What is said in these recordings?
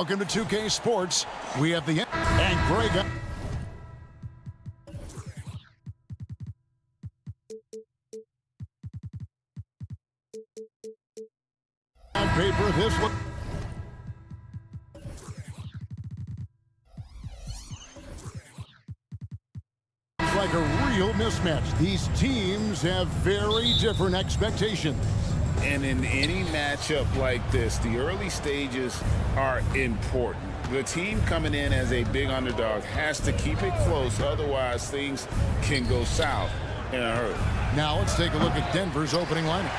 Welcome to 2K Sports. We have the and Greg. On paper, this one. Like a real mismatch. These teams have very different expectations. And in any matchup like this, the early stages are important. The team coming in as a big underdog has to keep it close, otherwise things can go south in a hurry. Now let's take a look at Denver's opening lineup.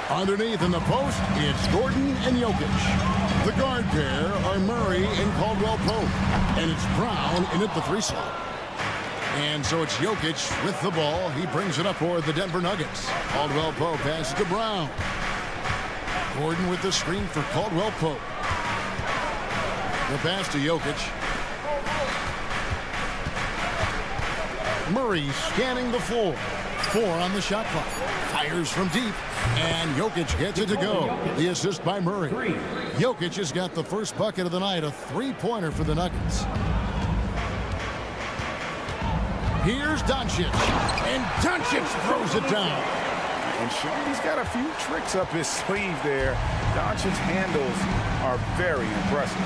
Underneath in the post, it's Gordon and Jokic. The guard pair are Murray and Caldwell-Pope. And it's Brown in at the 3 slot. And so it's Jokic with the ball. He brings it up for the Denver Nuggets. Caldwell-Pope passes to Brown. Gordon with the screen for Caldwell-Pope. The pass to Jokic. Murray scanning the floor. 4 on the shot clock. Fires from deep. And Jokic gets it to go. The assist by Murray. Jokic has got the first bucket of the night. A 3-pointer for the Nuggets. Here's Doncic. And Doncic throws it down. And Sean, he's got a few tricks up his sleeve there. Doncic's handles are very impressive.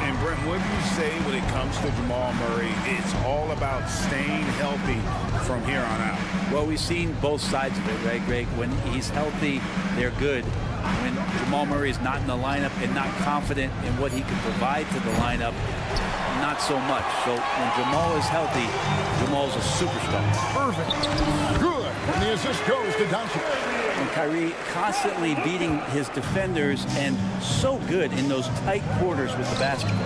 And Brent, what do you say when it comes to Jamal Murray? It's all about staying healthy from here on out. Well, we've seen both sides of it, right, Greg? When he's healthy, they're good. When Jamal Murray is not in the lineup and not confident in what he can provide to the lineup, not so much. So when Jamal is healthy, Jamal's a superstar. Perfect. Good. And the assist goes to Doncic. And Kyrie constantly beating his defenders and so good in those tight quarters with the basketball.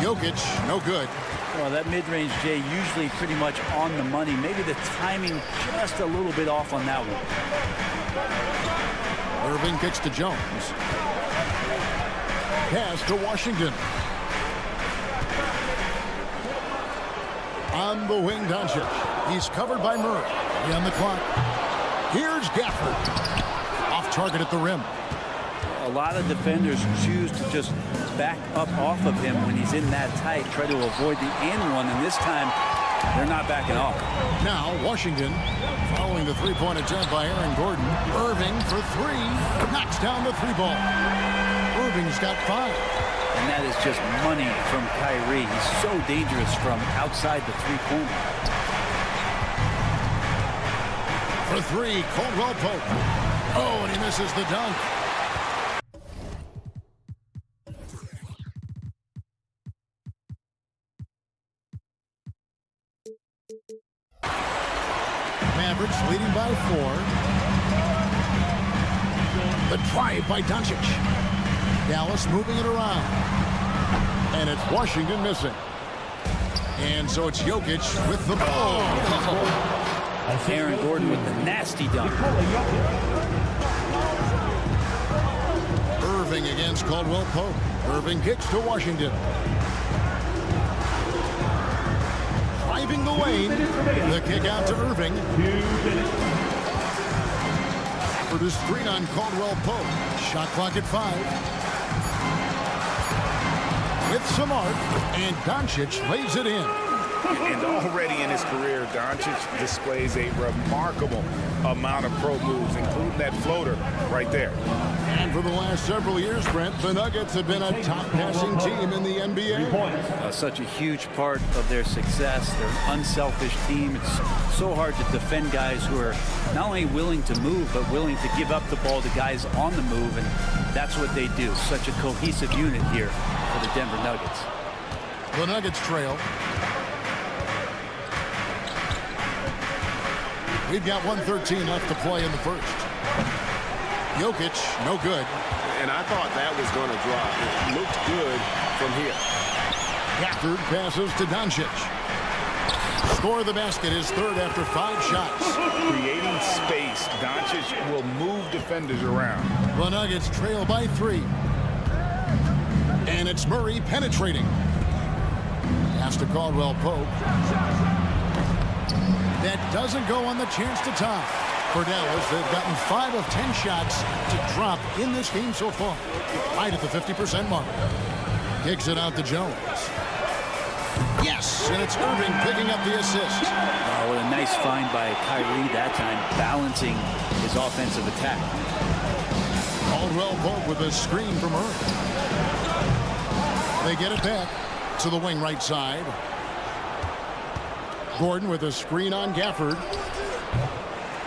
Jokic, no good. Well, that mid-range, Jay, usually pretty much on the money. Maybe the timing just a little bit off on that one. Irving kicks to Jones. Pass to Washington. On the wing, Doncic. He's covered by Murray. On the clock. Here's Gafford. Off target at the rim. A lot of defenders choose to just back up off of him when he's in that tight, try to avoid the and one, and this time they're not backing off. Now Washington following the 3-point attempt by Aaron Gordon. Irving for 3. Knocks down the 3-ball. Irving's got 5. And that is just money from Kyrie. He's so dangerous from outside the 3-pointer. For 3, Caldwell-Pope. Oh, and he misses the dunk. Mavericks leading by 4. The drive by Doncic. Dallas moving it around. And it's Washington missing. And so it's Jokic with the ball. Aaron Gordon with the nasty dunk. Irving against Caldwell-Pope. Irving kicks to Washington. Driving the lane. The kick out to Irving. For the screen on Caldwell-Pope. Shot clock at 5. With some arc, and Doncic lays it in. And already in his career, Doncic displays a remarkable amount of pro moves, including that floater right there. And for the last several years, Brent, the Nuggets have been a top passing team in the NBA. Such a huge part of their success. They're an unselfish team. It's so hard to defend guys who are not only willing to move, but willing to give up the ball to guys on the move, and that's what they do. Such a cohesive unit here for the Denver Nuggets. The Nuggets trail. We've got 1:13 left to play in the first. Jokic, no good. And I thought that was going to drop. It looked good from here. Gafford passes to Doncic. Score of the basket is 3rd after 5 shots. Creating space, Doncic will move defenders around. The Nuggets trail by 3. And it's Murray penetrating. Pass to Caldwell-Pope. That doesn't go on the chance to tie. For Dallas, they've gotten 5 of 10 shots to drop in this game so far. Right at the 50% mark. Kicks it out to Jones. Yes, and it's Irving picking up the assist. Oh, what a nice find by Kyrie that time, balancing his offensive attack. Caldwell Pope with a screen from Irving. They get it back to the wing right side. Gordon with a screen on Gafford.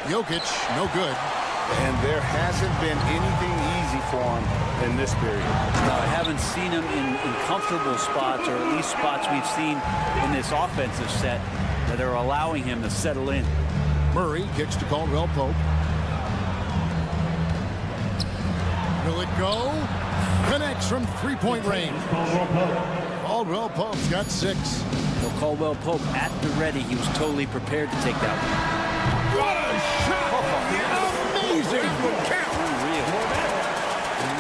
Jokic, no good. And there hasn't been anything easy for him in this period. No, I haven't seen him in comfortable spots, or at least spots we've seen in this offensive set that are allowing him to settle in. Murray kicks to Caldwell Pope. Will it go? Connects from three-point range. Caldwell Pope's got 6. Well, Caldwell Pope at the ready. He was totally prepared to take that one. What a shot! Amazing!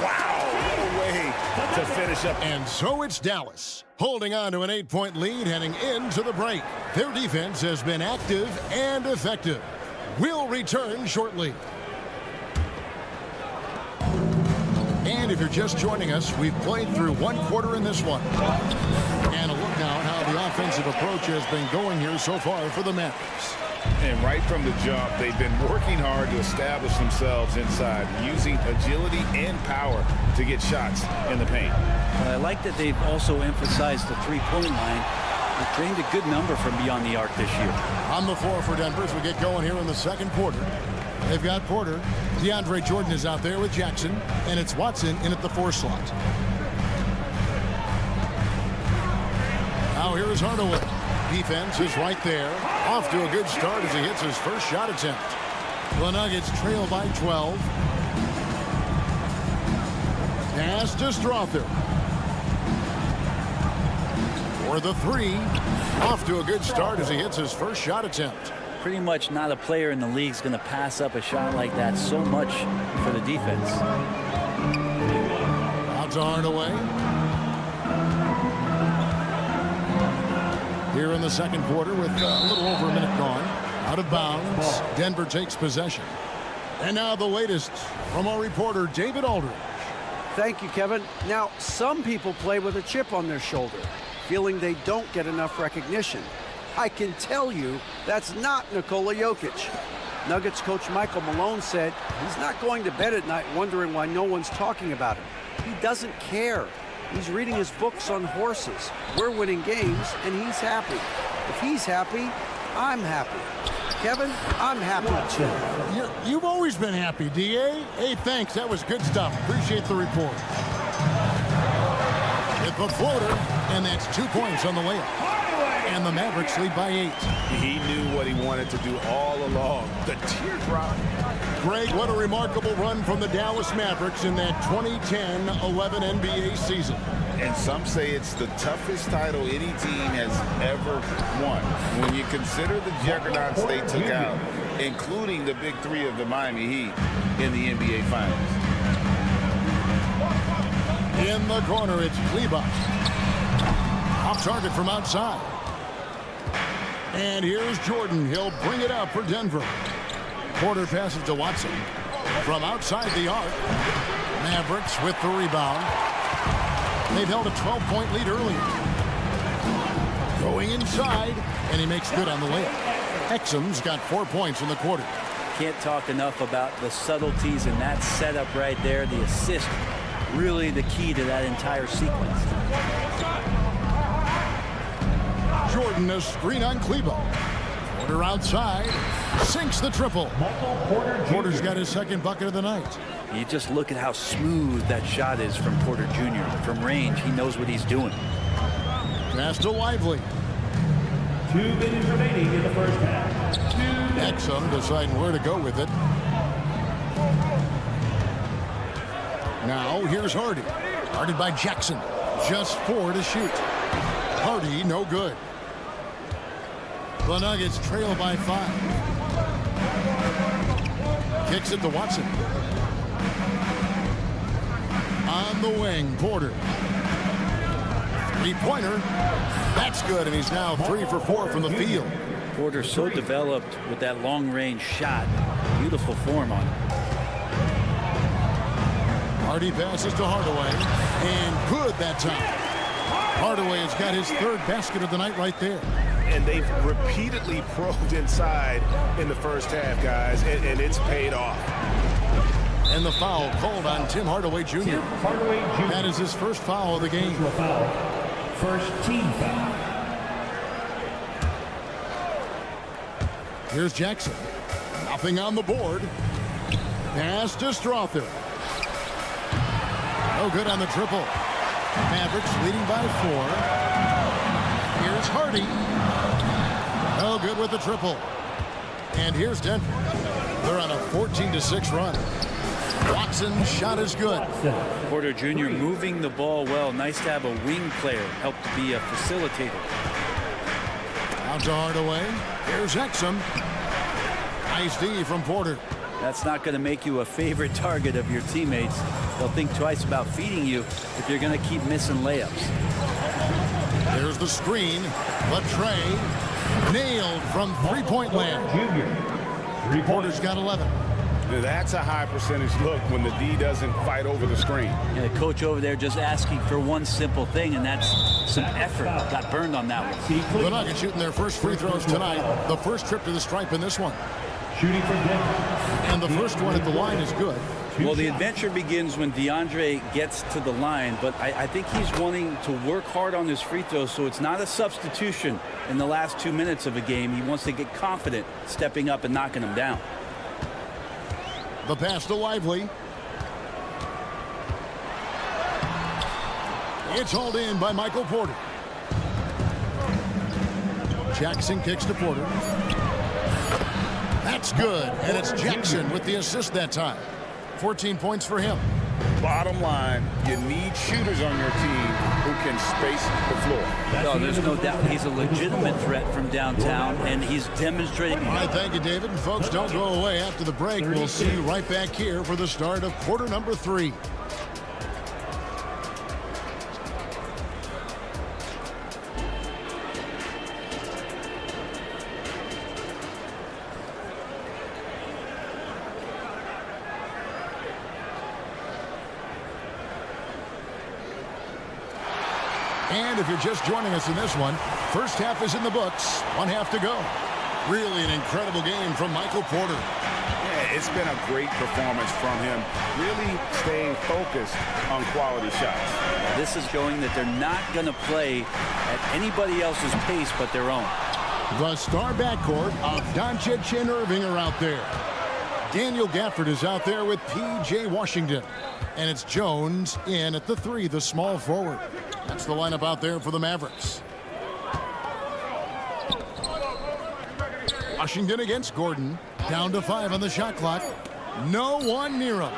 Wow, what a way to finish up. And so it's Dallas, holding on to an 8-point lead heading into the break. Their defense has been active and effective. We'll return shortly. And if you're just joining us, we've played through 1 quarter in this one. And a look now at how the offensive approach has been going here so far for the Mavericks. And right from the jump, they've been working hard to establish themselves inside, using agility and power to get shots in the paint. I like that they've also emphasized the three-point line. They've drained a good number from beyond the arc this year. On the floor for Denver as we get going here in the second quarter. They've got Porter. DeAndre Jordan is out there with Jackson, and it's Watson in at the 4 slot. Now here is Hardaway. Defense is right there. Off to a good start as he hits his first shot attempt. The Nuggets trail by 12. Pass to Strother. For the 3. Off to a good start as he hits his first shot attempt. Pretty much not a player in the league is going to pass up a shot like that so much for the defense. Out to Hardaway. Here in the second quarter with a little over a minute gone. Out of bounds. Denver takes possession. And now the latest from our reporter, David Aldridge. Thank you, Kevin. Now, some people play with a chip on their shoulder, feeling they don't get enough recognition. I can tell you that's not Nikola Jokic. Nuggets coach Michael Malone said he's not going to bed at night wondering why no one's talking about him. He doesn't care. He's reading his books on horses. We're winning games, and he's happy. If he's happy, I'm happy. Kevin, I'm happy too. You've always been happy, D.A. Hey, thanks. That was good stuff. Appreciate the report. It's a floater, and that's 2 points on the layup. And the Mavericks lead by 8. He knew what he wanted to do all along. The teardrop. Greg, what a remarkable run from the Dallas Mavericks in that 2010-11 NBA season. And some say it's the toughest title any team has ever won. When you consider the juggernauts they took out, including the big 3 of the Miami Heat in the NBA Finals. In the corner, it's Kleber. Off target from outside. And here's Jordan. He'll bring it up for Denver. Porter passes to Watson. From outside the arc, Mavericks with the rebound. They've held a 12-point lead earlier. Going inside, and he makes good on the layup. Exum's got 4 points in the quarter. Can't talk enough about the subtleties in that setup right there. The assist, really the key to that entire sequence. Jordan, a screen on Kleber. Porter outside, sinks the triple. Porter's got his second bucket of the night. You just look at how smooth that shot is from Porter Jr. From range, he knows what he's doing. Pass to Lively. 2 minutes remaining in the first half. Exum deciding where to go with it. Now here's Hardy. Guarded by Jackson. Just 4 to shoot. Hardy, no good. The Nuggets trail by 5. Kicks it to Watson. On the wing, Porter. Three-pointer. That's good, and he's now 3 for 4 from the field. Porter so developed with that long-range shot. Beautiful form on it. Hardy passes to Hardaway, and good that time. Hardaway has got his third basket of the night right there. And they've repeatedly probed inside in the first half, guys, and it's paid off. And the foul called on Tim Hardaway Jr. Tim Hardaway Jr. That is his first foul of the game. Foul. First team foul. Here's Jackson. Nothing on the board. Pass to Strother. No good on the triple. Mavericks leading by 4. Here's Hardy. No good with the triple. And here's Denver. They're on a 14-6 run. Watson's shot is good. Porter Jr. moving the ball well. Nice to have a wing player help to be a facilitator. Out to Hardaway. Here's Exum. Nice D from Porter. That's not going to make you a favorite target of your teammates. They'll think twice about feeding you if you're going to keep missing layups. There's the screen. Latrey nailed from three-point land. Junior. Porter's got 11. That's a high percentage look when the D doesn't fight over the screen. And the coach over there just asking for one simple thing, and that's some effort. Got burned on that one. The Nuggets shooting their first free throws tonight. The first trip to the stripe in this one. Shooting from Denver. And the first one at the line is good. Well, the adventure begins when DeAndre gets to the line, but I think he's wanting to work hard on his free throws, so it's not a substitution in the last 2 minutes of a game. He wants to get confident stepping up and knocking them down. The pass to Lively. It's hauled in by Michael Porter. Jackson kicks to Porter. That's good, and it's Jackson with the assist that time. 14 points for him. Bottom line, you need shooters on your team who can space the floor. No, there's no doubt he's a legitimate threat from downtown, and he's demonstrating. All right, thank you, David. And folks, don't go away. After the break, we'll see you right back here for the start of quarter number 3. And if you're just joining us in this one, first half is in the books. 1 half to go. Really an incredible game from Michael Porter. Yeah, it's been a great performance from him. Really staying focused on quality shots. This is showing that they're not going to play at anybody else's pace but their own. The star backcourt of Doncic and Irving are out there. Daniel Gafford is out there with P.J. Washington. And it's Jones in at the 3, the small forward. That's the lineup out there for the Mavericks. Washington against Gordon. Down to 5 on the shot clock. No one near him.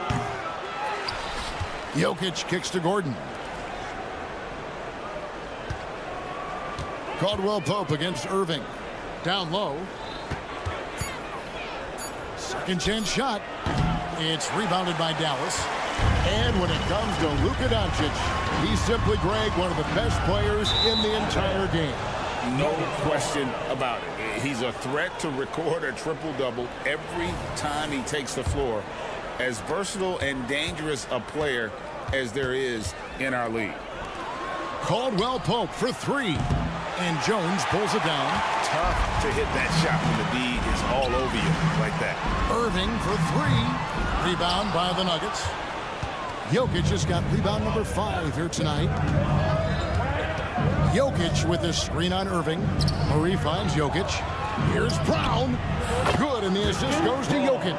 Jokic kicks to Gordon. Caldwell Pope against Irving. Down low. Second chance shot. It's rebounded by Dallas. And when it comes to Luka Doncic, he's simply, Greg, one of the best players in the entire game. No question about it. He's a threat to record a triple-double every time he takes the floor. As versatile and dangerous a player as there is in our league. Caldwell Pope for 3. And Jones pulls it down. Tough to hit that shot when the D is all over you like that. Irving for 3. Rebound by the Nuggets. Jokic has got rebound number 5 here tonight. Jokic with a screen on Irving. Murray finds Jokic. Here's Brown. Good, and the assist goes to Jokic.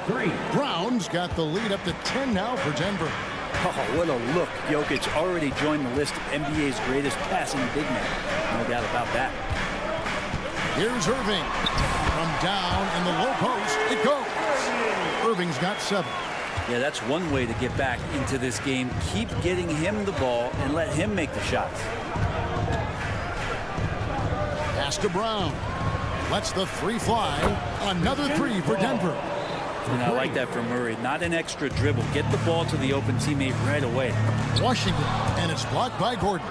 3. Brown's got the lead up to 10 now for Denver. Oh, what a look. Jokic already joined the list of NBA's greatest passing big men. No doubt about that. Here's Irving. From down in the low post, it goes. Irving's got 7. Yeah, that's one way to get back into this game. Keep getting him the ball and let him make the shots. Pass to Brown. Lets the 3 fly. Another 3 for Denver. And I like that from Murray. Not an extra dribble. Get the ball to the open teammate right away. Washington, and it's blocked by Gordon.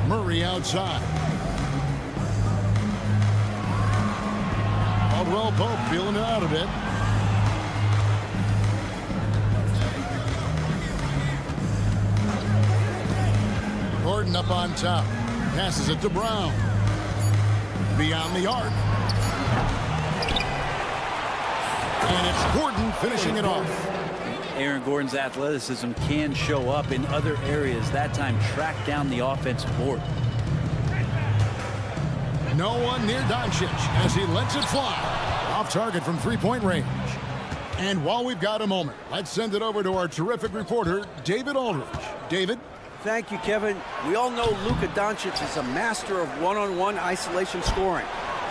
Murray outside. Caldwell Pope feeling it out a bit. up on top. Passes it to Brown. Beyond the arc. And it's Gordon finishing it off. Aaron Gordon's athleticism can show up in other areas. That time track down the offensive board. No one near Doncic as he lets it fly. Off target from three-point range. And while we've got a moment, let's send it over to our terrific reporter, David Aldridge. David? Thank you, Kevin. We all know Luka Doncic is a master of one-on-one isolation scoring.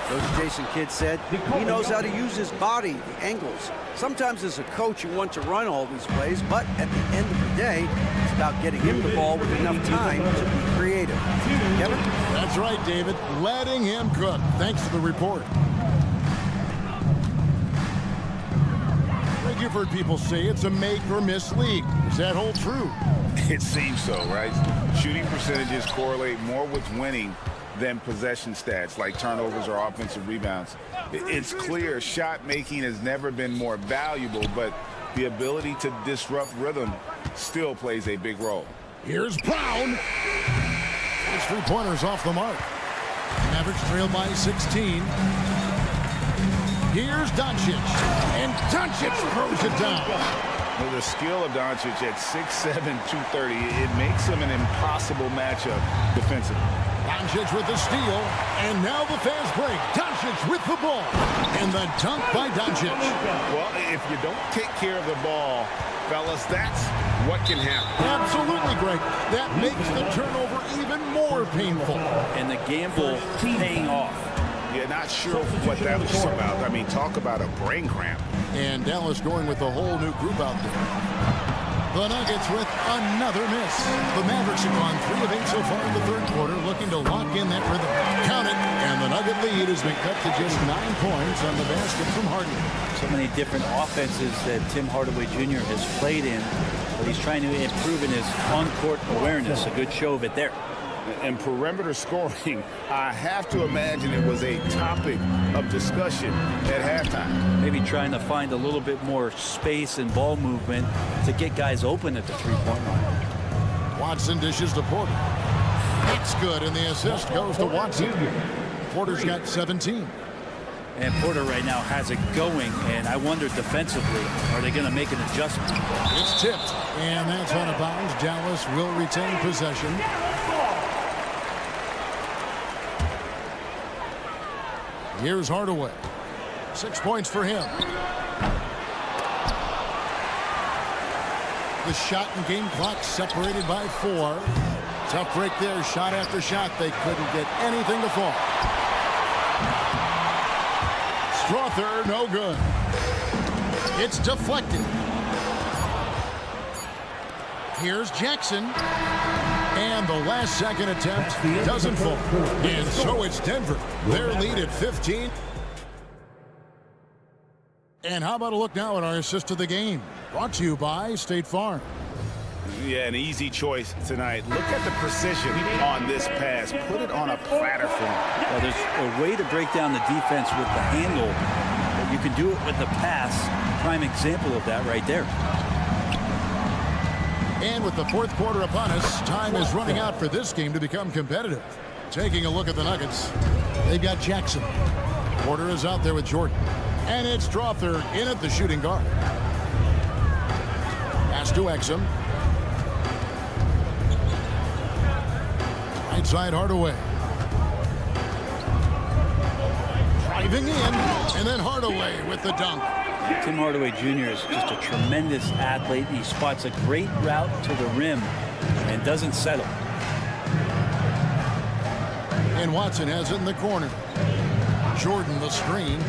Coach Jason Kidd said he knows how to use his body, the angles. Sometimes as a coach you want to run all these plays, but at the end of the day, it's about getting him the ball with enough time to be creative. Kevin? That's right, David. Letting him cook. Thanks for the report. You've heard people say it's a make or miss league. Does that hold true? It seems so, right? Shooting percentages correlate more with winning than possession stats like turnovers or offensive rebounds. It's clear shot making has never been more valuable, but the ability to disrupt rhythm still plays a big role. Here's Brown. His three-pointers off the mark. Mavericks trail by 16. Here's Doncic. And Doncic throws it down. With the skill of Doncic at 6'7", 230, it makes him an impossible matchup defensively. Doncic with the steal, and now the fast break. Doncic with the ball, and the dunk by Doncic. Well, if you don't take care of the ball, fellas, that's what can happen. Absolutely, Greg. That makes the turnover even more painful. And the gamble paying off. Yeah, not sure what that was about. I mean, talk about a brain cramp. And Dallas going with a whole new group out there. The Nuggets with another miss. The Mavericks have gone 3 of 8 so far in the third quarter, looking to lock in that rhythm. Count it, and the Nugget lead has been cut to just 9 points on the basket from Harden. So many different offenses that Tim Hardaway Jr. has played in, but he's trying to improve in his on-court awareness. A good show of it there. And perimeter scoring, I have to imagine it was a topic of discussion at halftime. Maybe trying to find a little bit more space and ball movement to get guys open at the three-point line. Watson dishes to Porter. It's good, and the assist goes to Watson. Porter's got 17. And Porter right now has it going, and I wonder defensively, are they going to make an adjustment? It's tipped, and that's out of bounds. Dallas will retain possession. Here's Hardaway. 6 points for him. The shot and game clock separated by 4. Tough break there. Shot after shot. They couldn't get anything to fall. Strother, no good. It's deflected. Here's Jackson. And the last second attempt doesn't fall. And so it's Denver. Their lead at 15. And how about a look now at our assist of the game? Brought to you by State Farm. Yeah, an easy choice tonight. Look at the precision on this pass. Put it on a platter for him. Well, there's a way to break down the defense with the handle, but you can do it with the pass. Prime example of that right there. And with the fourth quarter upon us, time is running out for this game to become competitive. Taking a look at the Nuggets, they've got Jackson. Porter is out there with Jordan. And it's Strother in at the shooting guard. Pass to Exum. Right side Hardaway. Driving in, and then Hardaway with the dunk. Tim Hardaway Jr. is just a tremendous athlete. He spots a great route to the rim and doesn't settle. And Watson has it in the corner. Jordan the screen.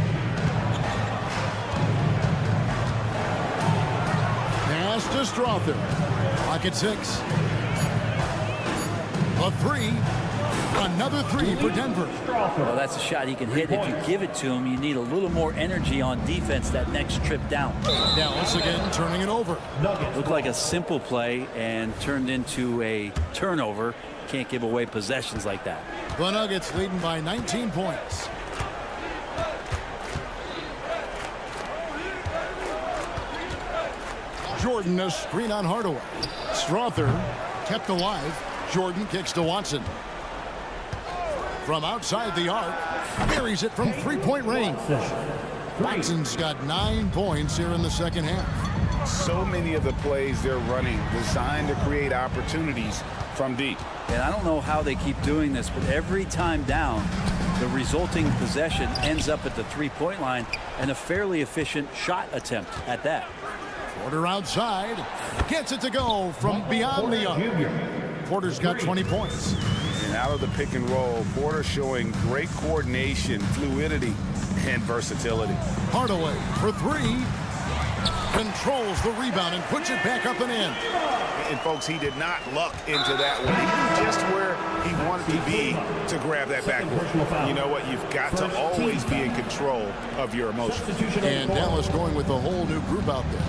Pass to Strother. Clock at 6. A 3. Another 3 for Denver. Well, that's a shot he can hit. If you give it to him, you need a little more energy on defense that next trip down. Dallas again turning it over. Looked like a simple play and turned into a turnover. Can't give away possessions like that. The Nuggets leading by 19 points. Jordan a screen on Hardaway. Strother kept alive. Jordan kicks to Watson. From outside the arc, buries it from three-point range. Watson's got 9 points here in the second half. So many of the plays they're running designed to create opportunities from deep. And I don't know how they keep doing this, but every time down, the resulting possession ends up at the three-point line and a fairly efficient shot attempt at that. Porter outside, gets it to go from beyond the arc. Porter's got 20 points. And out of the pick and roll, Porter showing great coordination, fluidity, and versatility. Hardaway for three. Controls the rebound and puts it back up and in. And folks, he did not luck into that one. He knew just where he wanted to be to grab that backboard. You know what? You've got to always be in control of your emotions. And Dallas going with a whole new group out there.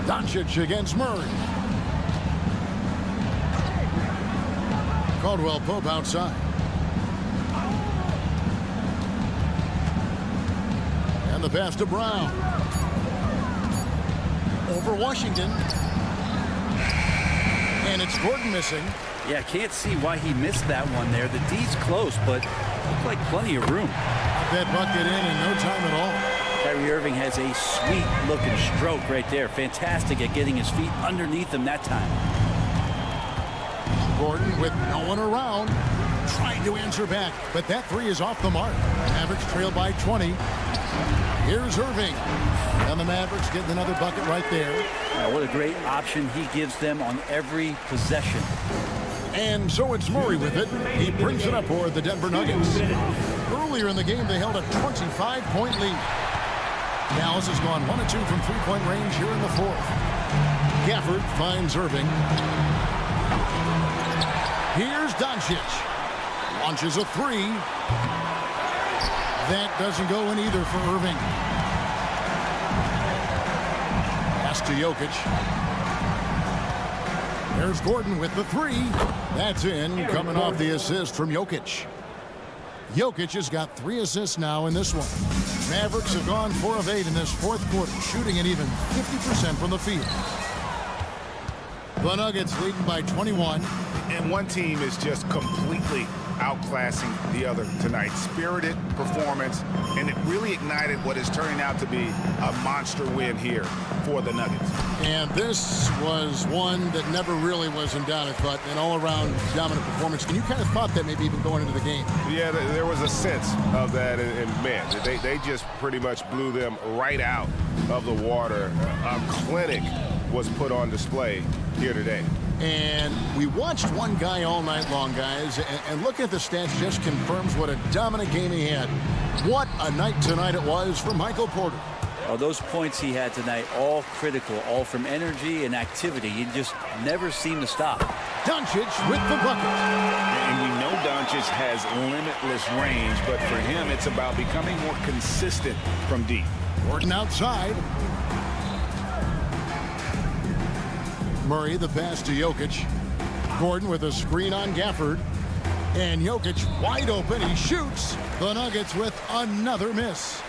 Doncic against Murray. Caldwell Pope outside. And the pass to Brown. Over Washington. And it's Gordon missing. Yeah, can't see why he missed that one there. The D's close, but looked like plenty of room. That bucket in no time at all. Kyrie Irving has a sweet-looking stroke right there. Fantastic at getting his feet underneath him that time. Gordon with no one around. Trying to answer back, but that three is off the mark. Mavericks trail by 20. Here's Irving. And the Mavericks getting another bucket right there. What a great option he gives them on every possession. And so it's Murray with it. He brings it up for the Denver Nuggets. Earlier in the game, they held a 25-point lead. Dallas has gone 1 of 2 from three-point range here in the fourth. Gafford finds Irving. Here's Doncic. Launches a three. That doesn't go in either for Irving. Pass to Jokic. There's Gordon with the three. That's in, coming off the assist from Jokic. Jokic has got 3 assists now in this one. Mavericks have gone 4 of 8 in this fourth quarter, shooting an even 50% from the field. The Nuggets leading by 21. And one team is just completely outclassing the other tonight. Spirited performance, and it really ignited what is turning out to be a monster win here for the Nuggets. And this was one that never really was in doubt, I thought, an all-around dominant performance. And you kind of thought that maybe even going into the game. Yeah, there was a sense of that, and man, they just pretty much blew them right out of the water. A clinic was put on display here today. And we watched one guy all night long, guys, and looking at the stats just confirms what a dominant game he had. What a night tonight it was for Michael Porter. Oh, those points he had tonight, all critical, all from energy and activity. He just never seemed to stop. Doncic with the bucket. And we know Doncic has limitless range, but for him, it's about becoming more consistent from deep. Gordon outside. Murray the pass to Jokic. Gordon with a screen on Gafford. And Jokic wide open. He shoots. The Nuggets with another miss.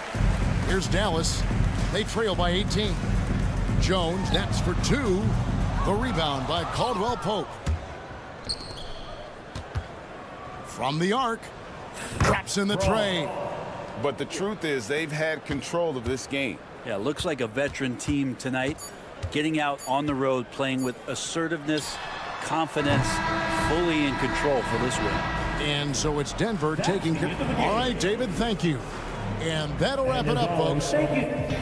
Here's Dallas. They trail by 18. Jones, that's for 2. The rebound by Caldwell Pope. From the arc. Traps in the tray. But the truth is they've had control of this game. Yeah, looks like a veteran team tonight. Getting out on the road, playing with assertiveness, confidence, fully in control for this win. And so it's Denver taking care. All right, David, thank you. And that'll wrap it up, folks. Thank you.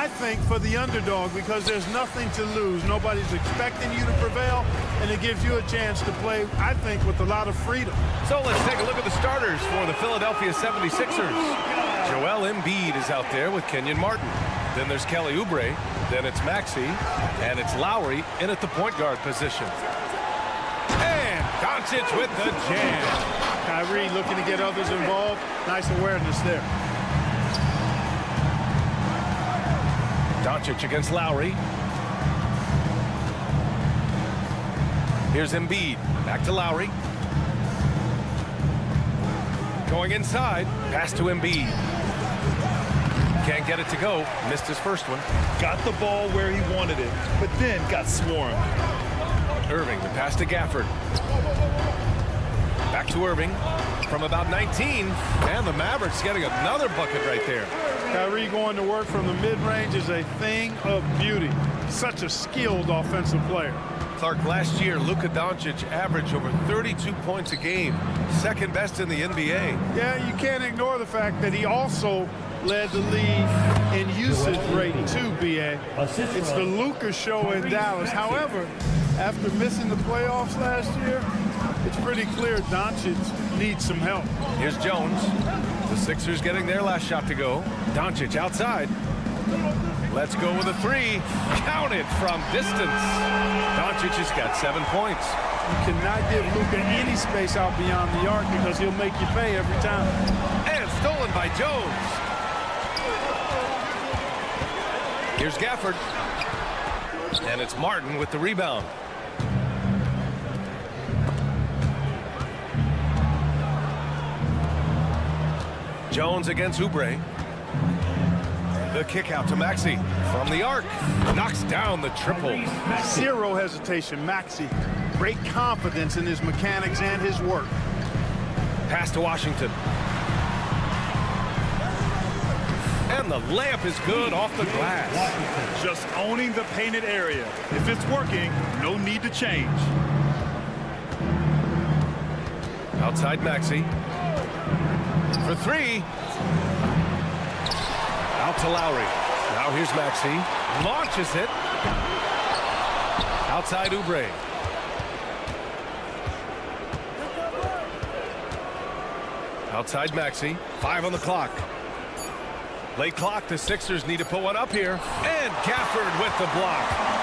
I think, for the underdog because there's nothing to lose. Nobody's expecting you to prevail, and it gives you a chance to play, I think, with a lot of freedom. So let's take a look at the starters for the Philadelphia 76ers. Joel Embiid is out there with Kenyon Martin. Then there's Kelly Oubre. Then it's Maxey. And it's Lowry in at the point guard position. And Doncic with the jam. Kyrie looking to get others involved. Nice awareness there. Doncic against Lowry. Here's Embiid. Back to Lowry. Going inside. Pass to Embiid. Can't get it to go. Missed his first one. Got the ball where he wanted it, but then got swarmed. Irving, the pass to Gafford. Back to Irving from about 19. And the Mavericks getting another bucket right there. Kyrie going to work from the mid-range is a thing of beauty. Such a skilled offensive player. Clark, last year, Luka Doncic averaged over 32 points a game. Second best in the NBA. Yeah, you can't ignore the fact that he also led the league in usage rate too, B.A. It's the Luka show in Dallas. However, after missing the playoffs last year, it's pretty clear Doncic needs some help. Here's Jones. The Sixers getting their last shot to go. Doncic outside. Let's go with a three. Counted from distance. Doncic has got 7 points. You cannot give Luka any space out beyond the arc because he'll make you pay every time. And stolen by Jones. Here's Gafford. And it's Martin with the rebound. Jones against Oubre. The kick out to Maxey from the arc. Knocks down the triple. Zero hesitation. Maxey, great confidence in his mechanics and his work. Pass to Washington. And the layup is good off the glass. Just owning the painted area. If it's working, no need to change. Outside Maxey. For three. Out to Lowry. Now here's Maxey. Launches it. Outside Oubre. Outside Maxey. 5 on the clock. Late clock. The Sixers need to put one up here. And Gafford with the block.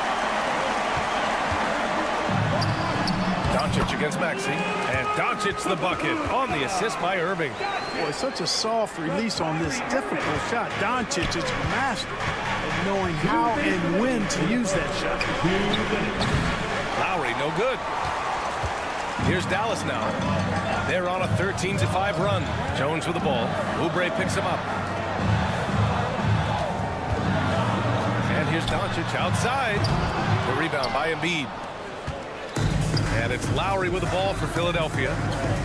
Doncic against Maxey. And Doncic the bucket on the assist by Irving. Boy, such a soft release on this difficult shot. Doncic is a master at knowing how and when to use that shot. Lowry, no good. Here's Dallas now. They're on a 13-5 run. Jones with the ball. Oubre picks him up. And here's Doncic outside. The rebound by Embiid. And it's Lowry with the ball for Philadelphia.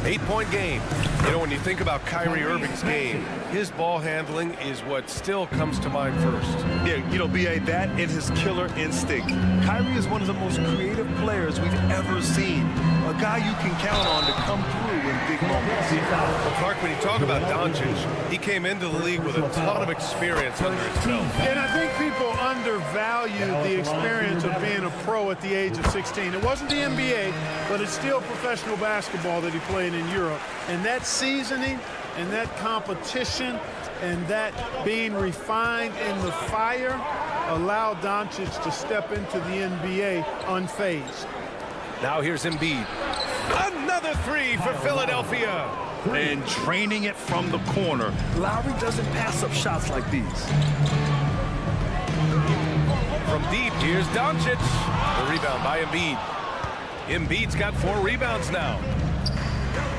8-point game. You know, when you think about Kyrie Irving's game, his ball handling is what still comes to mind first. Yeah, you know, B.A., that and his killer instinct. Kyrie is one of the most creative players we've ever seen. A guy you can count on to come through in big moments. Well, Clark, when you talk about Doncic, he came into the league with a ton of experience under his belt. And I think people undervalue the experience of being a pro at the age of 16. It wasn't the NBA, but it's still professional basketball that he played in Europe. And that seasoning and that competition and that being refined in the fire allowed Doncic to step into the NBA unfazed. Now here's Embiid. Another three for Philadelphia. And draining it from the corner. Lowry doesn't pass up shots like these. From deep, here's Doncic. The rebound by Embiid. Embiid's got 4 rebounds now.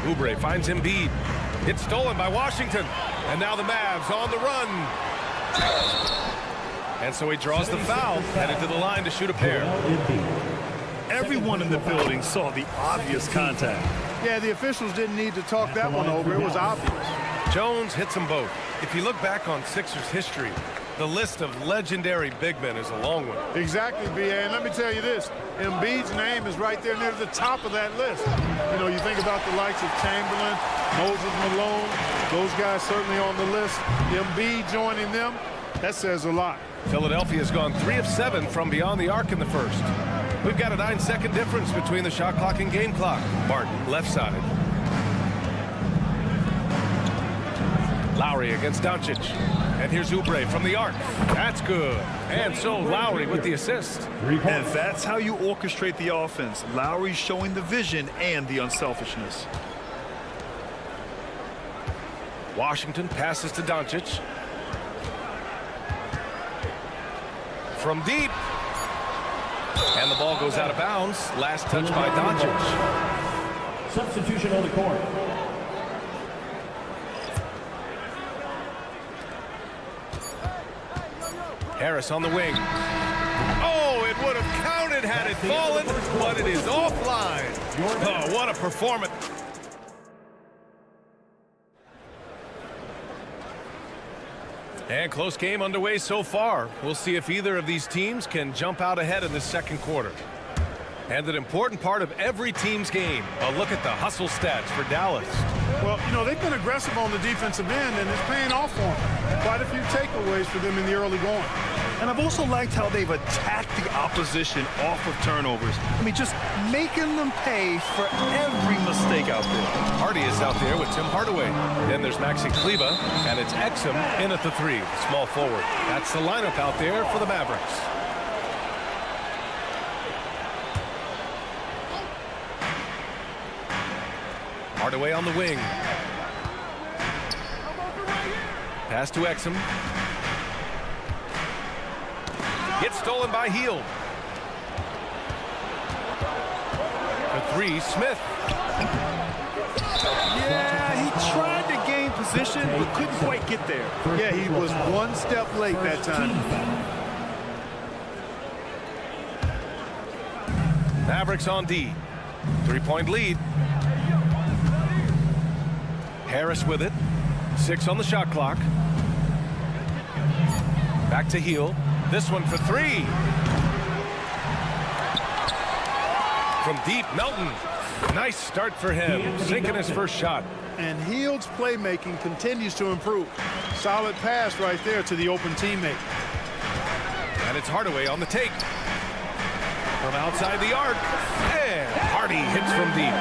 Oubre finds Embiid. It's stolen by Washington. And now the Mavs on the run. And so he draws the foul, headed to the line to shoot a pair. Everyone in the building saw the obvious contact. Yeah, the officials didn't need to talk that one over. It was obvious. Jones hits them both. If you look back on Sixers history, the list of legendary big men is a long one. Exactly, B.A. And let me tell you this. Embiid's name is right there near the top of that list. You know, you think about the likes of Chamberlain, Moses Malone, those guys certainly on the list. Embiid joining them. That says a lot. Philadelphia's gone 3 of 7 from beyond the arc in the first. We've got a 9-second difference between the shot clock and game clock. Martin, left side. Lowry against Doncic. And here's Oubre from the arc. That's good. And so Lowry with the assist. And that's how you orchestrate the offense. Lowry showing the vision and the unselfishness. Washington passes to Doncic. From deep. And the ball goes out of bounds. Last touch by Doncic. Substitution on the court. Harris on the wing. Oh, it would have counted had it fallen, but it is offline. Oh, what a performance. And close game underway so far. We'll see if either of these teams can jump out ahead in the second quarter. And an important part of every team's game, a look at the hustle stats for Dallas. Well, you know, they've been aggressive on the defensive end, and it's paying off for them. Quite a few takeaways for them in the early going. And I've also liked how they've attacked the opposition off of turnovers. I mean, just making them pay for every mistake out there. Hardy is out there with Tim Hardaway. Then there's Maxi Kleba, and it's Exum in at the 3, small forward. That's the lineup out there for the Mavericks. Hardaway on the wing. Pass to Exum. Gets stolen by Hield. For 3, Smith. Yeah, he tried to gain position, but couldn't quite get there. Yeah, he was one step late that time. Mavericks on D. 3-point lead. Harris with it. 6 on the shot clock. Back to Hield. This one for 3. From deep, Melton. Nice start for him. Sinking his first shot. And Hield's playmaking continues to improve. Solid pass right there to the open teammate. And it's Hardaway on the take. From outside the arc. And Hardy hits from deep.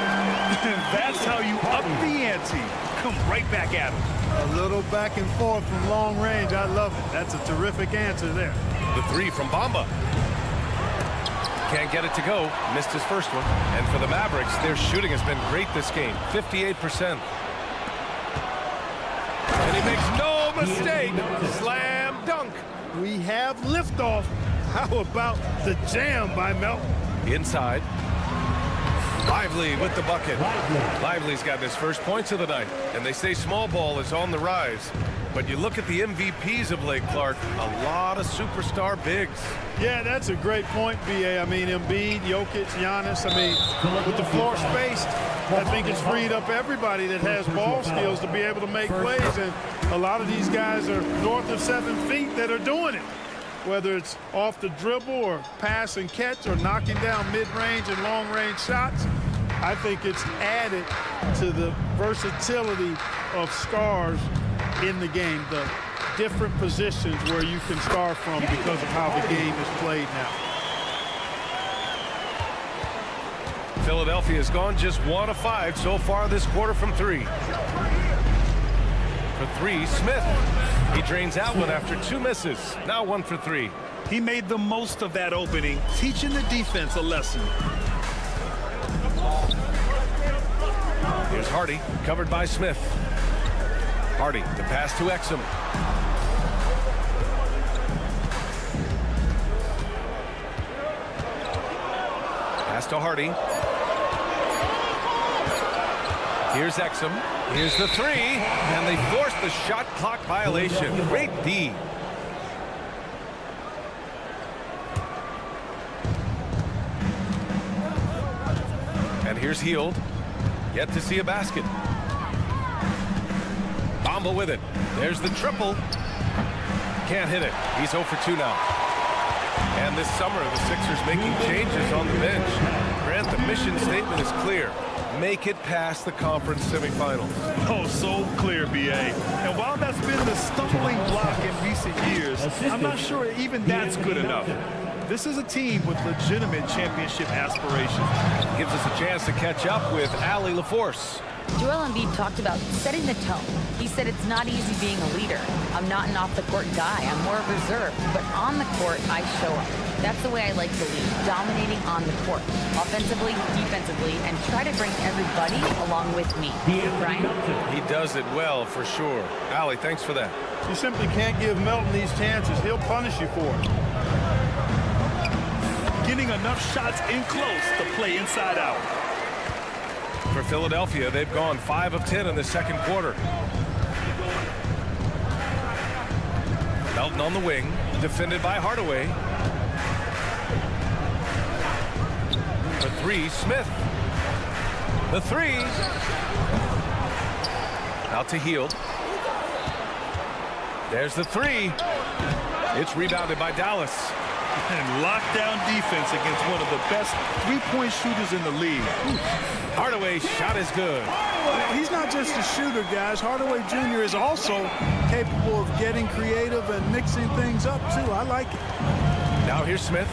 That's how you up the ante. Come right back at him. A little back and forth from long range. I love it. That's a terrific answer there. The 3 from Bamba. Can't get it to go. Missed his first one. And for the Mavericks, their shooting has been great this game. 58%. And he makes no mistake. Slam dunk. We have liftoff. How about the jam by Melton? Inside. Lively with the bucket. Lively's got his first points of the night. And they say small ball is on the rise. But you look at the MVPs of Lake Clark, a lot of superstar bigs. Yeah, that's a great point, B.A. I mean, Embiid, Jokic, Giannis. I mean, with the floor spaced, I think it's freed up everybody that has ball skills to be able to make plays. And a lot of these guys are north of 7 feet that are doing it. Whether it's off the dribble or pass and catch or knocking down mid-range and long-range shots, I think it's added to the versatility of stars in the game, the different positions where you can start from because of how the game is played now. Philadelphia has gone just 1 of 5 so far this quarter from 3. For 3, Smith. He drains out one after 2 misses. Now 1 for 3. He made the most of that opening, teaching the defense a lesson. Here's Hardy, covered by Smith. Hardy, the pass to Exum. Pass to Hardy. Here's Exum. Here's the 3. And they force the shot clock violation. Great D. And here's Hield. Yet to see a basket. Bamba with it. There's the triple. Can't hit it. He's 0 for 2 now. And this summer, the Sixers making changes on the bench. Grant, the mission statement is clear. Make it past the conference semifinals. Oh, so clear, BA. And while that's been the stumbling block in recent years, I'm not sure even that's good enough. This is a team with legitimate championship aspirations. Gives us a chance to catch up with Allie LaForce. Joel Embiid talked about setting the tone. He said it's not easy being a leader. I'm not an off-the-court guy. I'm more reserved. But on the court, I show up. That's the way I like to lead, dominating on the court, offensively, defensively, and try to bring everybody along with me. Brian? He does it well, for sure. Allie, thanks for that. You simply can't give Melton these chances. He'll punish you for it. Getting enough shots in close to play inside out. For Philadelphia, they've gone 5 of 10 in the second quarter. Melton on the wing, defended by Hardaway. The three, Smith. The three. Out to Hield. There's the three. It's rebounded by Dallas. And lockdown defense against one of the best three-point shooters in the league. Hardaway's shot is good. He's not just a shooter, guys. Hardaway Jr. is also capable of getting creative and mixing things up, too. I like it. Now here's Smith.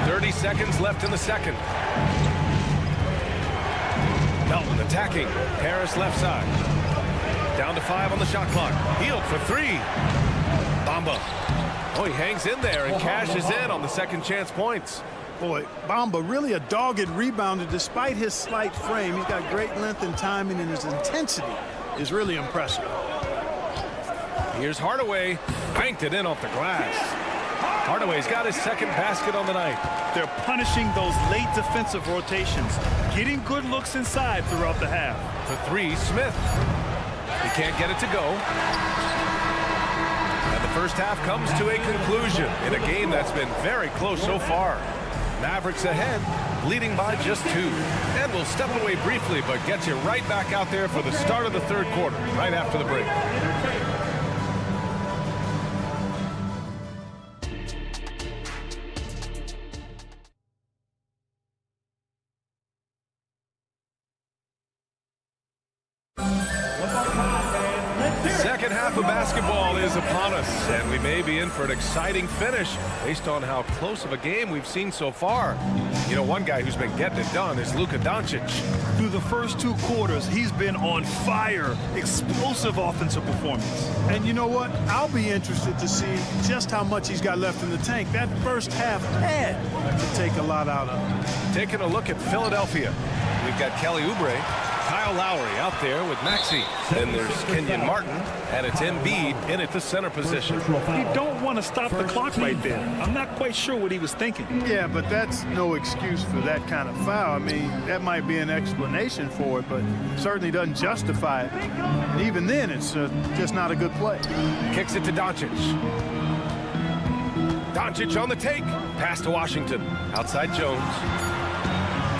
30 seconds left in the second. Melton attacking. Harris left side. Down to 5 on the shot clock. Hield for 3. Bamba. Oh, he hangs in there and cashes in on the second chance points. Boy, Bamba really a dogged rebounder despite his slight frame. He's got great length and timing, and his intensity is really impressive. Here's Hardaway. Banked it in off the glass. Hardaway's got his second basket on the night. They're punishing those late defensive rotations, getting good looks inside throughout the half. For 3, Smith. He can't get it to go. And the first half comes to a conclusion in a game that's been very close so far. Mavericks ahead, leading by just 2. And we'll step away briefly, but get you right back out there for the start of the third quarter, right after the break. Second half of basketball is upon us, and we may be in for an exciting finish based on how close of a game we've seen so far. You know, one guy who's been getting it done is Luka Doncic. Through the first 2 quarters, he's been on fire. Explosive offensive performance. And you know what? I'll be interested to see just how much he's got left in the tank. That first half had to take a lot out of him. Taking a look at Philadelphia, we've got Kelly Oubre, Kyle Lowry out there with Maxey. Then there's Kenyon Martin, and it's Embiid in at the center position. You don't want to stop the clock right there. I'm not quite sure what he was thinking. Yeah, but that's no excuse for that kind of foul. I mean, that might be an explanation for it, but certainly doesn't justify it. And even then, it's just not a good play. Kicks it to Doncic. Doncic on the take. Pass to Washington. Outside Jones.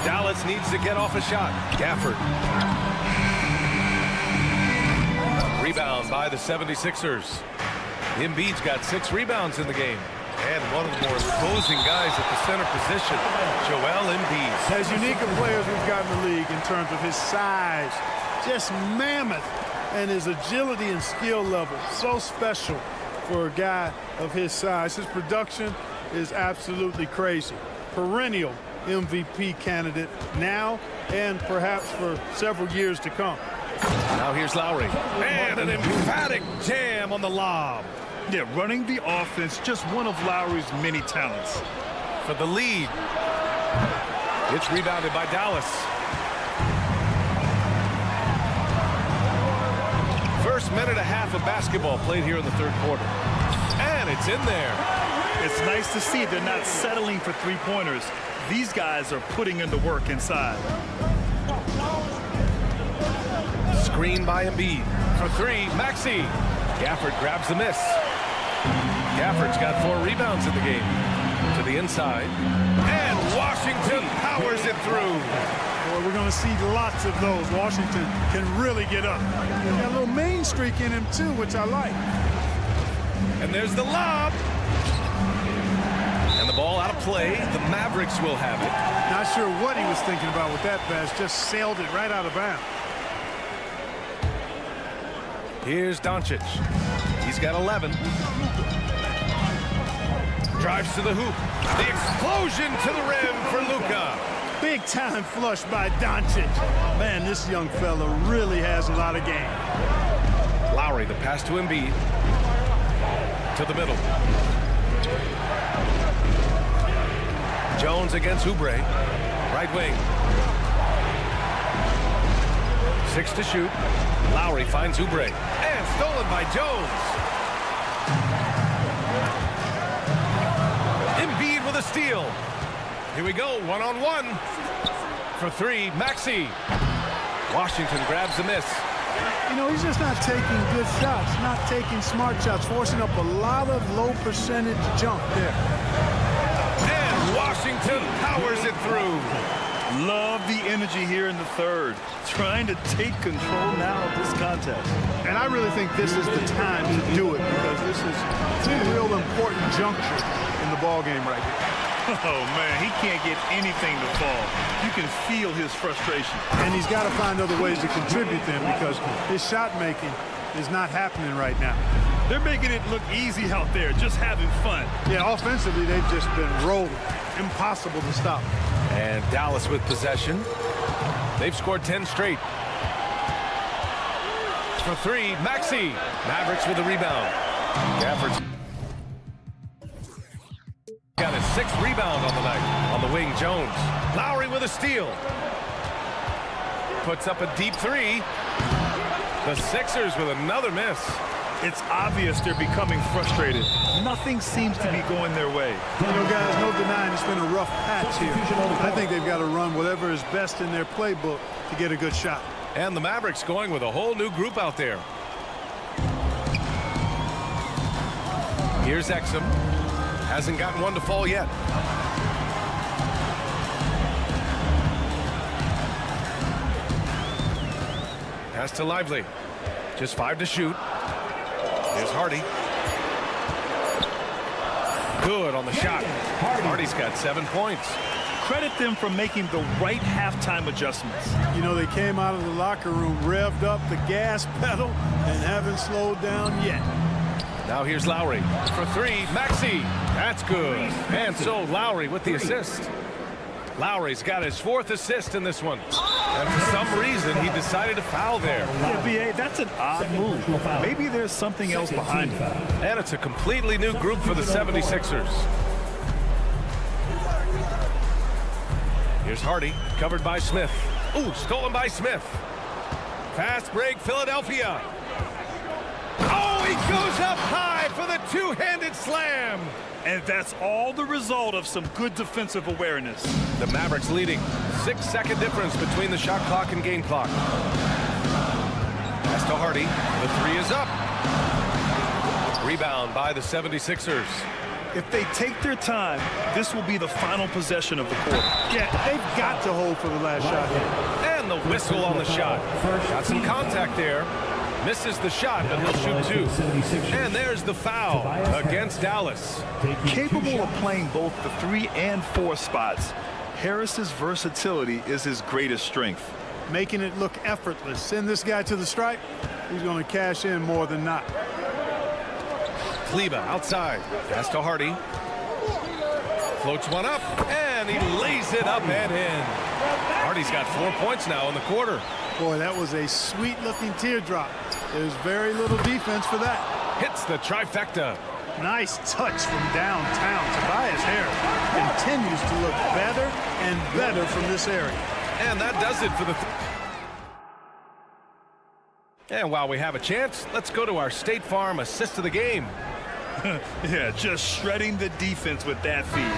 Dallas needs to get off a shot. Gafford. Rebound by the 76ers. Embiid's got 6 rebounds in the game. And one of the more imposing guys at the center position, Joel Embiid. As unique of players we've got in the league in terms of his size, just mammoth, and his agility and skill level. So special for a guy of his size. His production is absolutely crazy. Perennial MVP candidate now and perhaps for several years to come. Now here's Lowry. And an emphatic jam on the lob. Yeah, running the offense, just one of Lowry's many talents. For the lead. It's rebounded by Dallas. First minute and a half of basketball played here in the third quarter. And it's in there. It's nice to see they're not settling for 3-pointers. These guys are putting in the work inside. Screen by Embiid. For 3, Maxey. Gafford grabs the miss. Gafford's got 4 rebounds in the game. To the inside. And Washington powers it through. Boy, we're going to see lots of those. Washington can really get up. He's got a little main streak in him, too, which I like. And there's the lob. play. The Mavericks will have it. Not sure what he was thinking about with that pass. Just sailed it right out of bounds. Here's Doncic. He's got 11. Drives to the hoop. The explosion to the rim for Luka. Big time flush by Doncic. Man, this young fella really has a lot of game. Lowry, the pass to Embiid. To the middle. Jones against Oubre. Right wing. 6 to shoot. Lowry finds Oubre. And stolen by Jones. Embiid with a steal. Here we go, one-on-one. For 3, Maxey. Washington grabs the miss. You know, he's just not taking good shots, not taking smart shots, forcing up a lot of low percentage jump there. And Washington powers it through. Love the energy here in the third. Trying to take control now of this contest. And I really think this is the time to do it because this is a real important juncture in the ball game right here. Oh, man, he can't get anything to fall. You can feel his frustration. And he's got to find other ways to contribute them because his shot making is not happening right now. They're making it look easy out there, just having fun. Yeah, offensively, they've just been rolling. Impossible to stop. And Dallas with possession. They've scored 10 straight. For 3, Maxey. Mavericks with a rebound. Gafford's got his 6th rebound on the night. On the wing, Jones. Lowry with a steal. Puts up a deep 3. The Sixers with another miss. It's obvious they're becoming frustrated. Nothing seems to be going their way. You know, guys, no denying it's been a rough patch here. I think they've got to run whatever is best in their playbook to get a good shot. And the Mavericks going with a whole new group out there. Here's Exum. Hasn't gotten one to fall yet. Pass to Lively. Just 5 to shoot. Here's Hardy. Good on the shot. Hardy's got 7 points. Credit them for making the right halftime adjustments. You know, they came out of the locker room, revved up the gas pedal, and haven't slowed down yet. Now here's Lowry. For 3, Maxey. That's good. And so Lowry with the assist. Lowry's got his 4th assist in this one. And for some reason, he decided to foul there. Yeah, B.A., that's an odd move. Maybe there's something else behind it. And it's a completely new group for the 76ers. Here's Hardy, covered by Smith. Ooh, stolen by Smith. Fast break, Philadelphia. Oh, he goes up high for the two-handed slam. And that's all the result of some good defensive awareness. The Mavericks leading. 6-second difference between the shot clock and game clock. Pass to Hardy. The 3 is up. Rebound by the 76ers. If they take their time, this will be the final possession of the quarter. Yeah, they've got to hold for the last shot here. And the whistle on the shot. Got some contact there. Misses the shot, but he'll shoot 2. And there's the foul against Dallas. Capable of playing both the 3 and 4 spots, Harris's versatility is his greatest strength. Making it look effortless. Send this guy to the stripe, he's going to cash in more than not. Kleba outside. Pass to Hardy. Floats one up, and he lays it up and in. Hardy's got 4 points now in the quarter. Boy, that was a sweet-looking teardrop. There's very little defense for that. Hits the trifecta. Nice touch from downtown. Tobias Harris continues to look better and better from this area. And that does it for the... And while we have a chance, let's go to our State Farm assist of the game. Yeah, just shredding the defense with that feed.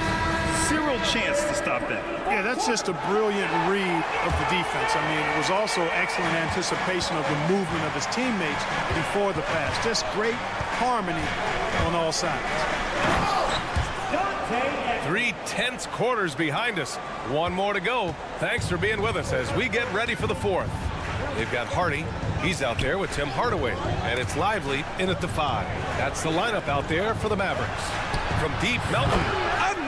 Zero chance to stop that. Yeah, that's just a brilliant read of the defense. I mean, it was also excellent anticipation of the movement of his teammates before the pass. Just great harmony on all sides. 3 tense quarters behind us. 1 more to go. Thanks for being with us as we get ready for the 4th. They've got Hardy. He's out there with Tim Hardaway. And it's Lively in at the 5. That's the lineup out there for the Mavericks. From deep, Melton.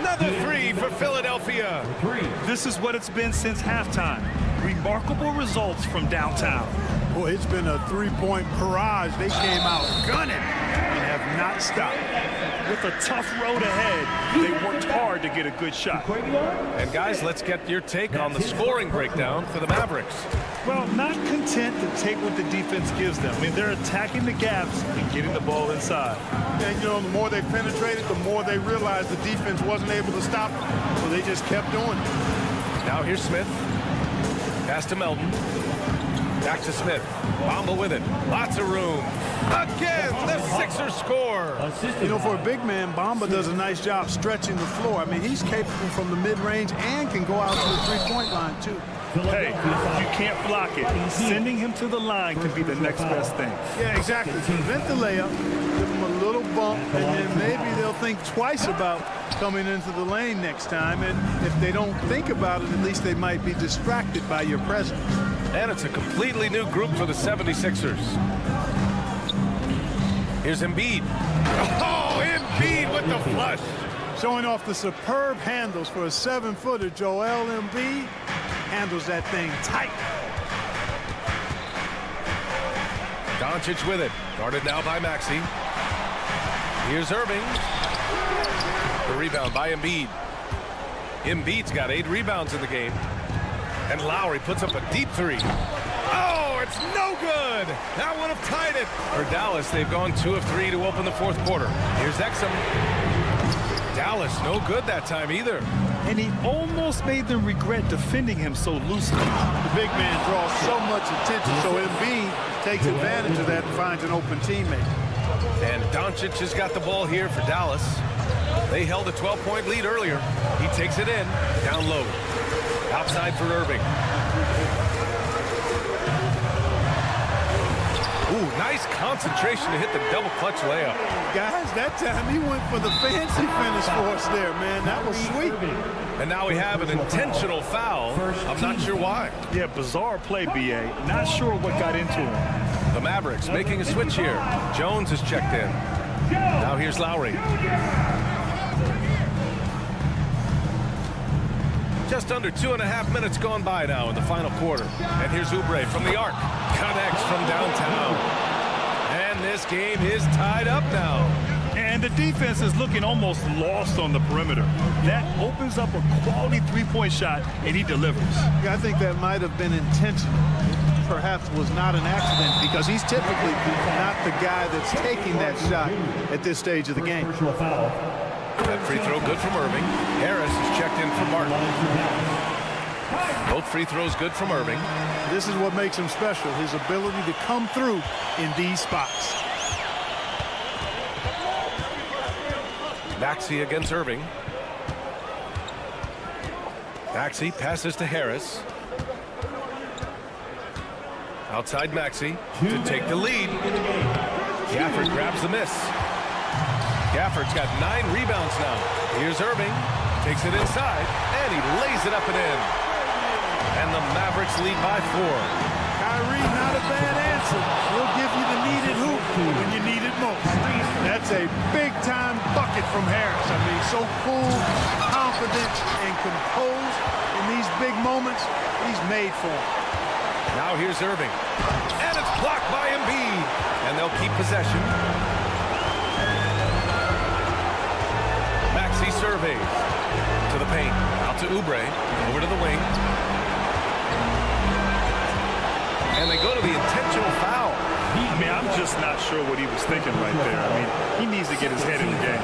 Another 3 for Philadelphia. This is what it's been since halftime. Remarkable results from downtown. Boy, it's been a three-point barrage. They came out gunning and have not stopped. With a tough road ahead, they worked hard to get a good shot. And guys, let's get your take on the scoring breakdown for the Mavericks. Well, not content to take what the defense gives them. I mean, they're attacking the gaps and getting the ball inside. And, you know, the more they penetrated, the more they realized the defense wasn't able to stop them. So they just kept doing it. Now here's Smith. Pass to Melton. Back to Smith. Bamba with it. Lots of room. Again, the Sixers score. You know, for a big man, Bamba does a nice job stretching the floor. I mean, he's capable from the mid-range and can go out to the three-point line, too. Hey, you can't block it. Sending him to the line could be the next best thing. Yeah, exactly. Prevent the layup, give him a little bump, and then maybe they'll think twice about coming into the lane next time. And if they don't think about it, at least they might be distracted by your presence. And it's a completely new group for the 76ers. Here's Embiid. Oh, Embiid with the flush. Showing off the superb handles for a 7-footer, Joel Embiid handles that thing tight. Doncic with it. Guarded now by Maxey. Here's Irving. The rebound by Embiid. Embiid's got 8 rebounds in the game. And Lowry puts up a deep three. Oh, it's no good. That would have tied it. For Dallas, they've gone 2 of 3 to open the fourth quarter. Here's Exum. Dallas, no good that time either. And he almost made them regret defending him so loosely. The big man draws so much attention, so Embiid takes advantage of that and finds an open teammate. And Doncic has got the ball here for Dallas. They held a 12-point lead earlier. He takes it in, down low. Outside for Irving. Ooh, nice concentration to hit the double clutch layup. Guys, that time he went for the fancy finish for us there, man. That was sweet. And now we have an intentional foul. I'm not sure why. Yeah, bizarre play, B.A. Not sure what got into him. The Mavericks making a switch here. Jones has checked in. Now here's Lowry. Just under 2.5 minutes gone by now in the final quarter. And here's Oubre from the arc. Connects from downtown. And this game is tied up now. And the defense is looking almost lost on the perimeter. That opens up a quality three-point shot, and he delivers. Yeah, I think that might have been intentional. Perhaps was not an accident because he's typically not the guy that's taking that shot at this stage of the game. That free throw good from Irving. Harris is checked in for Martin. Both free throws good from Irving. This is what makes him special, his ability to come through in these spots. Maxey against Irving. Maxey passes to Harris. Outside Maxey to take the lead. Gafford grabs the miss. Gafford's got 9 rebounds now. Here's Irving. Takes it inside, and he lays it up and in. And the Mavericks lead by 4. Kyrie, not a bad answer. He'll give you the needed hoop when you need it most. That's a big-time bucket from Harris. I mean, so cool, confident, and composed in these big moments. He's made for it. Now here's Irving. And it's blocked by Embiid. And they'll keep possession. Maxey surveys. To the paint. Out to Oubre. Over to the wing. And they go to the intentional foul. I mean, I'm just not sure what he was thinking right there. I mean, he needs to get his head in the game.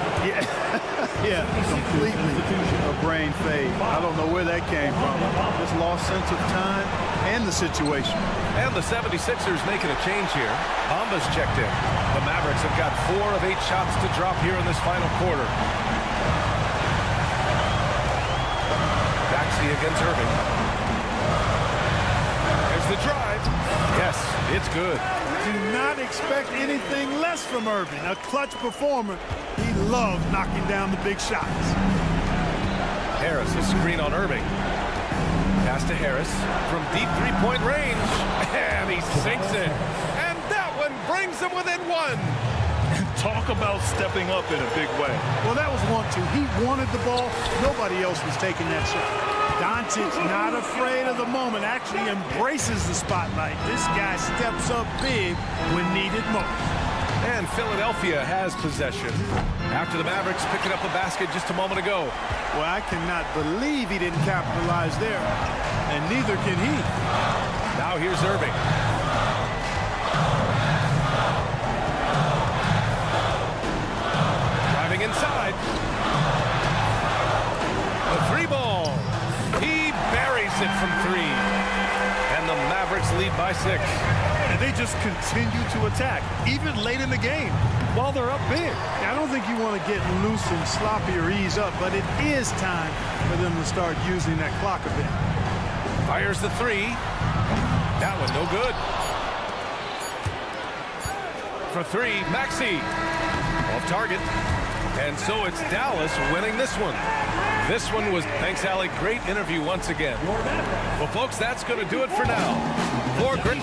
Yeah, completely a brain fade. I don't know where that came from. Just lost sense of time and the situation. And the 76ers making a change here. Bamba's checked in. The Mavericks have got 4 of 8 shots to drop here in this final quarter. Maxey against Irving. There's the drive. Yes, it's good. Do not expect anything less from Irving. A clutch performer. He loves knocking down the big shots. Harris, a screen on Irving. Pass to Harris from deep three-point range. And he sinks it. And that one brings him within 1. Talk about stepping up in a big way. Well, that was 1-2. He wanted the ball. Nobody else was taking that shot. Doncic not afraid of the moment, actually embraces the spotlight. This guy steps up big when needed most. And Philadelphia has possession after the Mavericks picking up a basket just a moment ago. Well, I cannot believe he didn't capitalize there, and neither can he. Now here's Irving. Driving inside. The three ball. He buries it from three. And the Mavericks lead by 6. And they just continue to attack, even late in the game, while they're up big. I don't think you want to get loose and sloppy or ease up, but it is time for them to start using that clock a bit. Fires the three. That one no good. For 3, Maxey. Off target. And so it's Dallas winning this one. This one was, thanks, Allie, great interview once again. Well, folks, that's going to do it for now. For great.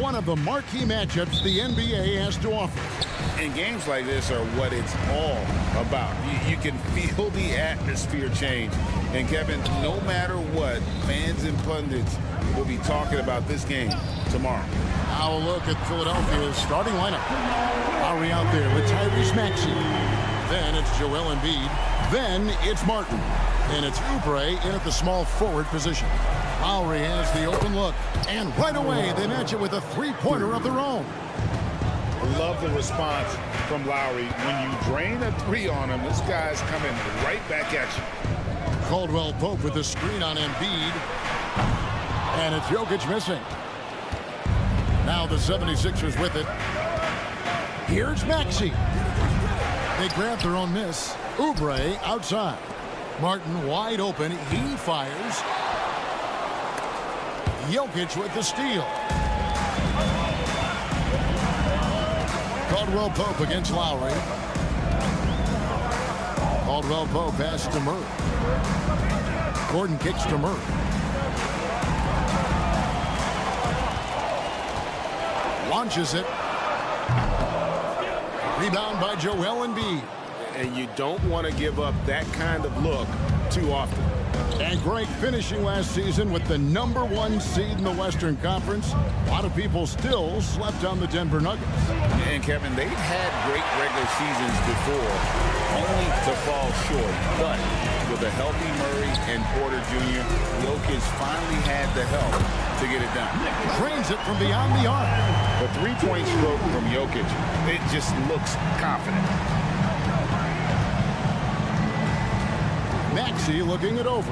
one of the marquee matchups the NBA has to offer. And games like this are what it's all about. You can feel the atmosphere change. And Kevin, no matter what, fans and pundits will be talking about this game tomorrow. Now a look at Philadelphia's starting lineup. Lowry out there with Tyrese Maxey. Then it's Joel Embiid. Then it's Martin. And it's Oubre in at the small forward position. Lowry has the open look. And right away, they match it with a three-pointer of their own. Love the response from Lowry. When you drain a three on him, this guy's coming right back at you. Caldwell Pope with the screen on Embiid. And it's Jokic missing. Now the 76ers with it. Here's Maxey. They grab their own miss. Oubre outside. Martin wide open. He fires. Jokic with the steal. Caldwell Pope against Lowry. Caldwell Pope passes to Murray. Gordon kicks to Murray. Launches it. Rebound by Joel Embiid. and you don't want to give up that kind of look too often. And Greg, finishing last season with the #1 seed in the Western Conference, a lot of people still slept on the Denver Nuggets. And Kevin, they've had great regular seasons before, only to fall short. But with a healthy Murray and Porter Jr., Jokic finally had the help to get it done. Drains it from beyond the arc. The three-point stroke from Jokic, it just looks confident. Maxey looking it over.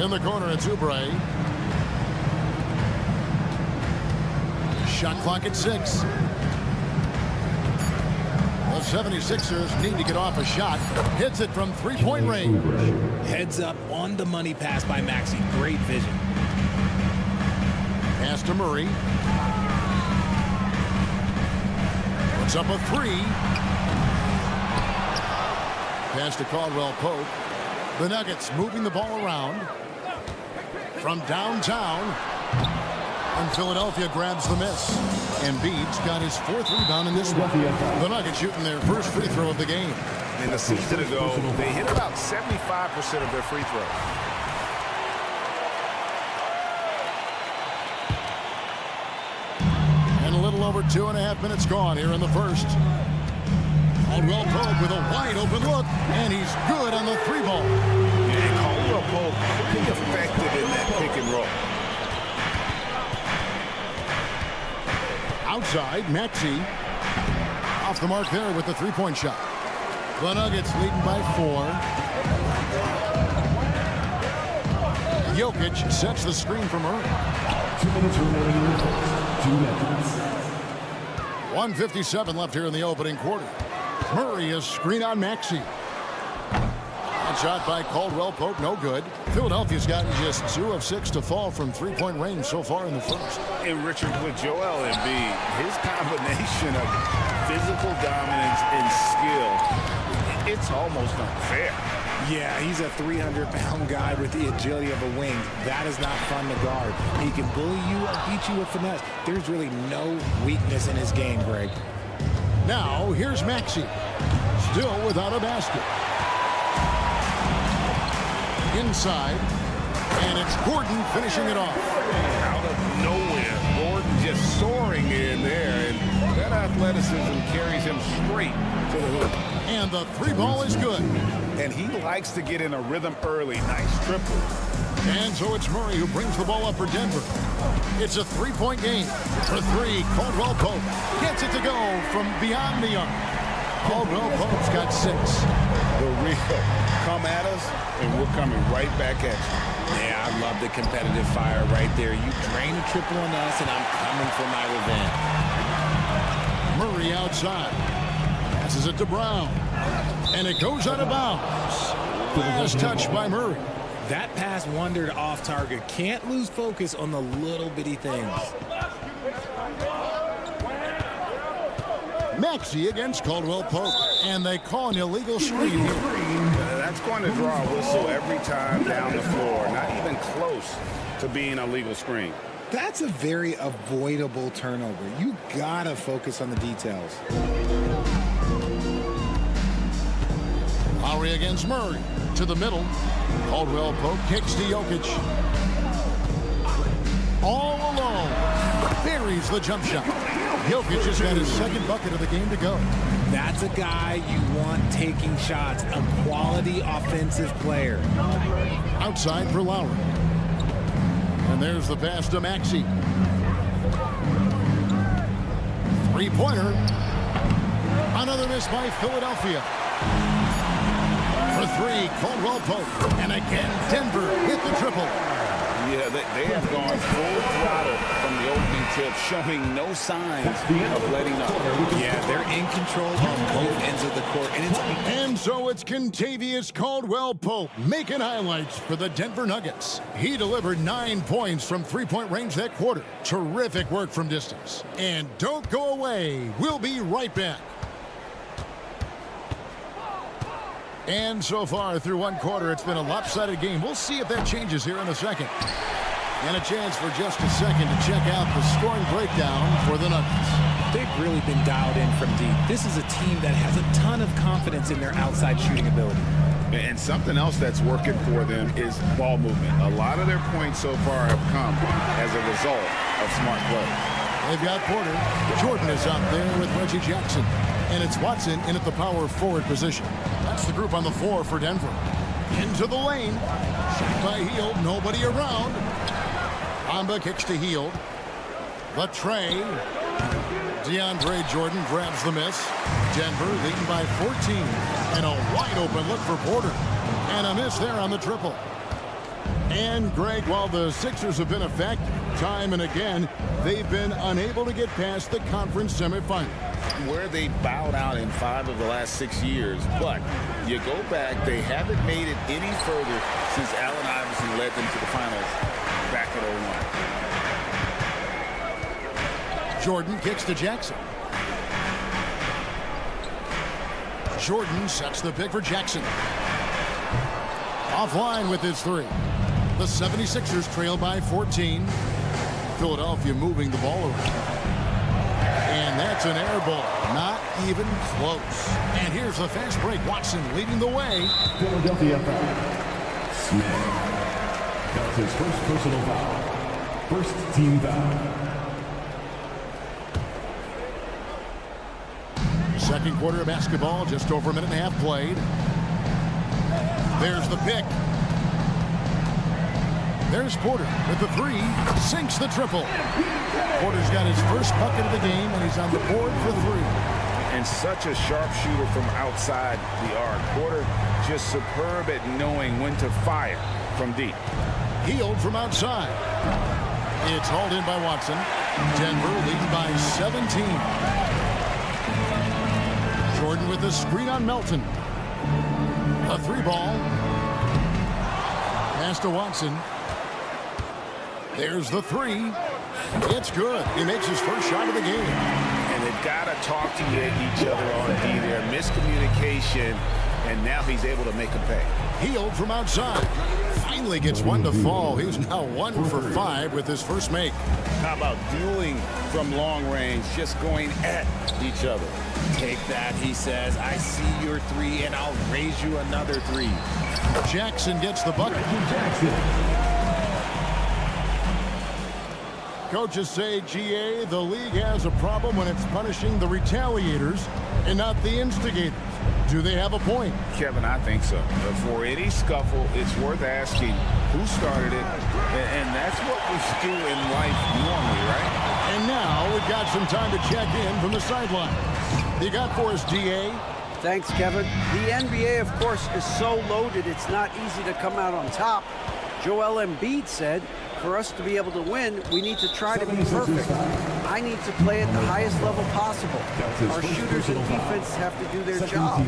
In the corner, it's Oubre. Shot clock at 6. The 76ers need to get off a shot. Hits it from three-point range. Heads up on the money pass by Maxey. Great vision. Pass to Murray. Puts up a 3. Pass to Caldwell Pope. The Nuggets moving the ball around from downtown. And Philadelphia grabs the miss. Embiid's got his 4th rebound in this one. The Nuggets shooting their first free throw of the game. In the season ago, they hit about 75% of their free throws. And a little over 2.5 minutes gone here in the first. Caldwell Pope with a wide open look, and he's good on the 3-ball. Yeah, Caldwell Pope pretty effective in that pick and roll. Outside, Maxey off the mark there with the 3-point shot. The Nuggets leading by 4. Jokic sets the screen for Murray. 2 minutes remaining. 2 minutes. 1:57 left here in the opening quarter. Murray is screen on Maxey. And shot by Caldwell Pope, no good. Philadelphia's gotten just 2 of 6 to fall from 3-point range so far in the first. And Richard, with Joel Embiid, his combination of physical dominance and skill, it's almost unfair. Yeah, he's a 300-pound guy with the agility of a wing. That is not fun to guard. He can bully you or beat you with finesse. There's really no weakness in his game, Greg. Now, here's Maxey. Still without a basket. Inside. And it's Gordon finishing it off. Out of nowhere, Gordon just soaring in there. And that athleticism carries him straight to the hoop. And the 3-ball is good. And he likes to get in a rhythm early. Nice triple. And so it's Murray who brings the ball up for Denver. It's a 3-point game. For 3, Caldwell Pope gets it to go from beyond the arc. Caldwell Pope's got 6. The real come at us, and we're coming right back at you. Yeah, I love the competitive fire right there. You drain a triple on us, and I'm coming for my revenge. Murray outside. Passes it to Brown. And it goes out of bounds. Last touch by Murray. That pass wandered off target. Can't lose focus on the little bitty things. Maxey against Caldwell Pope. And they call an illegal screen here. That's going to draw a whistle every time down the floor. Not even close to being a legal screen. That's a very avoidable turnover. You gotta focus on the details. Lowry against Murray. To the middle. Caldwell Pope kicks to Jokic. All alone. Buries the jump shot. Jokic has got his 2nd bucket of the game to go. That's a guy you want taking shots. A quality offensive player. Outside for Lowry. And there's the pass to Maxey. 3-pointer. Another miss by Philadelphia. For 3, Caldwell Pope. And again, Denver hit the triple. Yeah, they have gone full throttle from the opening tip, showing no signs of letting up. Yeah, they're in control on both ends of the court. And so it's Kentavious Caldwell Pope making highlights for the Denver Nuggets. He delivered 9 points from 3-point range that quarter. Terrific work from distance. And don't go away. We'll be right back. And so far through 1 quarter, it's been a lopsided game. We'll see if that changes here in a second. And a chance for just a second to check out the scoring breakdown for the Nuggets. they've really been dialed in from deep. This is a team that has a ton of confidence in their outside shooting ability. And something else that's working for them is ball movement. A lot of their points so far have come as a result of smart play. They've got Porter. Jordan is out there with Reggie Jackson. And it's Watson in at the power forward position. That's the group on the floor for Denver. Into the lane. Shot by Hield. Nobody around. Amba kicks to Hield. The tray. DeAndre Jordan grabs the miss. Denver leading by 14. And a wide open look for Porter. And a miss there on the triple. And Greg, while the Sixers have been effective time and again, they've been unable to get past the conference semifinal. Where they bowed out in 5 of the last 6 years, but you go back, they haven't made it any further since Allen Iverson led them to the finals back at 01. Jordan kicks to Jackson. Jordan sets the pick for Jackson. Offline with his three. The 76ers trail by 14. Philadelphia moving the ball around. And that's an air ball. Not even close. And here's the fast break. Watson leading the way. Philadelphia foul. Smith. That's his first personal foul. First team foul. Second quarter of basketball, just over a minute and a half played. There's the pick. There's Porter with the three. Sinks the triple. Porter's got his first bucket of the game, and he's on the board for three. And such a sharp shooter from outside the arc. Porter just superb at knowing when to fire from deep. Hield from outside. It's hauled in by Watson. Denver leading by 17. Jordan with the screen on Melton. A three ball. Pass to Watson. There's the three. It's good. He makes his first shot of the game. And they've got to talk to each other on D there. Miscommunication, and now he's able to make a pay. Hield from outside. Finally gets one to fall. He's now 1 for 5 with his first make. How about dueling from long range, just going at each other? Take that, he says. I see your three, and I'll raise you another three. Jackson gets the bucket. Coaches say, GA, the league has a problem when it's punishing the retaliators and not the instigators. Do they have a point? Kevin, I think so. But for any scuffle, it's worth asking who started it. And that's what we do in life normally, right? And now we've got some time to check in from the sideline. You got for us, DA? Thanks, Kevin. The NBA, of course, is so loaded, it's not easy to come out on top. Joel Embiid said, for us to be able to win, we need to try to be perfect. I need to play at the highest level possible. Our shooters and defense have to do their job.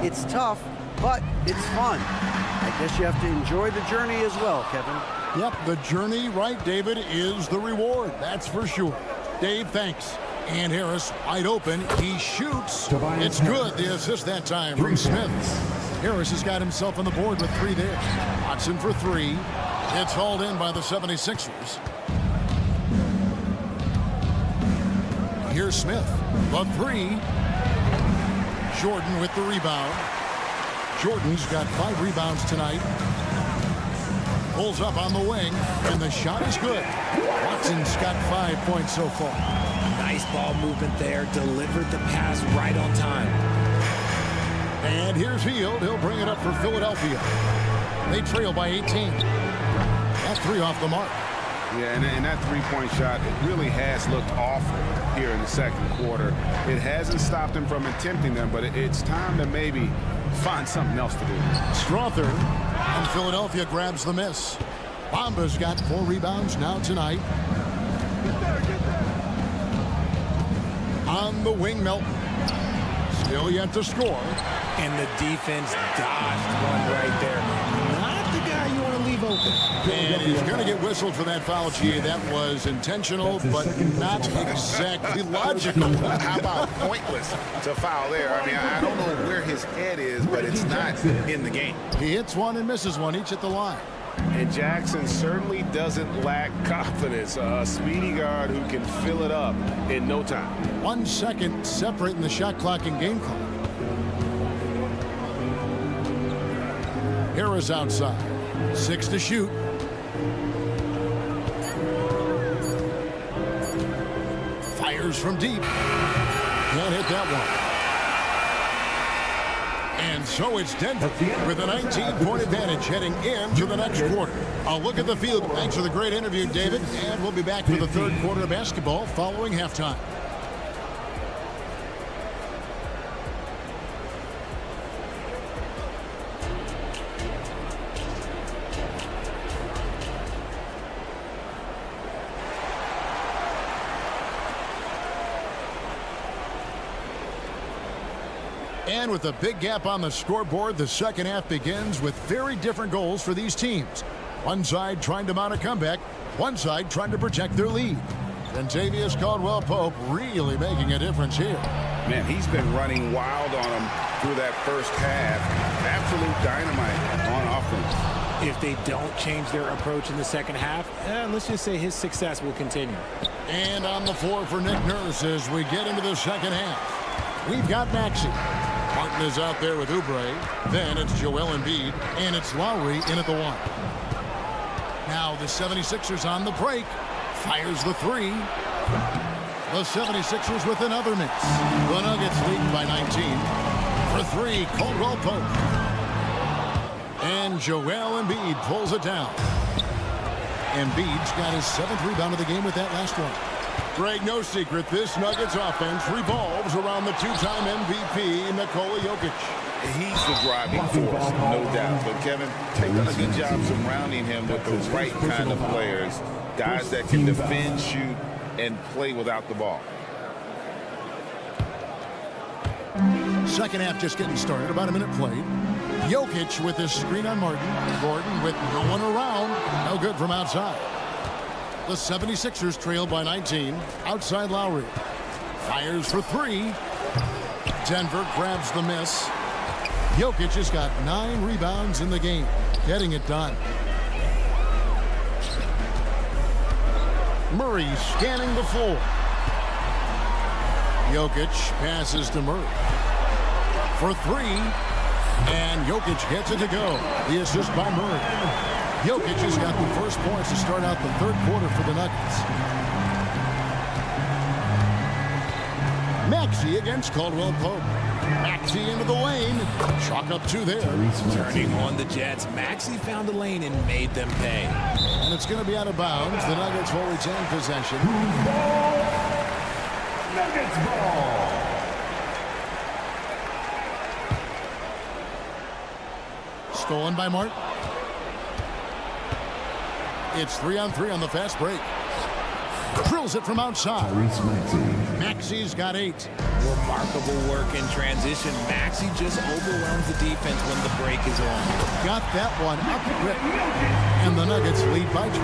It's tough, but it's fun. I guess you have to enjoy the journey as well, Kevin. Yep, the journey, right, David, is the reward. That's for sure. Dave, thanks. And Harris, wide open. He shoots. It's good. The assist that time from Smith. Harris has got himself on the board with three there. Watson for three. It's hauled in by the 76ers. Here's Smith. The three. Jordan with the rebound. Jordan's got 5 rebounds tonight. Pulls up on the wing, and the shot is good. Watson's got 5 points so far. Nice ball movement there. Delivered the pass right on time. And here's Hield. He'll bring it up for Philadelphia. They trail by 18. That three off the mark. Yeah, and that three-point shot, it really has looked awful here in the second quarter. It hasn't stopped him from attempting them, but it's time to maybe find something else to do. Strother, and Philadelphia grabs the miss. Bamba's got 4 rebounds now tonight. On the wing, Melton. Still yet to score. And the defense dodged one right there. Not the guy you want to leave open. And he's going to get whistled for that foul, GA. That was intentional, but not exactly logical. How about pointless to foul there? I mean, I don't know where his head is, but it's not in the game. He hits one and misses one, each at the line. And Jackson certainly doesn't lack confidence. A speedy guard who can fill it up in no time. 1 second separating the shot clock and game clock. Harris outside. 6 to shoot. Fires from deep. Can't hit that one. And so it's Denver with a 19-point advantage heading into the next quarter. I'll look at the field. Thanks for the great interview, David. And we'll be back for the third quarter of basketball following halftime. And with a big gap on the scoreboard, the second half begins with very different goals for these teams. One side trying to mount a comeback, one side trying to protect their lead. Kentavious Caldwell-Pope really making a difference here. Man, he's been running wild on him through that first half. Absolute dynamite on offense. If they don't change their approach in the second half, let's just say his success will continue. And on the floor for Nick Nurse as we get into the second half. We've got Maxey. Martin is out there with Oubre. Then it's Joel Embiid, and it's Lowry in at the 1. Now the 76ers on the break. Fires the 3. The 76ers with another miss. The Nuggets lead by 19. For 3, Caldwell-Pope. And Joel Embiid pulls it down. Embiid's got his 7th rebound of the game with that last one. Greg, no secret, this Nuggets offense revolves around the two-time MVP, Nikola Jokic. He's the driving force, no doubt. But, Kevin, they've done a good job surrounding him with the right kind of players, guys that can defend, shoot, and play without the ball. Second half just getting started, about a minute played. Jokic with his screen on Martin. Gordon with no one around. No good from outside. The 76ers trail by 19. Outside Lowry. Fires for 3. Denver grabs the miss. Jokic has got 9 rebounds in the game. Getting it done. Murray scanning the floor. Jokic passes to Murray. For 3. And Jokic gets it to go. The assist by Murray. Jokic has got the first points to start out the third quarter for the Nuggets. Maxey against Caldwell-Pope. Maxey into the lane. Chalk up 2 there. Turning on the Jets, Maxey found the lane and made them pay. And it's going to be out of bounds. The Nuggets will retain possession. Nuggets ball. Stolen by Martin. It's 3-on-3 on the fast break. Drills it from outside. Maxey's got 8. Remarkable work in transition. Maxey just overwhelms the defense when the break is on. Got that one up quick. And the Nuggets lead by 20.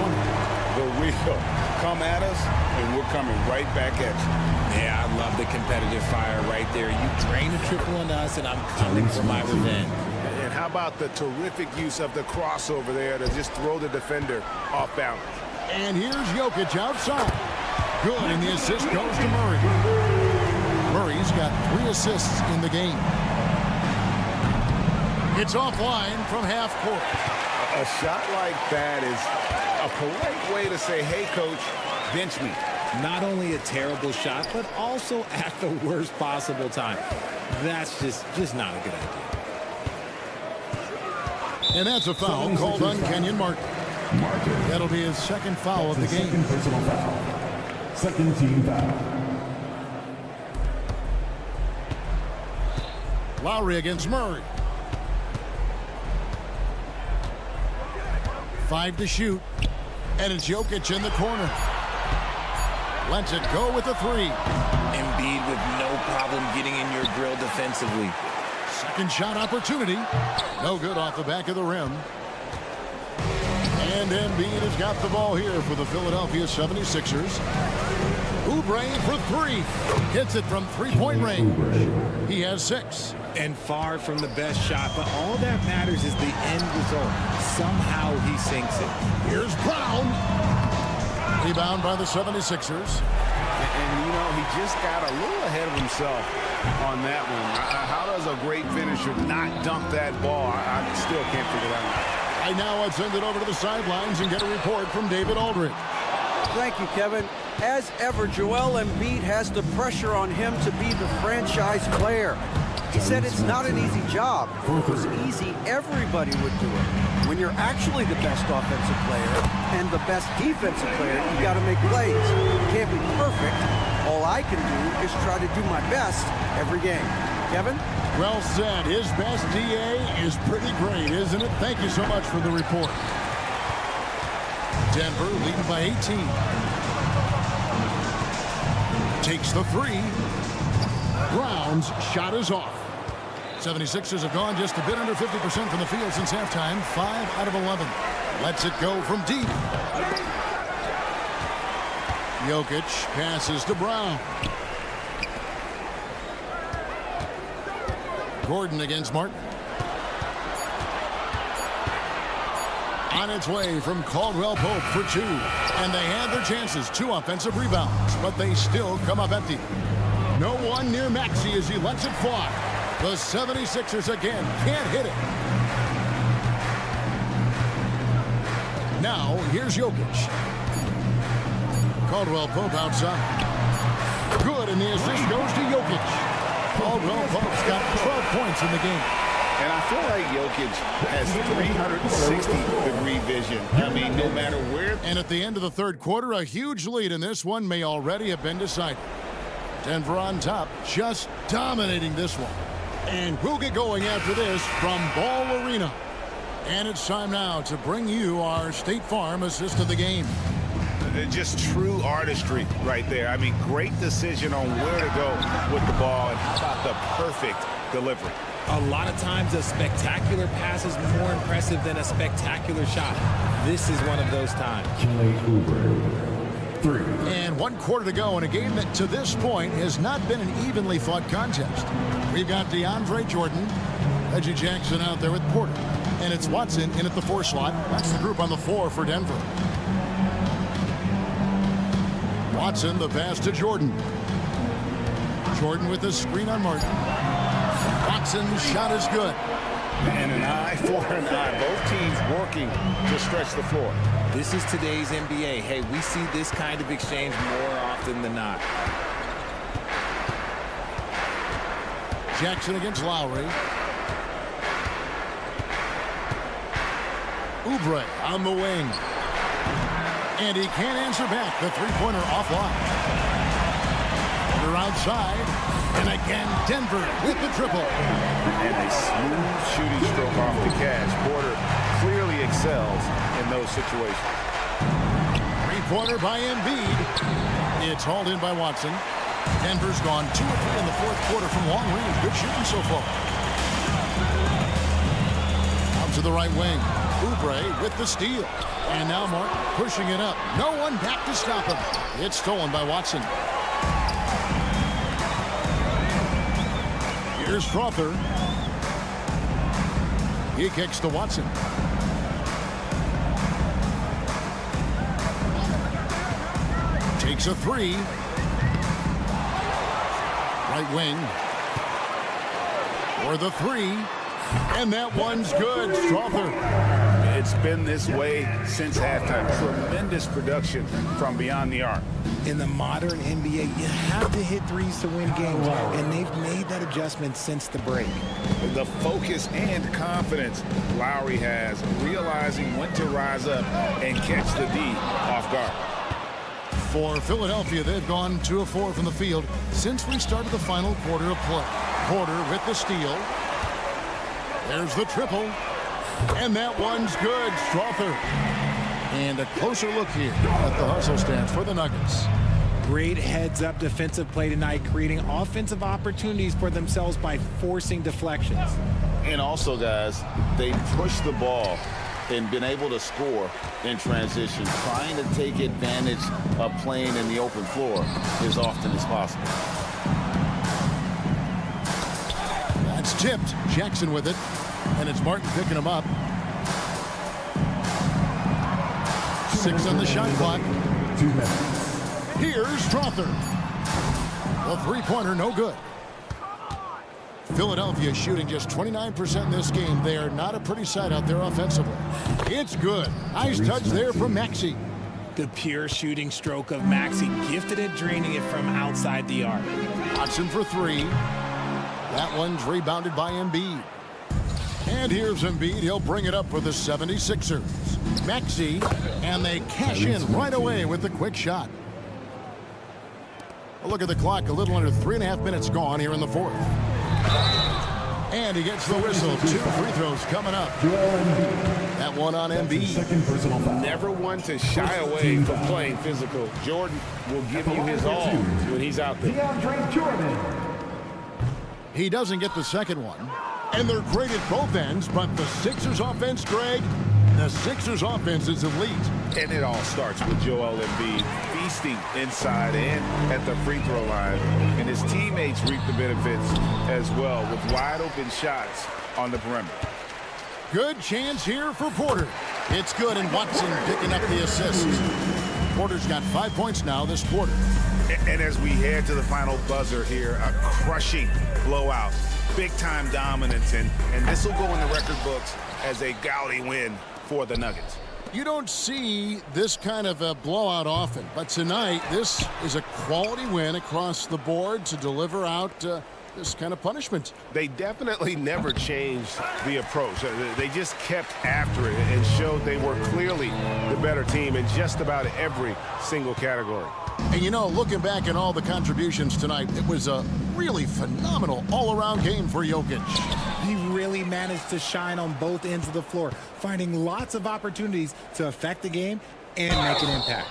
The wheel come at us, and we're coming right back at you. Yeah, I love the competitive fire right there. You drain a triple on us, and I'm coming for my revenge. And how about the terrific use of the crossover there to just throw the defender off balance. And here's Jokic outside. Good, and the assist goes to Murray. Murray's got 3 assists in the game. It's offline from half court. A shot like that is a polite way to say, hey, coach, bench me. Not only a terrible shot, but also at the worst possible time. That's just not a good idea. And that's a foul called on Kenyon Martin. That'll be his second foul of the game. Second personal foul. Second team foul. Lowry against Murray. 5 to shoot. And it's Jokic in the corner. Lets it go with a 3. Embiid with no problem getting in your grill defensively. Second shot opportunity. No good off the back of the rim. And Embiid has got the ball here for the Philadelphia 76ers. Oubre for 3. Hits it from 3-point range. He has 6. And far from the best shot, but all that matters is the end result. Somehow he sinks it. Here's Brown. Rebound by the 76ers. And, you know, he just got a little ahead of himself on that one. How does a great finisher not dunk that ball? I still can't figure that out. I now send it over to the sidelines and get a report from David Aldridge. Thank you, Kevin. As ever, Joel Embiid has the pressure on him to be the franchise player. He said it's not an easy job. If it was easy, everybody would do it. When you're actually the best offensive player and the best defensive player, you got to make plays. You can't be perfect. All I can do is try to do my best every game. Kevin? Well said. His best DA is pretty great, isn't it? Thank you so much for the report. Denver leading by 18. Takes the three. Brown's shot is off. 76ers have gone just a bit under 50% from the field since halftime. 5 out of 11. Lets it go from deep. Jokic passes to Brown. Gordon against Martin. On its way from Caldwell Pope for 2. And they had their chances. 2 offensive rebounds, but they still come up empty. No one near Maxey as he lets it fly. The 76ers again can't hit it. Now, here's Jokic. Caldwell Pope outside. Good, and the assist goes to Jokic. Caldwell Pope's got 12 points in the game. And I feel like Jokic has 360-degree vision. I mean, no matter where. And at the end of the third quarter, a huge lead in this one may already have been decided. Denver on top, just dominating this one. And we'll get going after this from Ball Arena. And it's time now to bring you our State Farm assist of the game. Just true artistry right there. I mean, great decision on where to go with the ball, and how about the perfect delivery. A lot of times a spectacular pass is more impressive than a spectacular shot. This is one of those times. And 1 quarter to go in a game that to this point has not been an evenly fought contest. We've got DeAndre Jordan, Reggie Jackson out there with Porter, and it's Watson in at the 4 slot. That's the group on the floor for Denver. Watson, the pass to Jordan. Jordan with the screen on Martin. Watson's shot is good. And an eye for an eye. Both teams working to stretch the floor. This is today's NBA. Hey, we see this kind of exchange more often than not. Jackson against Lowry. Oubre on the wing. And he can't answer back. The three-pointer offline. They're outside. And again, Denver with the triple. And a smooth shooting stroke off the catch. Porter clearly excels in those situations. Three-pointer by Embiid. It's hauled in by Watson. Denver's gone 2 of 3 in the fourth quarter from long range. Good shooting so far. Out to the right wing. Oubre with the steal. And now Martin pushing it up. No one back to stop him. It's stolen by Watson. Here's Strother. He kicks to Watson. Takes a 3. Right wing. For the 3. And that one's good. Strother. It's been this way since halftime. Tremendous production from beyond the arc. In the modern NBA, you have to hit threes to win games, and they've made that adjustment since the break. The focus and confidence Lowry has, realizing when to rise up and catch the D off guard. For Philadelphia, they've gone 2 of 4 from the field since we started the final quarter of play. Porter with the steal. There's the triple. And that one's good. Strother. And a closer look here at the hustle stance for the Nuggets. Great heads-up defensive play tonight, creating offensive opportunities for themselves by forcing deflections. And also, guys, they pushed the ball and been able to score in transition, trying to take advantage of playing in the open floor as often as possible. It's tipped. Jackson with it. And it's Martin picking him up. 6 on the shot clock. 2 minutes. Here's Strother. The three-pointer, no good. Philadelphia shooting just 29% in this game. They are not a pretty sight out there offensively. It's good. Nice touch there from Maxey. The pure shooting stroke of Maxey, gifted at draining it from outside the arc. Watson for 3. That one's rebounded by Embiid. And here's Embiid. He'll bring it up for the 76ers. Maxey, and they cash in right away with the quick shot. A look at the clock. A little under 3.5 minutes gone here in the fourth. And he gets the whistle. 2 free throws coming up. That one on Embiid. Never one to shy away from playing physical. Jordan will give you his all when he's out there. He doesn't get the second one. And they're great at both ends, but the Sixers offense, Greg, the Sixers offense is elite. And it all starts with Joel Embiid feasting inside and at the free throw line. And his teammates reap the benefits as well with wide open shots on the perimeter. Good chance here for Porter. It's good, and Watson picking up the assist. Porter's got 5 points now this quarter. And as we head to the final buzzer here, a crushing blowout. Big-time dominance, and this will go in the record books as a gaudy win for the Nuggets. You don't see this kind of a blowout often, but tonight this is a quality win across the board to deliver out this kind of punishment. They definitely never changed the approach. They just kept after it and showed they were clearly the better team in just about every single category. And you know, looking back at all the contributions tonight, it was a really phenomenal all-around game for Jokic. He really managed to shine on both ends of the floor, finding lots of opportunities to affect the game and make an impact.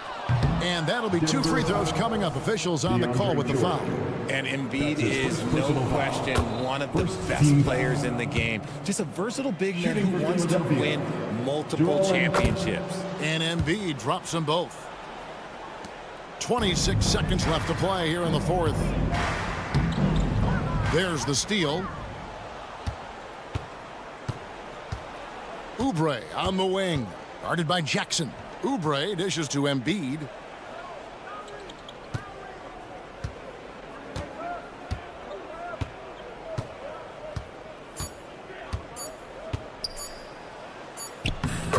And that'll be 2 free throws coming up. Officials on the call with the foul. And Embiid is, no question, one of the best players in the game. Just a versatile big man who wants to win multiple championships. And Embiid drops them both. 26 seconds left to play here in the fourth. There's the steal. Oubre on the wing. Guarded by Jackson. Oubre dishes to Embiid.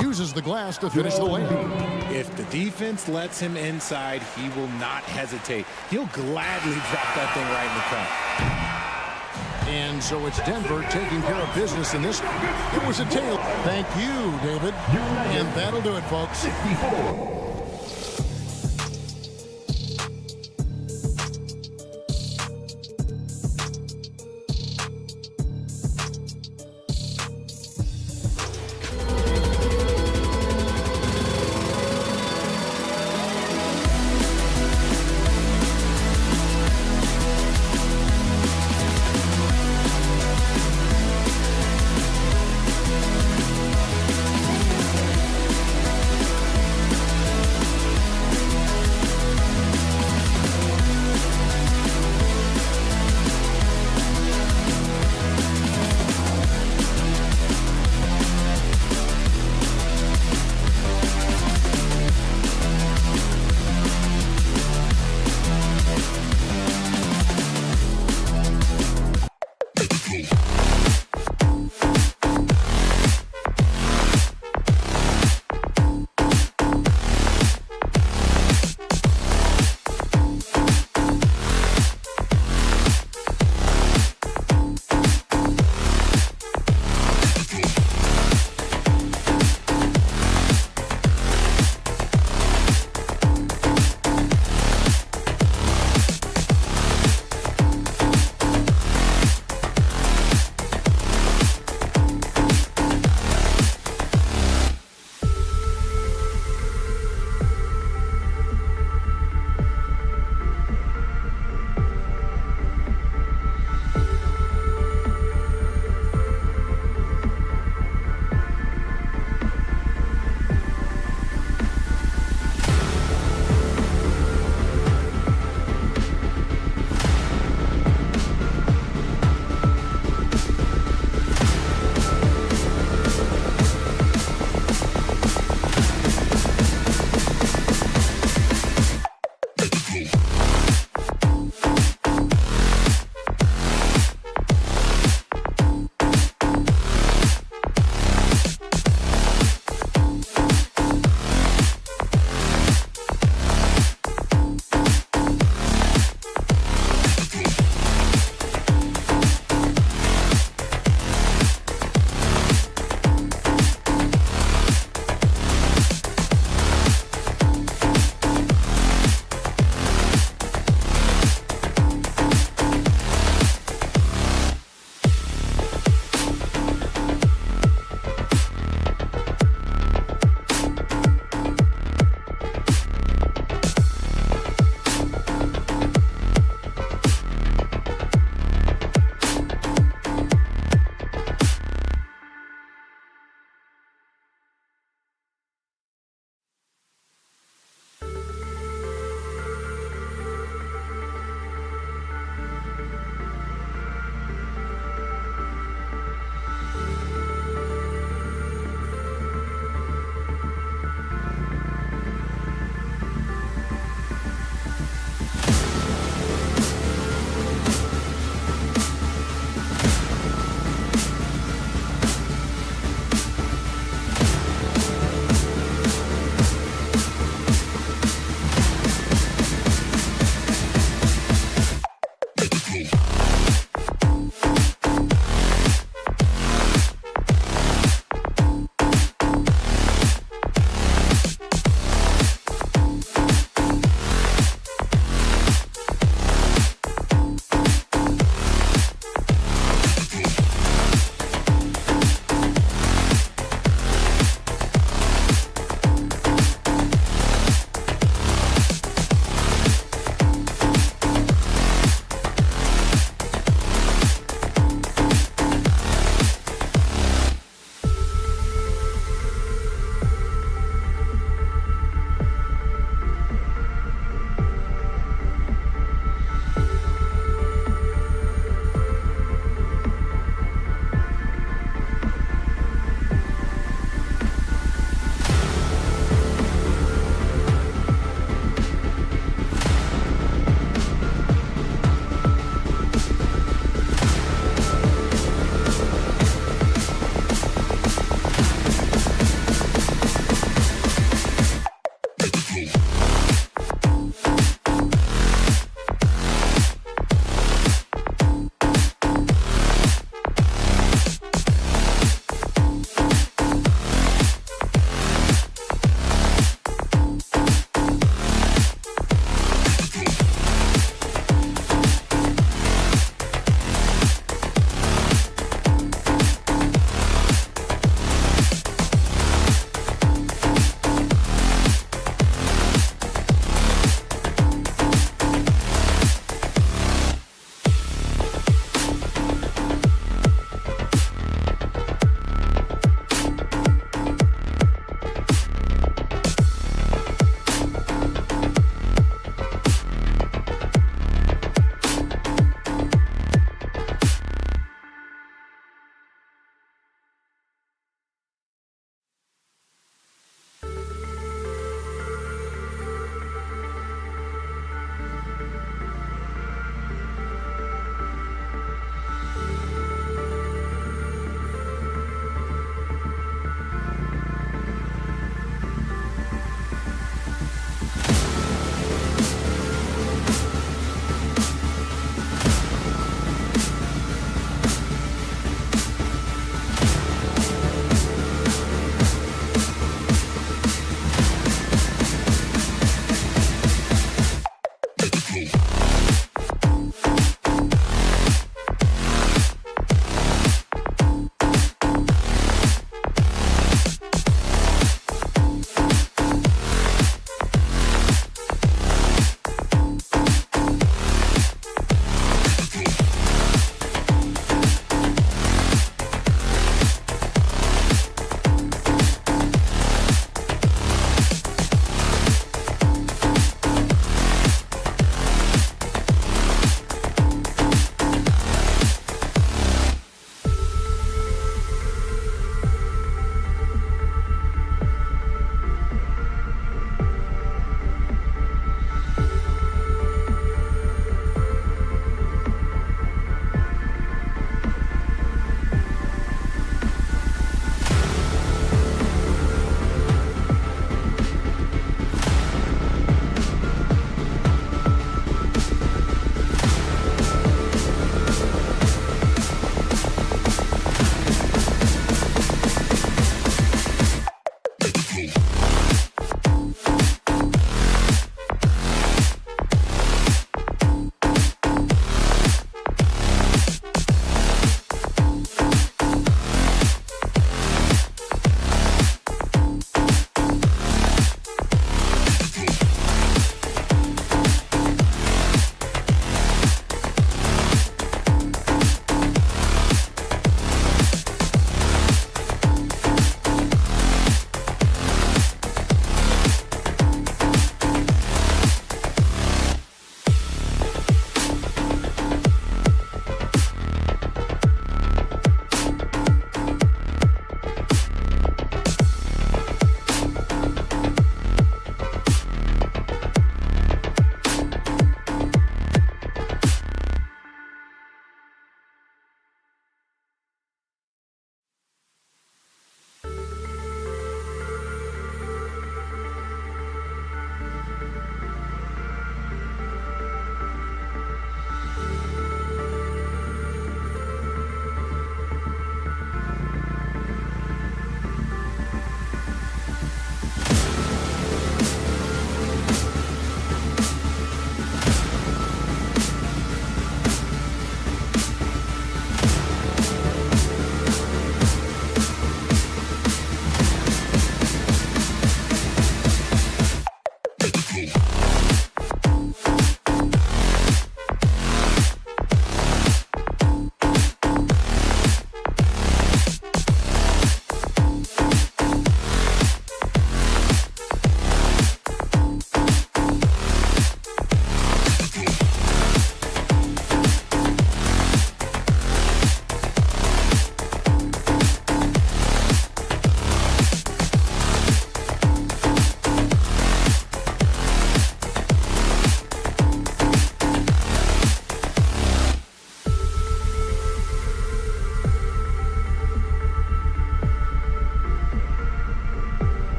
Uses the glass to finish the lane. If the defense lets him inside, he will not hesitate. He'll gladly drop that thing right in the cup. And so it's Denver taking care of business in this. It was a tail. Thank you, David. And that'll do it, folks.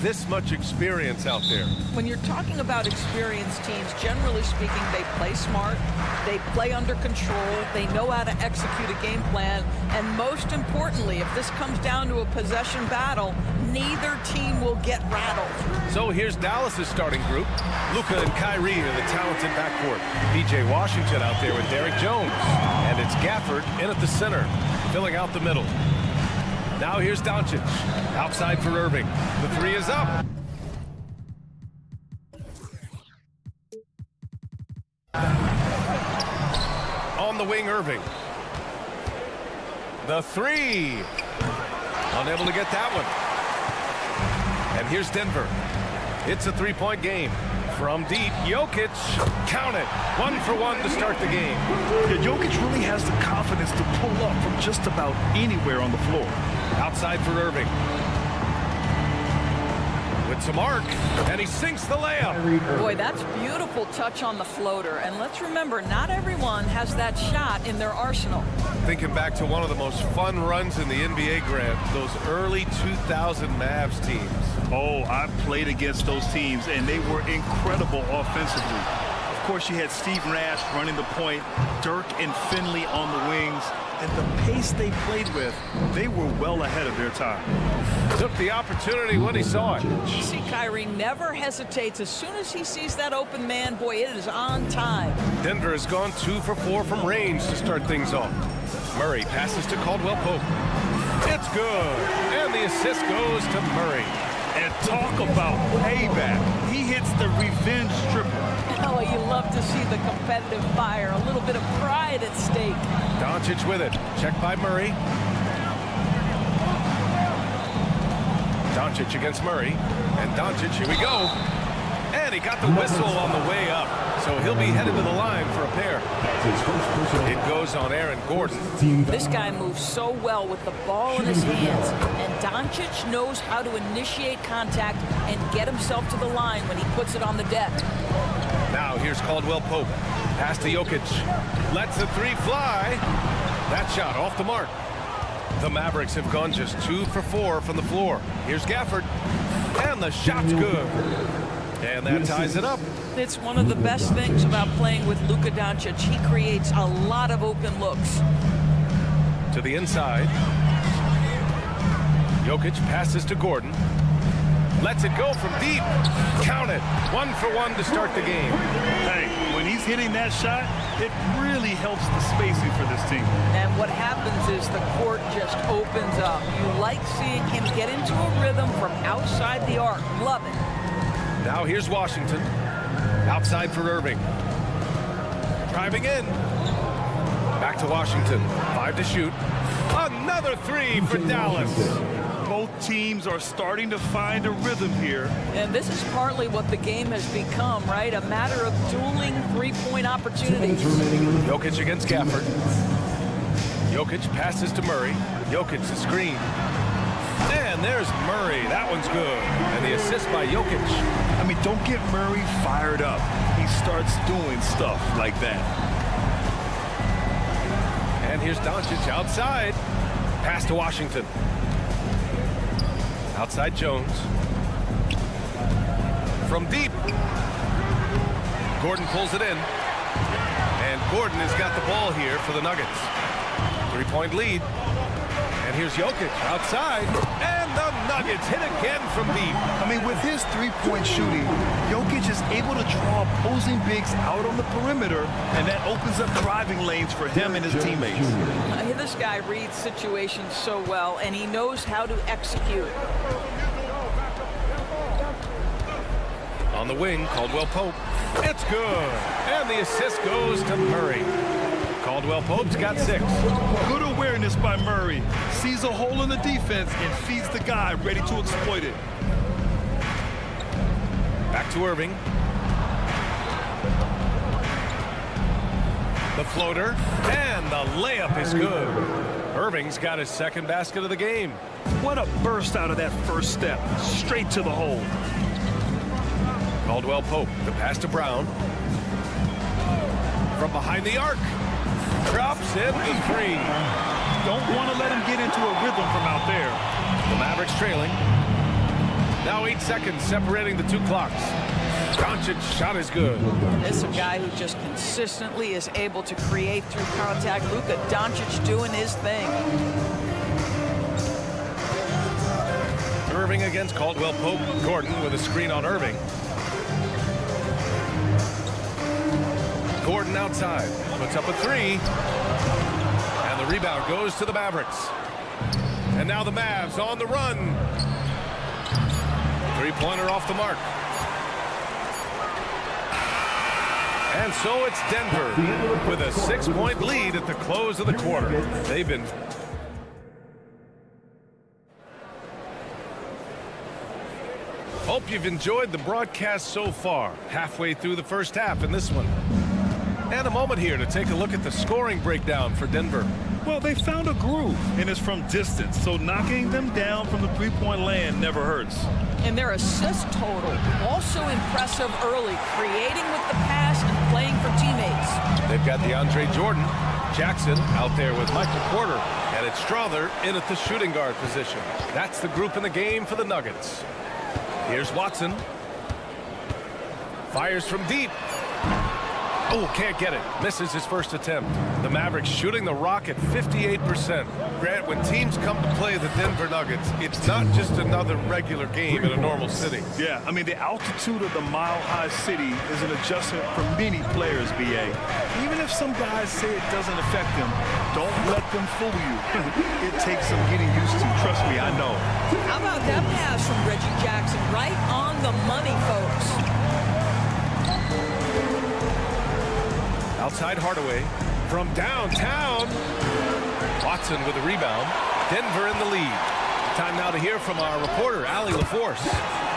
this much experience out there. When you're talking about experienced teams, generally speaking, they play smart, they play under control, they know how to execute a game plan, and most importantly, if this comes down to a possession battle, neither team will get rattled. So here's Dallas's starting group. Luka and Kyrie are the talented backcourt. P.J. Washington out there with Derrick Jones. And it's Gafford in at the center, filling out the middle. Now here's Doncic. Outside for Irving. The three is up. On the wing, Irving. The three. Unable to get that one. And here's Denver. It's a three-point game. From deep, Jokic, count it. 1 for 1 to start the game. Yeah, Jokic really has the confidence to pull up from just about anywhere on the floor. Outside for Irving. With some arc, and he sinks the layup. Boy, that's beautiful touch on the floater. And let's remember, not everyone has that shot in their arsenal. Thinking back to one of the most fun runs in the NBA, Grant, those early 2000 Mavs teams. Oh, I played against those teams, and they were incredible offensively. Of course, you had Steve Nash running the point, Dirk and Finley on the wings, and the pace they played with, they were well ahead of their time. Took the opportunity when he saw it. You see, Kyrie never hesitates. As soon as he sees that open man, boy, it is on time. Denver has gone 2 for 4 from range to start things off. Murray passes to Caldwell Pope. It's good, and the assist goes to Murray. And talk about payback. He hits the revenge triple. Oh, you love to see the competitive fire. A little bit of pride at stake. Doncic with it. Checked by Murray. Doncic against Murray. And Doncic, here we go. And he got the whistle on the way up. So he'll be headed to the line for a pair. It goes on Aaron Gordon. This guy moves so well with the ball in his hands. And Doncic knows how to initiate contact and get himself to the line when he puts it on the deck. Now here's Caldwell Pope. Pass to Jokic. Lets the three fly. That shot off the mark. The Mavericks have gone just 2 for 4 from the floor. Here's Gafford. And the shot's good. And that ties it up. It's one of the best things about playing with Luka Doncic. He creates a lot of open looks. To the inside. Jokic passes to Gordon. Lets it go from deep. Count it. 1 for 1 to start the game. Hey, when he's hitting that shot, it really helps the spacing for this team. And what happens is the court just opens up. You like seeing him get into a rhythm from outside the arc. Love it. Now here's Washington. Outside for Irving. Driving in. Back to Washington. 5 to shoot. Another 3 for Dallas. Both teams are starting to find a rhythm here. And this is partly what the game has become, right? A matter of dueling three-point opportunities. Jokic against Gafford. Jokic passes to Murray. Jokic the screen. And there's Murray. That one's good. And the assist by Jokic. I mean, don't get Murray fired up. He starts doing stuff like that. And here's Doncic outside. Pass to Washington. Outside Jones. From deep. Gordon pulls it in. And Gordon has got the ball here for the Nuggets. 3-point lead. And here's Jokic outside. And the Nuggets hit again from deep. I mean, with his three-point shooting, Jokic is able to draw opposing bigs out on the perimeter, and that opens up driving lanes for him and his teammates. This guy reads situations so well, and he knows how to execute. On the wing, Caldwell Pope. It's good. And the assist goes to Murray. Caldwell Pope's got 6. Good awareness by Murray. Sees a hole in the defense and feeds the guy ready to exploit it. Back to Irving. The floater, and the layup is good. Irving's got his second basket of the game. What a burst out of that first step. Straight to the hole. Caldwell Pope, the pass to Brown. From behind the arc. Drops in the 3. Don't want to let him get into a rhythm from out there. The Mavericks trailing. Now 8 seconds separating the two clocks. Doncic's shot is good. It's a guy who just consistently is able to create through contact. Luka Doncic doing his thing. Irving against Caldwell Pope. Gordon with a screen on Irving. Gordon outside. Puts up a three. And the rebound goes to the Mavericks. And now the Mavs on the run. Three-pointer off the mark. And so it's Denver with a 6-point lead at the close of the quarter. They've been... Hope you've enjoyed the broadcast so far. Halfway through the first half in this one. And a moment here to take a look at the scoring breakdown for Denver. Well, they found a groove, and it's from distance, so knocking them down from the three-point land never hurts. And their assist total, also impressive early, creating with the pass and playing for teammates. They've got DeAndre Jordan, Jackson out there with Michael Porter, and it's Strother in at the shooting guard position. That's the group in the game for the Nuggets. Here's Watson. Fires from deep. Oh, can't get it. Misses his first attempt. The Mavericks shooting the rock at 58%. Grant, when teams come to play the Denver Nuggets, it's not just another regular game in a normal city. Yeah, I mean, the altitude of the mile-high city is an adjustment for many players, BA. Even if some guys say it doesn't affect them, don't let them fool you. It takes some getting used to. Trust me, I know. How about that pass from Reggie Jackson? Right on the money, folks. Outside Hardaway from downtown. Watson with the rebound. Denver in the lead. Time now to hear from our reporter, Allie LaForce.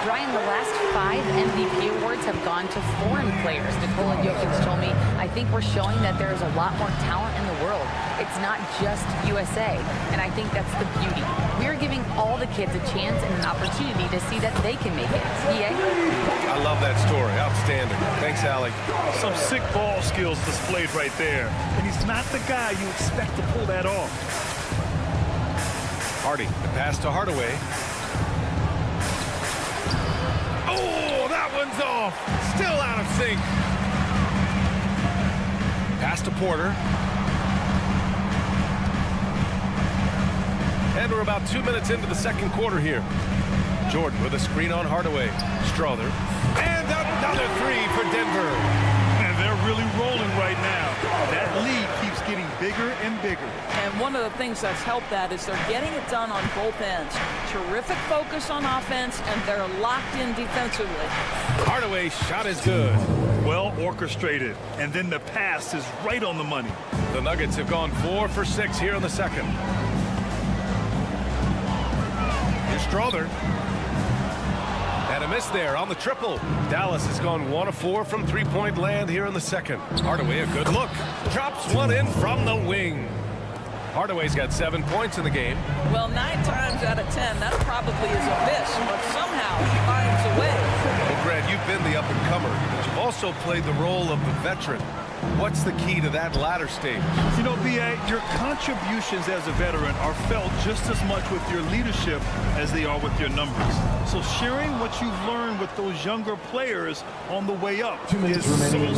Brian, the last 5 MVP awards have gone to foreign players. Nikola Jokic told me, I think we're showing that there is a lot more talent in the world. It's not just USA, and I think that's the beauty. We're giving all the kids a chance and an opportunity to see that they can make it. PA? I love that story. Outstanding. Thanks, Allie. Some sick ball skills displayed right there. And he's not the guy you expect to pull that off. Hardy, the pass to Hardaway. Oh, that one's off. Still out of sync. Pass to Porter. And we're about 2 minutes into the second quarter here. Jordan with a screen on Hardaway. Strother. And another three for Denver. And they're really rolling right now. That lead keeps getting bigger and bigger. And one of the things that's helped that is they're getting it done on both ends. Terrific focus on offense, and they're locked in defensively. Hardaway's shot is good. Well orchestrated. And then the pass is right on the money. The Nuggets have gone 4 for 6 here in the second. Here's Strother. And a miss there on the triple. Dallas has gone 1 of 4 from three-point land here in the second. Hardaway, a good look. Drops one in from the wing. Hardaway's got 7 points in the game. Well, 9 times out of 10, that probably is a miss, but somehow he finds a way. Well, Grant, you've been the up-and-comer, but you've also played the role of the veteran. What's the key to that latter stage? You know, B.A., your contributions as a veteran are felt just as much with your leadership as they are with your numbers. So sharing what you've learned with those younger players on the way up is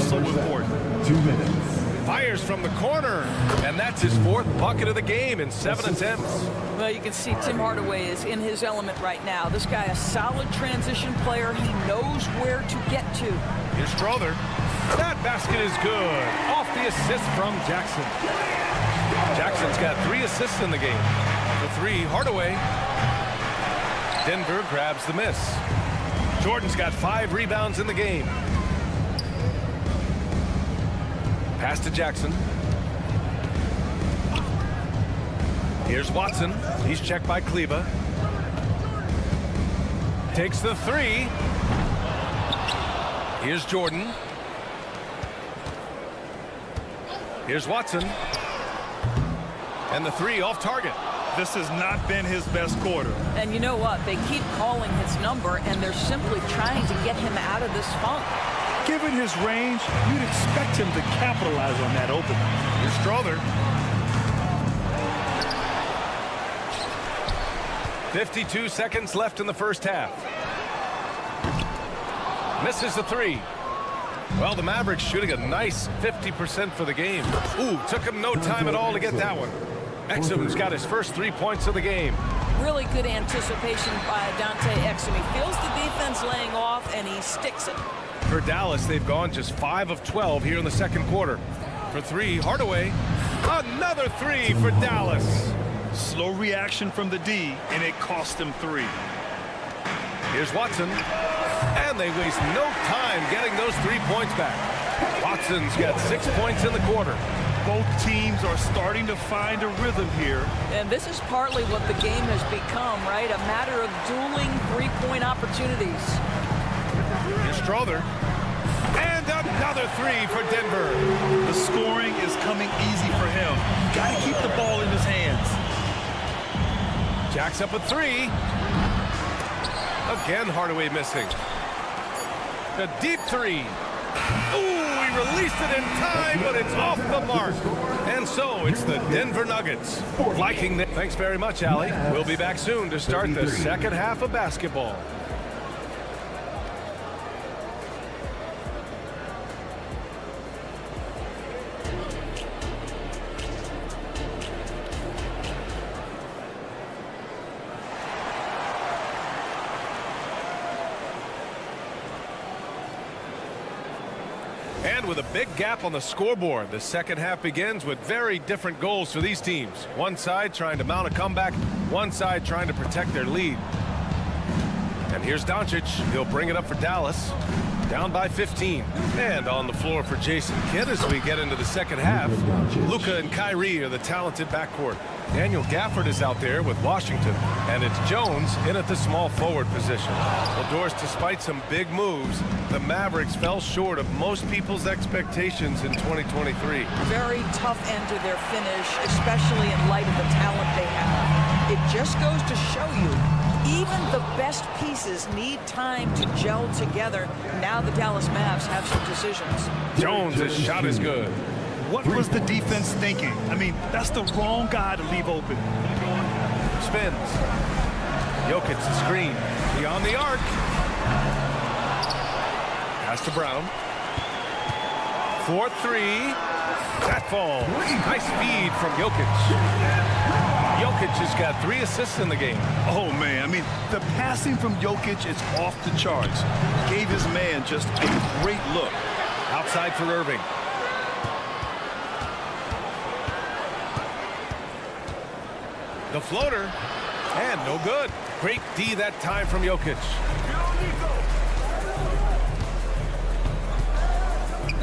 so important. 2 minutes. Fires from the corner, and that's his 4th bucket of the game in 7 attempts. Well, you can see Tim Hardaway is in his element right now. This guy, a solid transition player. He knows where to get to. Here's Strother. That basket is good. Off the assist from Jackson. Jackson's got 3 assists in the game. For 3, Hardaway. Denver grabs the miss. Jordan's got 5 rebounds in the game. Pass to Jackson. Here's Watson. He's checked by Kleba. Takes the 3. Here's Jordan. Here's Watson. And the 3 off target. This has not been his best quarter. And you know what? They keep calling his number, and they're simply trying to get him out of this funk. Given his range, you'd expect him to capitalize on that opening. Here's Strother. 52 seconds left in the first half. Misses the three. Well, the Mavericks shooting a nice 50% for the game. Ooh, took him no time at all to get that one. Exum's got his first 3 points of the game. Really good anticipation by Dante Exum. He feels the defense laying off, and he sticks it. For Dallas, they've gone just 5 of 12 here in the second quarter. For three, Hardaway. Another three for Dallas. Slow reaction from the D, and it cost him 3. Here's Watson. And they waste no time getting those 3 points back. Watson's got 6 points in the quarter. Both teams are starting to find a rhythm here. And this is partly what the game has become, right? A matter of dueling three-point opportunities. Here's Strother. And another three for Denver. The scoring is coming easy for him. Got to keep the ball in his hands. Jack's up a 3. Again, Hardaway missing. A deep 3. Ooh, he released it in time, but it's off the mark. And so it's the Denver Nuggets liking the... Thanks very much, Allie. We'll be back soon to start the second half of basketball. And with a big gap on the scoreboard, the second half begins with very different goals for these teams. One side trying to mount a comeback, one side trying to protect their lead. And here's Doncic. He'll bring it up for Dallas. Down by 15. And on the floor for Jason Kidd as we get into the second half. Luka and Kyrie are the talented backcourt. Daniel Gafford is out there with Washington. And it's Jones in at the small forward position. Well, Doris, despite some big moves, the Mavericks fell short of most people's expectations in 2023. Very tough end to their finish, especially in light of the talent they have. It just goes to show you, even the best pieces need time to gel together. Now the Dallas Mavs have some decisions. Jones' shot is good. What was the defense thinking? I mean, that's the wrong guy to leave open. Spins. Jokic the screen. Beyond the arc. Pass to Brown. 4-3. That falls. Nice feed from Jokic. Jokic has got 3 assists in the game. Oh, man. I mean, the passing from Jokic is off the charts. Gave his man just a great look. Outside for Irving. The floater. And no good. Great D that time from Jokic.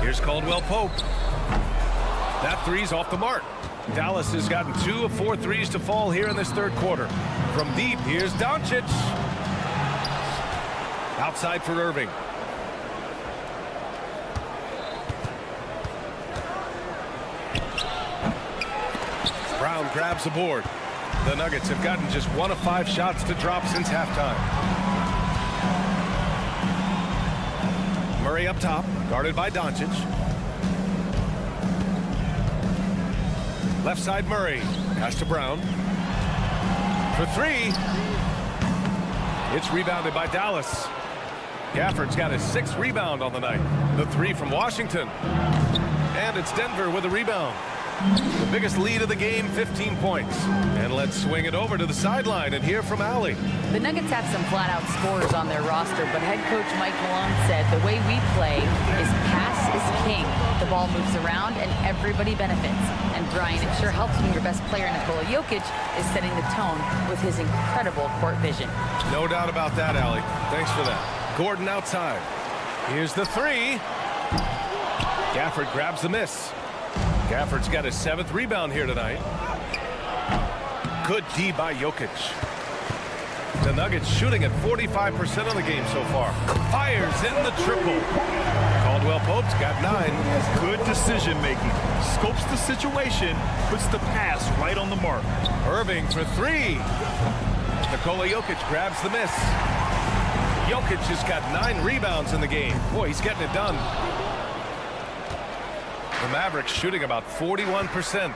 Here's Caldwell Pope. That three's off the mark. Dallas has gotten 2 of 4 threes to fall here in this third quarter. From deep, here's Doncic. Outside for Irving. Brown grabs the board. The Nuggets have gotten just 1 of 5 shots to drop since halftime. Murray up top, guarded by Doncic. Left side Murray. Pass to Brown. For 3. It's rebounded by Dallas. Gafford's got his 6th rebound on the night. The 3 from Washington. And it's Denver with a rebound. The biggest lead of the game, 15 points. And let's swing it over to the sideline and hear from Allie. The Nuggets have some flat-out scorers on their roster, but head coach Mike Malone said the way we play is pass is king. The ball moves around and everybody benefits. And Brian, it sure helps when your best player, Nikola Jokic, is setting the tone with his incredible court vision. No doubt about that, Allie. Thanks for that. Gordon outside. Here's the 3. Gafford grabs the miss. Gafford's got his 7th rebound here tonight. Good D by Jokic. The Nuggets shooting at 45% of the game so far. Fires in the triple. Caldwell Pope's got 9. Good decision making. Scopes the situation, puts the pass right on the mark. Irving for 3. Nikola Jokic grabs the miss. Jokic has got 9 rebounds in the game. Boy, he's getting it done. The Mavericks shooting about 41%.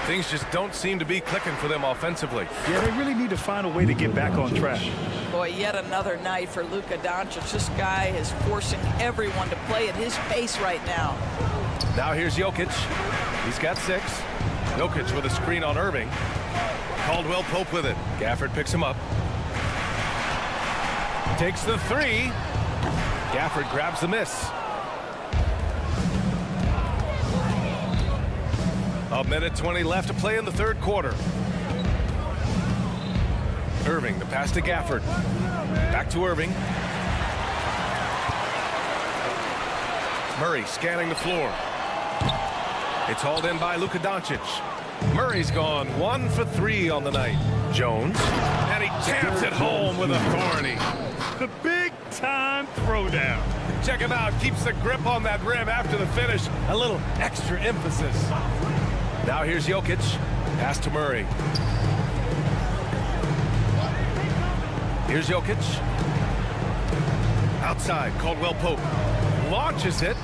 Things just don't seem to be clicking for them offensively. Yeah, they really need to find a way to get back on track. Boy, yet another night for Luka Doncic. This guy is forcing everyone to play at his pace right now. Now here's Jokic. He's got 6. Jokic with a screen on Irving. Caldwell Pope with it. Gafford picks him up. Takes the 3. Gafford grabs the miss. A minute 20 left to play in the third quarter. Irving, the pass to Gafford. Back to Irving. Murray scanning the floor. It's hauled in by Luka Doncic. Murray's gone 1 for 3 on the night. Jones, and he jams it home with authority. The big-time throwdown. Check him out. Keeps the grip on that rim after the finish. A little extra emphasis. Now here's Jokic. Pass to Murray. Here's Jokic. Outside, Caldwell Pope. Launches it.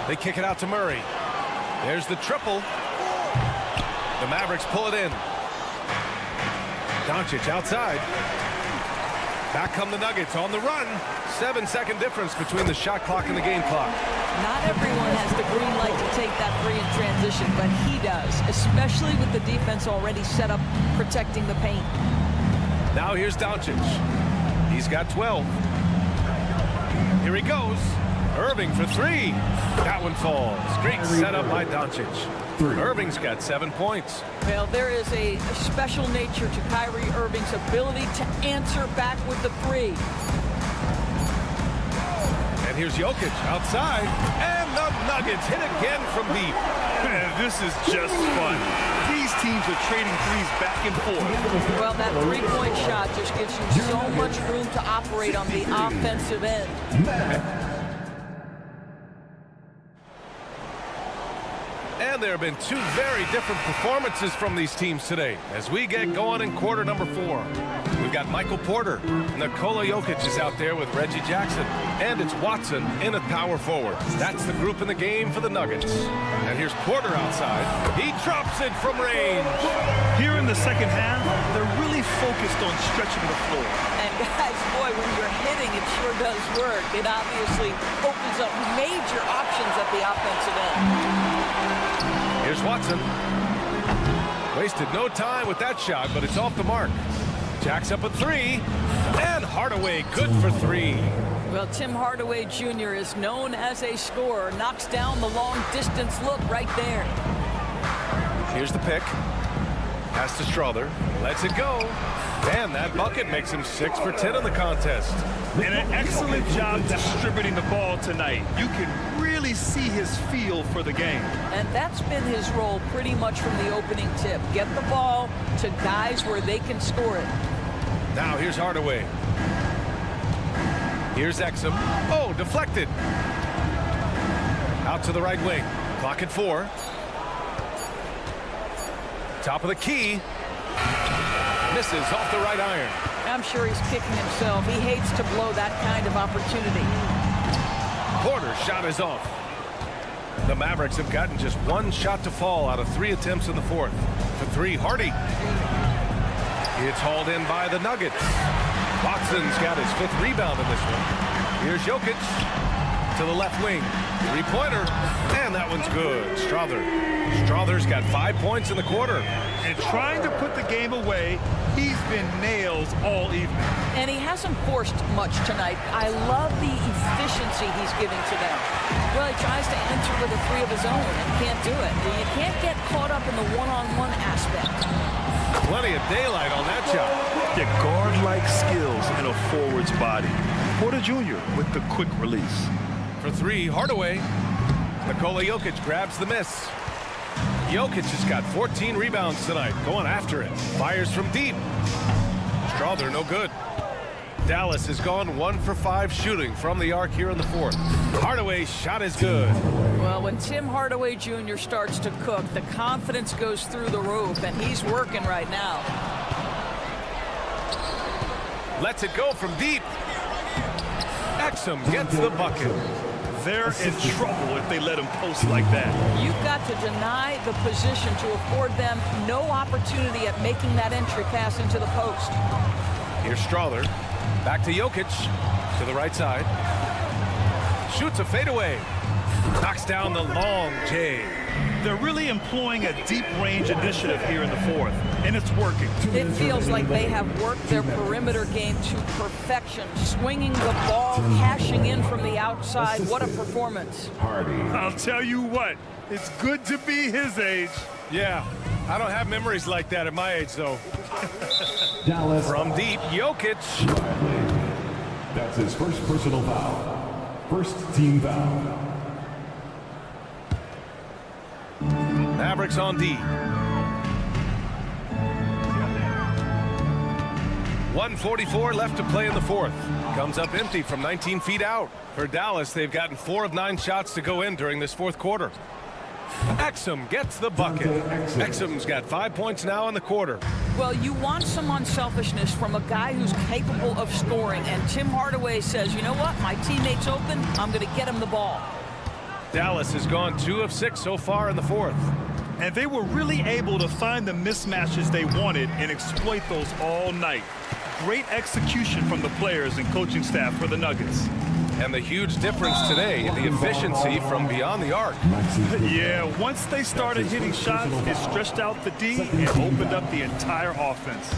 They kick it out to Murray. There's the triple. The Mavericks pull it in. Doncic outside. Back come the Nuggets on the run. 7-second difference between the shot clock and the game clock. Not everyone has the green light to take that 3 in transition, but he does, especially with the defense already set up protecting the paint. Now here's Doncic. He's got 12. Here he goes. Irving for 3. That one falls. Great setup by Doncic. Irving's got 7 points. Well, there is a special nature to Kyrie Irving's ability to answer back with the 3. And here's Jokic outside. And the Nuggets hit again from deep. Man, this is just fun. These teams are trading threes back and forth. Well, that 3-point shot just gives you so much room to operate on the offensive end. And there have been 2 very different performances from these teams today as we get going in quarter number 4. We've got Michael Porter. Nikola Jokic is out there with Reggie Jackson. And it's Watson in at power forward. That's the group in the game for the Nuggets. And here's Porter outside. He drops it from range. Here in the second half, they're really focused on stretching the floor. And guys, boy, when you're hitting, it sure does work. It obviously opens up major options at the offensive end. Here's Watson. Wasted no time with that shot, but it's off the mark. Jacks up a 3. And Hardaway good for 3. Well, Tim Hardaway Jr. is known as a scorer. Knocks down the long-distance look right there. Here's the pick. Pass to Strother. Lets it go. And that bucket makes him 6 for 10 in the contest. And an excellent job distributing the ball tonight. You can really see his feel for the game. And that's been his role pretty much from the opening tip. Get the ball to guys where they can score it. Now here's Hardaway. Here's Exum. Oh, deflected. Out to the right wing. Clock at 4. Top of the key. Misses off the right iron. I'm sure he's kicking himself. He hates to blow that kind of opportunity. Porter's shot is off. The Mavericks have gotten just 1 shot to fall out of 3 attempts in the fourth. For 3, Hardy. It's hauled in by the Nuggets. Watson's got his 5th rebound in this one. Here's Jokic to the left wing. 3-pointer. And that one's good. Strother's got 5 points in the quarter. And trying to put the game away, he's been nails all evening. And he hasn't forced much tonight. I love the efficiency he's giving to them. Well, he tries to enter with a 3 of his own and can't do it. You can't get caught up in the one-on-one aspect. Plenty of daylight on that shot. The guard-like skills in a forward's body. Porter Jr. with the quick release. For 3, Hardaway. Nikola Jokic grabs the miss. Jokic has got 14 rebounds tonight, going after it. Fires from deep. Strother, no good. Dallas has gone 1 for 5 shooting from the arc here in the fourth. Hardaway's shot is good. Well, when Tim Hardaway Jr. starts to cook, the confidence goes through the roof, and he's working right now. Lets it go from deep. Exum gets the bucket. They're in trouble if they let him post like that. You've got to deny the position to afford them no opportunity at making that entry pass into the post. Here's Strother. Back to Jokic. To the right side. Shoots a fadeaway. Knocks down the long J. They're really employing a deep range initiative here in the fourth, and it's working. It feels like they have worked their perimeter game to perfection, swinging the ball, cashing in from the outside. What a performance. I'll tell you what, it's good to be his age. Yeah, I don't have memories like that at my age, though. Dallas. From deep, Jokic. That's his first personal foul. First team foul. Mavericks on D. 1:44 left to play in the fourth. Comes up empty from 19 feet out. For Dallas, they've gotten 4 of 9 shots to go in during this fourth quarter. Exum gets the bucket. Exum's got 5 points now in the quarter. Well, you want some unselfishness from a guy who's capable of scoring, and Tim Hardaway says, you know what, my teammate's open, I'm going to get him the ball. Dallas has gone 2 of 6 so far in the fourth. And they were really able to find the mismatches they wanted and exploit those all night. Great execution from the players and coaching staff for the Nuggets. And the huge difference today in the efficiency from beyond the arc. Yeah, once they started hitting shots, it stretched out the D and opened up the entire offense.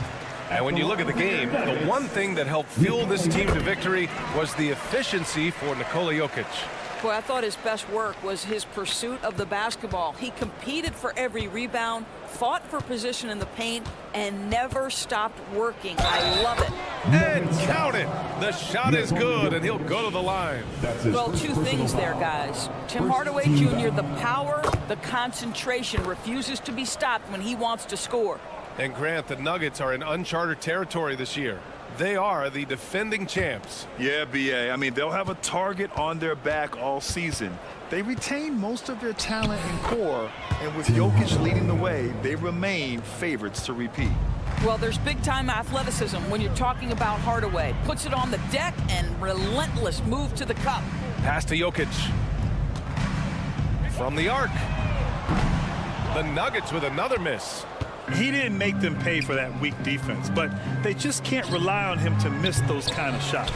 And when you look at the game, the one thing that helped fuel this team to victory was the efficiency for Nikola Jokic. Boy, I thought his best work was his pursuit of the basketball. He competed for every rebound, fought for position in the paint, and never stopped working. I love it. And count it. The shot is good, and he'll go to the line. Well, 2 things there, guys. Tim Hardaway Jr., the power, the concentration, refuses to be stopped when he wants to score. And Grant, the Nuggets are in uncharted territory this year. They are the defending champs. Yeah, B.A. I mean, they'll have a target on their back all season. They retain most of their talent and core, and with Jokic leading the way, they remain favorites to repeat. Well, there's big-time athleticism when you're talking about Hardaway. Puts it on the deck and relentless move to the cup. Pass to Jokic. From the arc. The Nuggets with another miss. He didn't make them pay for that weak defense, but they just can't rely on him to miss those kind of shots.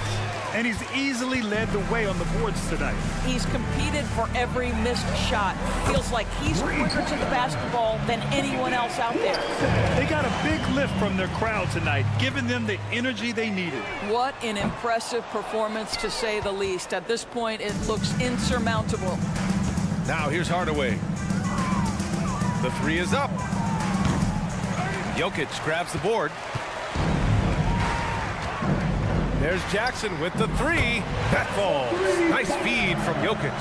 And he's easily led the way on the boards tonight. He's competed for every missed shot. Feels like he's quicker to the basketball than anyone else out there. They got a big lift from their crowd tonight, giving them the energy they needed. What an impressive performance, to say the least. At this point, it looks insurmountable. Now here's Hardaway. The 3 is up. Jokic grabs the board. There's Jackson with the 3. That falls. Nice feed from Jokic.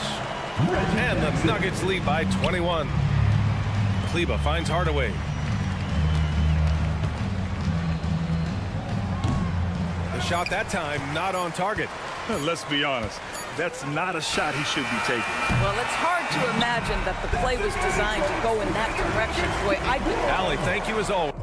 And the Nuggets lead by 21. Kleba finds Hardaway. The shot that time not on target. Let's be honest, that's not a shot he should be taking. Well, it's hard to imagine that the play was designed to go in that direction. Boy, I did. Allie, thank you as always.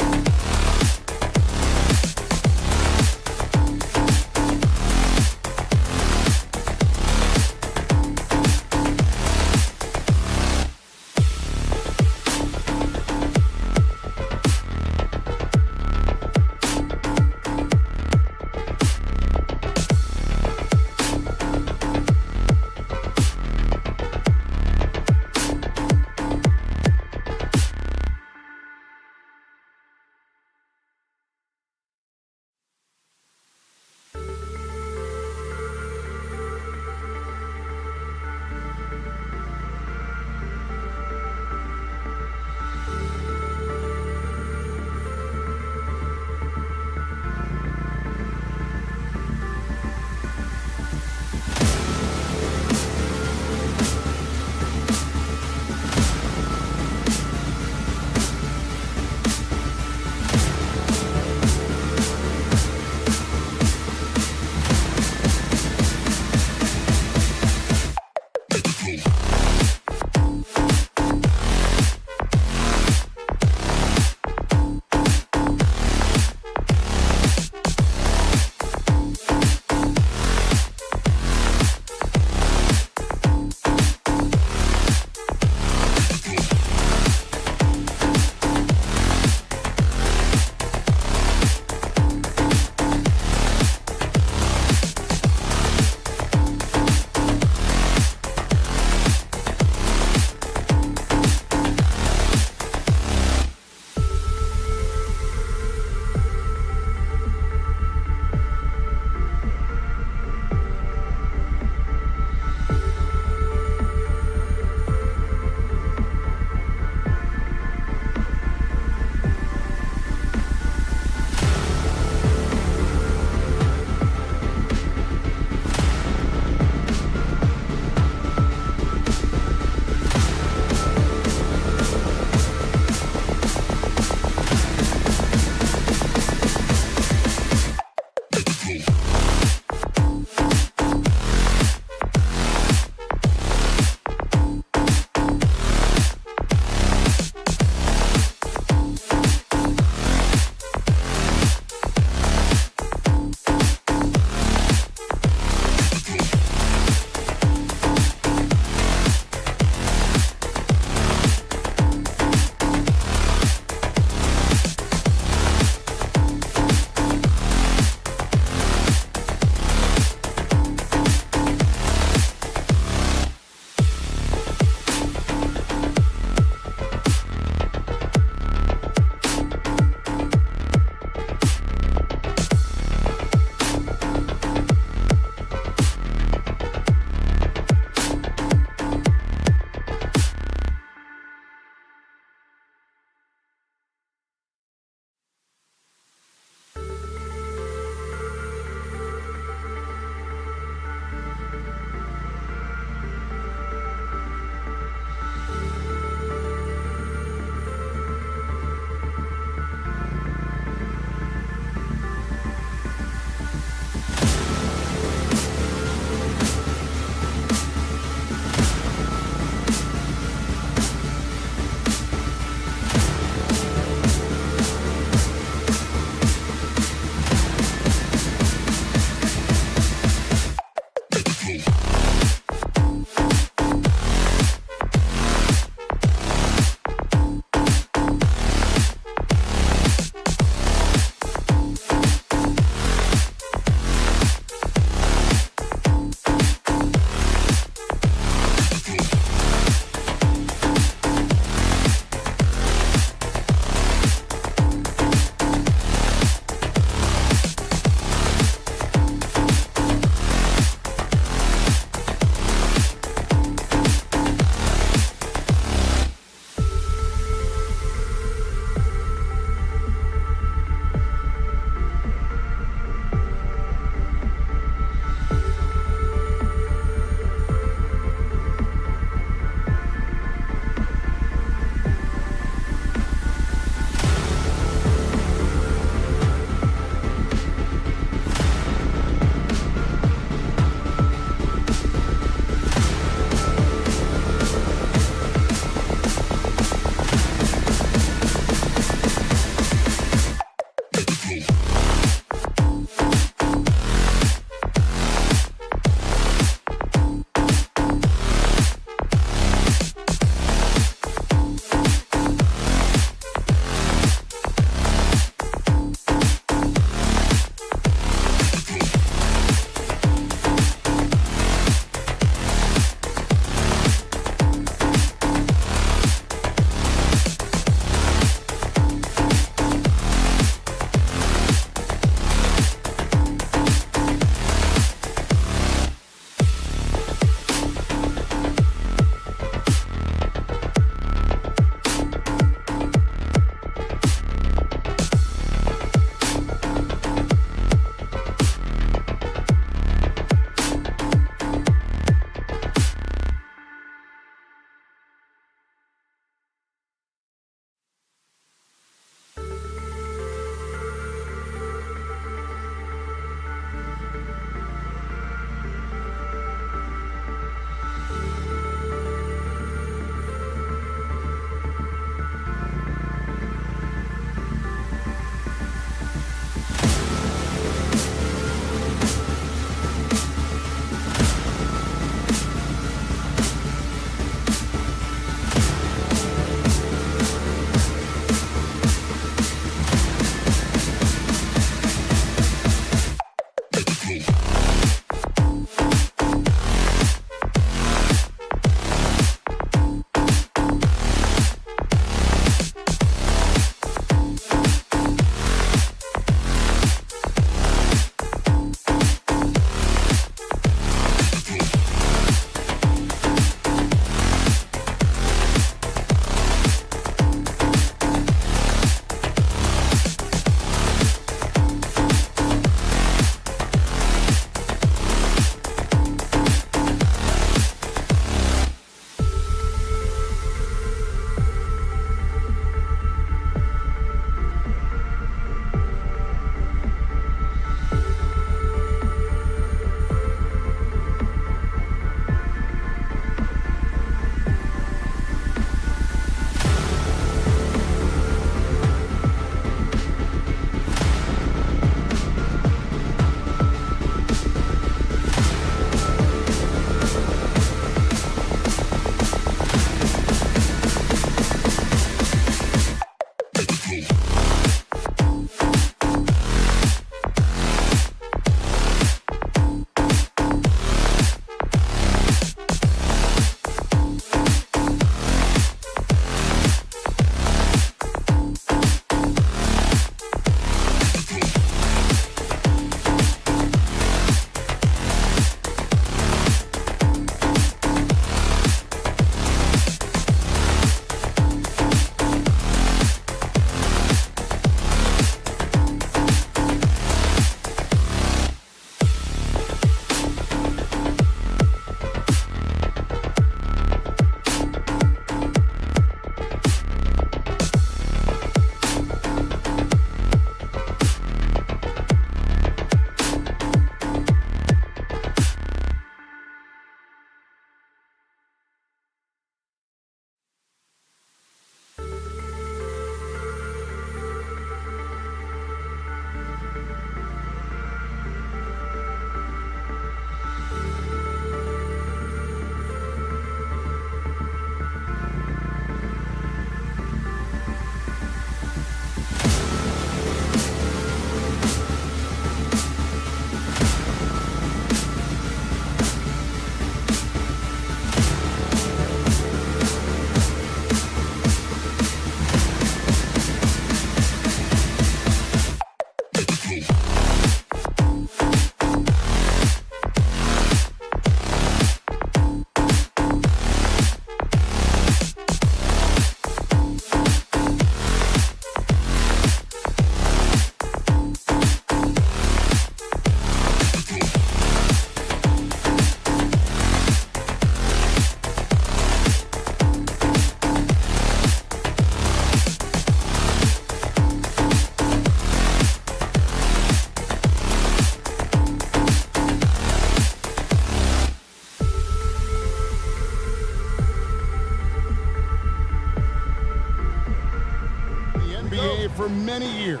for many years.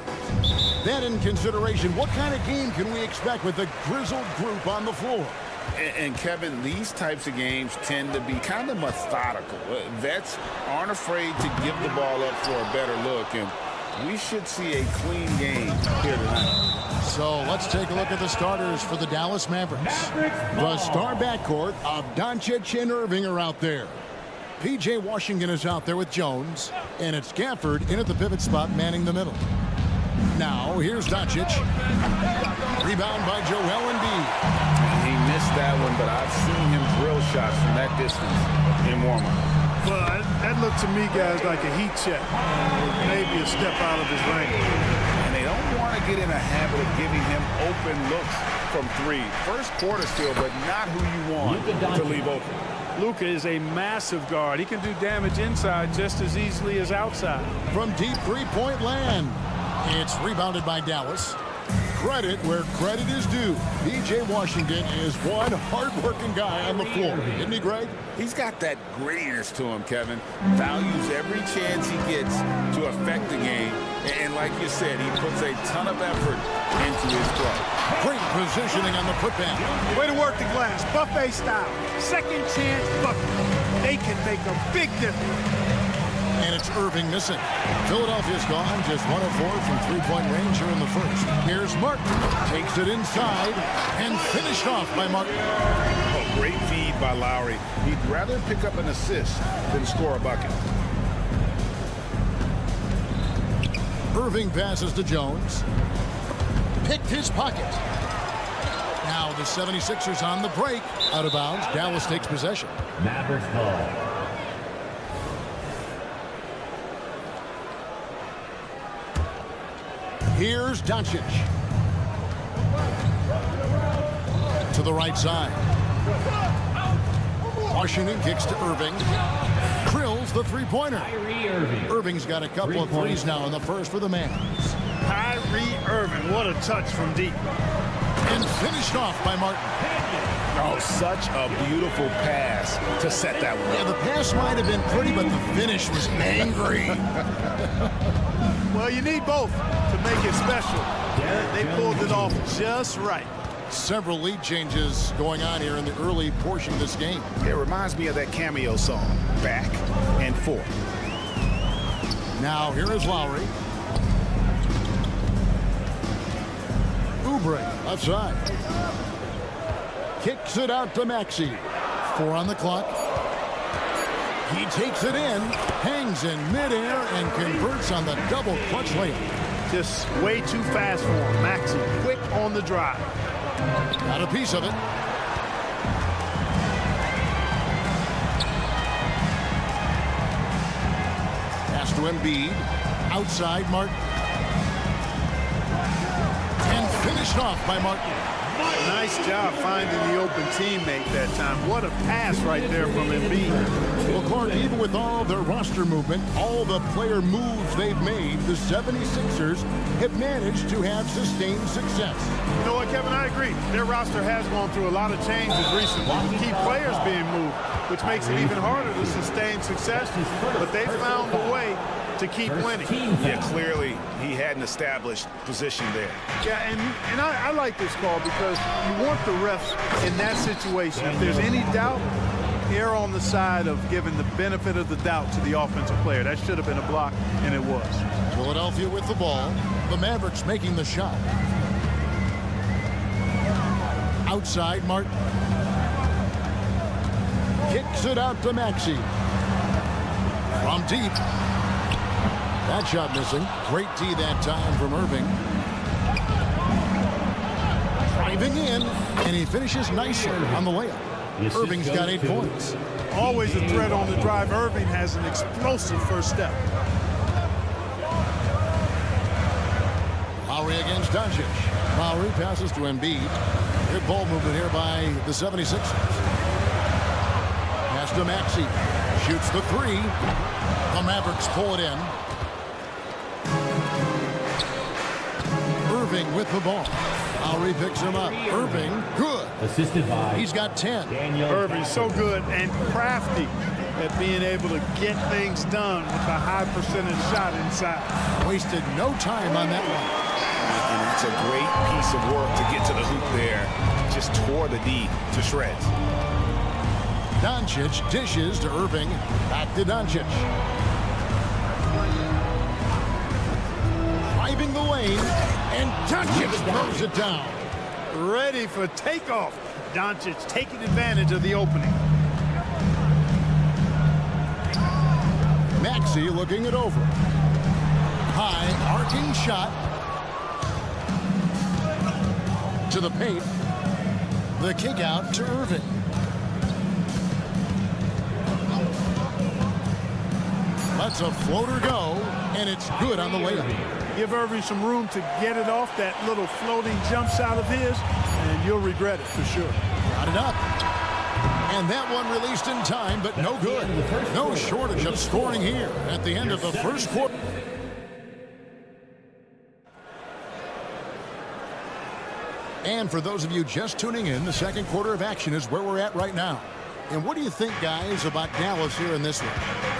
That in consideration, what kind of game can we expect with the grizzled group on the floor? And Kevin, these types of games tend to be kind of methodical. Vets aren't afraid to give the ball up for a better look, and we should see a clean game here tonight. So let's take a look at the starters for the Dallas Mavericks. The star backcourt of Doncic and Irving are out there. P.J. Washington is out there with Jones, and it's Gafford in at the pivot spot manning the middle. Now, here's Doncic. Rebound by Joel Embiid. He missed that one, but I've seen him drill shots from that distance in warm-up. Well, that looked to me, guys, like a heat check. Maybe a step out of his range. And they don't want to get in a habit of giving him open looks from three. First quarter still, but not who you want to leave open. Luka is a massive guard. He can do damage inside just as easily as outside. From deep three-point land. It's rebounded by Dallas. Credit where credit is due. P.J. Washington is one hard-working guy on the floor. Isn't he, Greg? He's got that grittiness to him, Kevin. Values every chance he gets to affect the game. And like you said, he puts a ton of effort into his play. Great positioning on the putback. Way to work the glass. Buffet style. Second chance bucket. They can make a big difference. And it's Irving missing. Philadelphia's gone just 1 of 4 from three-point range here in the first. Here's Martin. Takes it inside and finished off by Martin. Oh, great feed by Lowry. He'd rather pick up an assist than score a bucket. Irving passes to Jones. Picked his pocket. Now the 76ers on the break. Out of bounds. Dallas takes possession. Mavericks ball. Here's Doncic. To the right side. Washington kicks to Irving. Drills the three-pointer. Irving's got a couple of threes now in the first for the Mavs. Kyrie Irving, what a touch from deep. And finished off by Martin. Oh, such a beautiful pass to set that one up. Yeah, the pass might have been pretty, but the finish was angry. Well, you need both to make it special. They pulled it off just right. Several lead changes going on here in the early portion of this game. It reminds me of that cameo song, Back and Forth. Now, here is Lowry. Oubre outside. Kicks it out to Maxey. 4 on the clock. He takes it in, hangs in midair, and converts on the double clutch layup. Just way too fast for him. Maxey, quick on the drive. Got a piece of it. Pass to Embiid. Outside Martin. And finished off by Martin. Nice job finding the open teammate that time. What a pass right there from Embiid. Well, Clark, even with all their roster movement, all the player moves they've made, the 76ers have managed to have sustained success. You know what, Kevin? I agree. Their roster has gone through a lot of changes recently with key players being moved, which makes it even harder to sustain success. But they found a way to keep winning. Yeah, clearly he had an established position there. Yeah, and I like this call because you want the refs in that situation. If there's any doubt, err on the side of giving the benefit of the doubt to the offensive player. That should have been a block, and it was. Philadelphia with the ball. The Mavericks making the shot. Outside, Martin. Kicks it out to Maxey. From deep. That shot missing. Great D that time from Irving. Driving in, and he finishes nicely on the layup. Irving's got 8 points. Always a threat on the drive. Irving has an explosive first step. Lowry against Doncic. Lowry passes to Embiid. Good ball movement here by the 76ers. Pass to Maxey. Shoots the 3. The Mavericks pull it in. Irving with the ball. Lowry picks him up. Irving, good. Assisted by. He's got 10. Irving, so good and crafty at being able to get things done with a high percentage shot inside. Wasted no time on that one. And it's a great piece of work to get to the hoop there. Just tore the D to shreds. Doncic dishes to Irving. Back to Doncic. Driving the lane, and Doncic throws it down. Ready for takeoff. Doncic taking advantage of the opening. Maxey looking it over. High arcing shot. To the paint. The kick out to Irving. Lets a floater go, and it's good on the layup. Give Irving some room to get it off that little floating jump shot of his, and you'll regret it for sure. Got it up. And that one released in time, but no good. No shortage of scoring here at the end of the first quarter. And for those of you just tuning in, the second quarter of action is where we're at right now. And what do you think, guys, about Dallas here in this one?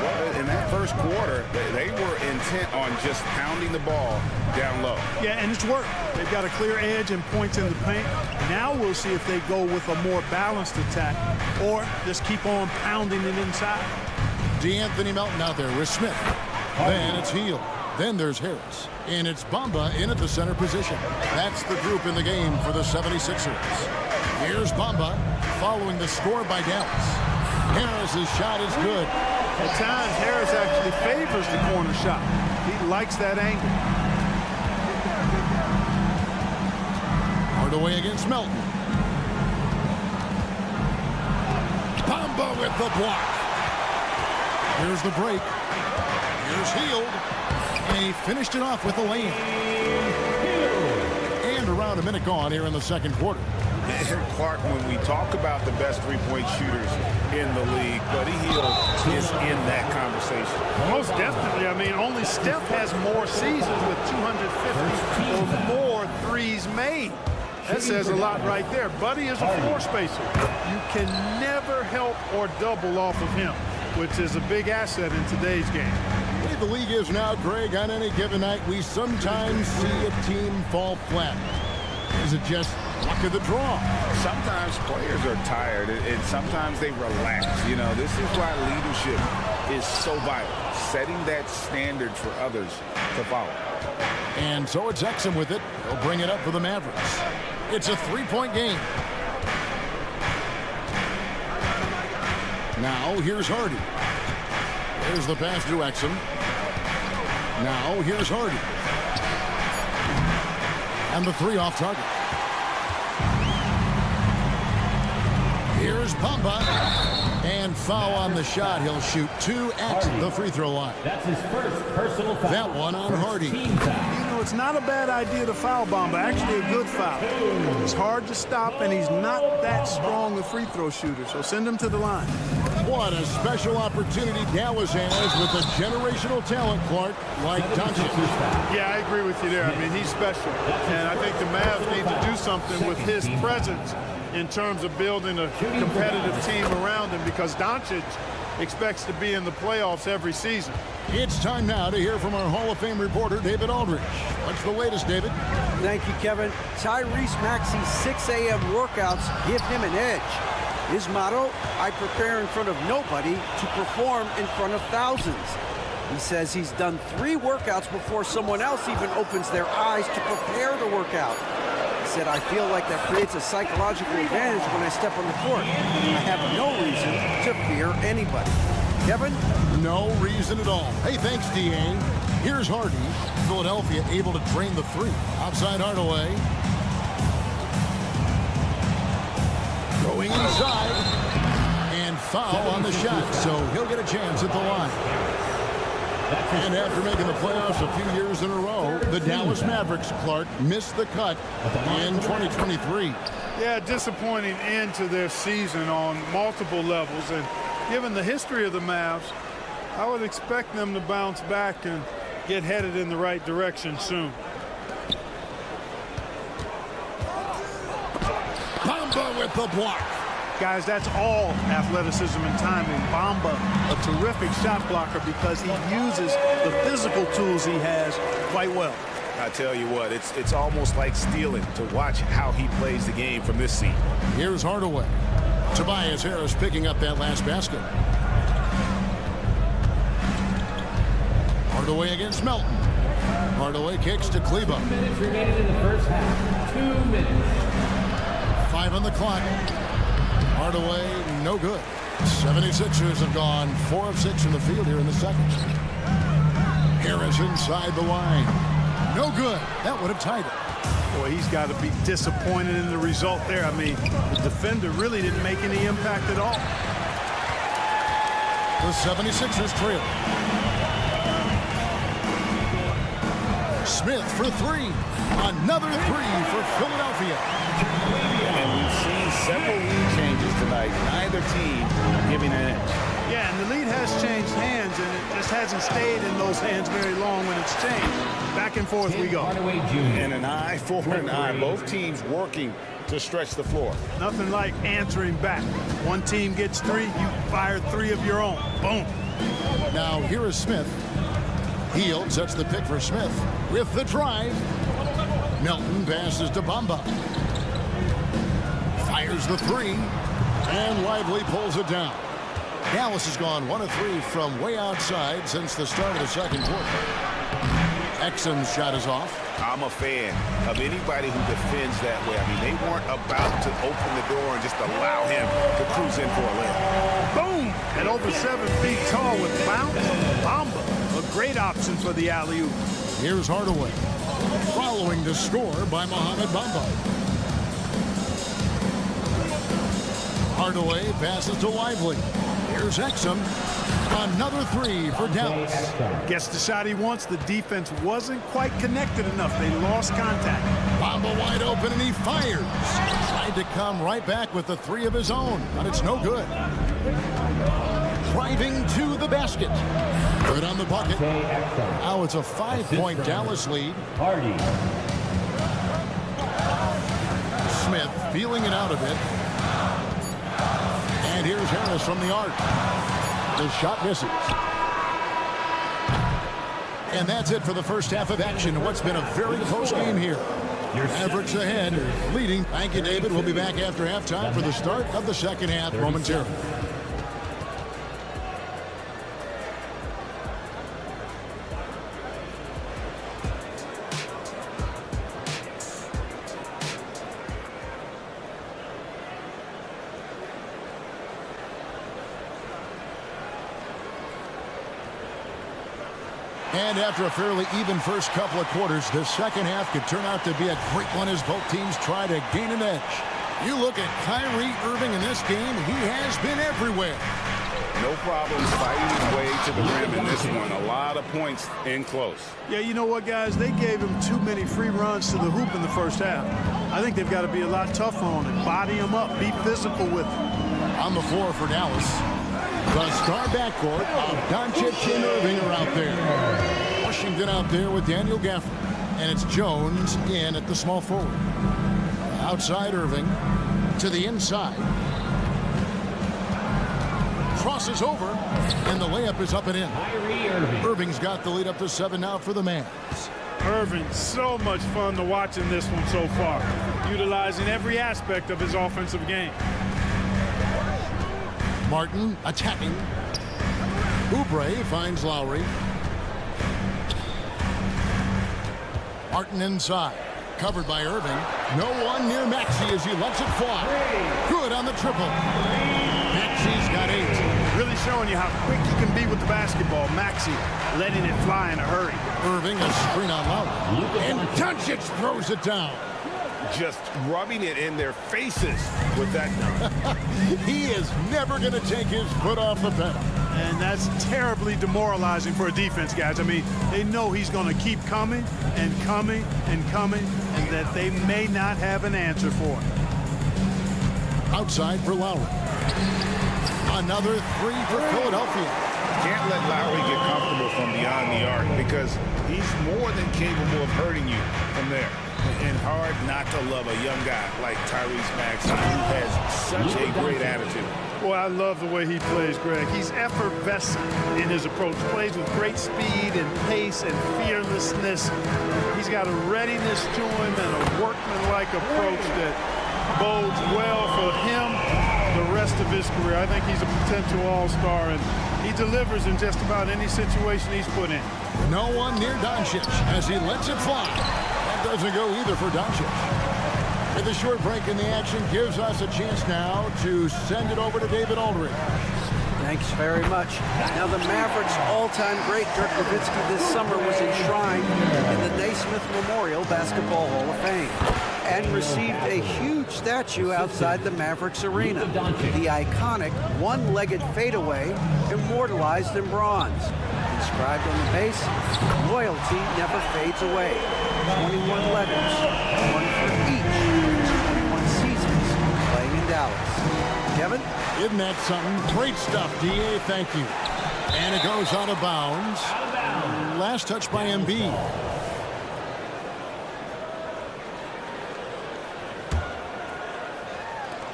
Well, in that first quarter, they were intent on just pounding the ball down low. Yeah, and it's worked. They've got a clear edge and points in the paint. Now we'll see if they go with a more balanced attack or just keep on pounding it inside. D'Anthony Melton out there with Smith. Then it's Hield. Then there's Harris. And it's Bamba in at the center position. That's the group in the game for the 76ers. Here's Bamba following the score by Dallas. Harris's shot is good. At times, Harris actually favors the corner shot. He likes that angle. Hardaway against Melton. Bamba with the block. Here's the break. Here's Hield. And he finished it off with a lane. And around a minute gone here in the second quarter. Clark, when we talk about the best three-point shooters in the league, Buddy Hield is in that conversation. Most definitely. I mean, only Steph has more seasons with 250 or more threes made. That says a lot right there. Buddy is a floor spacer. You can never help or double off of him, which is a big asset in today's game. The way the league is now, Greg, on any given night, we sometimes see a team fall flat. Is it just luck of the draw? Sometimes players are tired, and sometimes they relax. You know, this is why leadership is so vital, setting that standard for others to follow. And so it's Exum with it. He'll bring it up for the Mavericks. It's a three-point game. Now here's Hardy. There's the pass to Exum. Now here's Hardy. And the three off target. Here's Bamba. And foul on the shot. He'll shoot two at the free throw line. That's his first personal foul. That one on Hardy. You know, it's not a bad idea to foul Bamba. Actually a good foul. It's hard to stop, and he's not that strong a free throw shooter, so send him to the line. What a special opportunity Dallas has with a generational talent, Clark, like Doncic. Yeah, I agree with you there. I mean, he's special. And I think the Mavs need to do something with his presence in terms of building a competitive team around him, because Doncic expects to be in the playoffs every season. It's time now to hear from our Hall of Fame reporter, David Aldridge. What's the latest, David? Thank you, Kevin. Tyrese Maxey's 6 a.m. workouts give him an edge. His motto, I prepare in front of nobody to perform in front of thousands. He says he's done 3 workouts before someone else even opens their eyes to prepare to work out. He said, I feel like that creates a psychological advantage when I step on the court. I have no reason to fear anybody. Kevin? No reason at all. Hey, thanks, D.A. Here's Hardy. Philadelphia able to drain the 3. Outside Hardaway. Going inside. And foul on the shot, so he'll get a chance at the line. And after making the playoffs a few years in a row, the Dallas Mavericks, Clark, missed the cut in 2023. Yeah, disappointing end to their season on multiple levels. And given the history of the Mavs, I would expect them to bounce back and get headed in the right direction soon. Bamba with the block. Guys, that's all athleticism and timing. Bamba, a terrific shot blocker because he uses the physical tools he has quite well. I tell you what, it's almost like stealing to watch how he plays the game from this seat. Here's Hardaway. Tobias Harris picking up that last basket. Hardaway against Melton. Hardaway kicks to Kleba. 2 minutes remaining in the first half. 2 minutes. 5 on the clock. Hardaway, no good. 76ers have gone 4 of 6 from the field here in the second. Harris inside the line. No good. That would have tied it. Boy, he's got to be disappointed in the result there. I mean, the defender really didn't make any impact at all. The 76ers trail. Smith for 3. Another 3 for Philadelphia. And we've seen several lead changes tonight. Neither team giving an edge. Yeah, and the lead has changed hands, and it just hasn't stayed in those hands very long when it's changed. Back and forth we go. And an eye for an eye. Both teams working to stretch the floor. Nothing like answering back. One team gets 3, you fire 3 of your own. Boom. Now here is Smith. Hield sets the pick for Smith with the drive. Melton passes to Bamba. Fires the 3. And Lively pulls it down. Dallas has gone 1 of 3 from way outside since the start of the second quarter. Exum's shot is off. I'm a fan of anybody who defends that way. I mean, they weren't about to open the door and just allow him to cruise in for a layup. Boom! And over 7 feet tall with bounce. Bamba, a great option for the alley-oop. Here's Hardaway. Following to score by Mohamed Bamba. Hardaway passes to Lively. Here's Exum. Another 3 for Dallas. Gets the shot he wants. The defense wasn't quite connected enough. They lost contact. Bamba wide open, and he fires. Tried to come right back with the 3 of his own, but it's no good. Driving to the basket. Good on the bucket. Now it's a 5-point Dallas lead. Smith feeling it out a bit. And here's Harris from the arc. The shot misses. And that's it for the first half of action. What's been a very close game here. Mavericks ahead, leading. Thank you, David. We'll be back after halftime for the start of the second half momentarily. And after a fairly even first couple of quarters, the second half could turn out to be a great one as both teams try to gain an edge. You look at Kyrie Irving in this game, he has been everywhere. No problems fighting his way to the rim in this one. A lot of points in close. Yeah, you know what, guys? They gave him too many free runs to the hoop in the first half. I think they've got to be a lot tougher on him. Body him up. Be physical with him. On the floor for Dallas. The star backcourt of Doncic and Irving are out there. Washington out there with Daniel Gafford. And it's Jones in at the small forward. Outside Irving to the inside. Crosses over, and the layup is up and in. Irving's got the lead up to 7 now for the Mavs. Irving, so much fun to watch in this one so far, utilizing every aspect of his offensive game. Martin attacking. Oubre finds Lowry. Martin inside. Covered by Irving. No one near Maxey as he lets it fly. Good on the triple. Maxey's got 8. Really showing you how quick he can be with the basketball. Maxey letting it fly in a hurry. Irving a screen on Lowry. And Doncic throws it down. Just rubbing it in their faces with that dunk. He is never going to take his foot off the pedal. And that's terribly demoralizing for a defense, guys. I mean, they know he's going to keep coming and coming and coming, and that they may not have an answer for him. Outside for Lowry. Another 3 for Philadelphia. Can't let Lowry get comfortable from beyond the arc because he's more than capable of hurting you from there. And hard not to love a young guy like Tyrese Maxey, who has such a great attitude. Well, I love the way he plays, Greg. He's effervescent in his approach. Plays with great speed and pace and fearlessness. He's got a readiness to him and a workmanlike approach that bodes well for him the rest of his career. I think he's a potential all-star, and he delivers in just about any situation he's put in. No one near Doncic as he lets it fly. That doesn't go either for Doncic. And the short break in the action gives us a chance now to send it over to David Aldridge. Thanks very much. Now, the Mavericks' all-time great Dirk Nowitzki this summer was enshrined in the Naismith Memorial Basketball Hall of Fame and received a huge statue outside the Mavericks arena. The iconic one-legged fadeaway immortalized in bronze. Inscribed on the base, loyalty never fades away. 21 letters, one for each of his 21 seasons playing in Dallas. Kevin? Isn't that something? Great stuff, D.A. Thank you. And it goes out of bounds. Last touch by Embiid.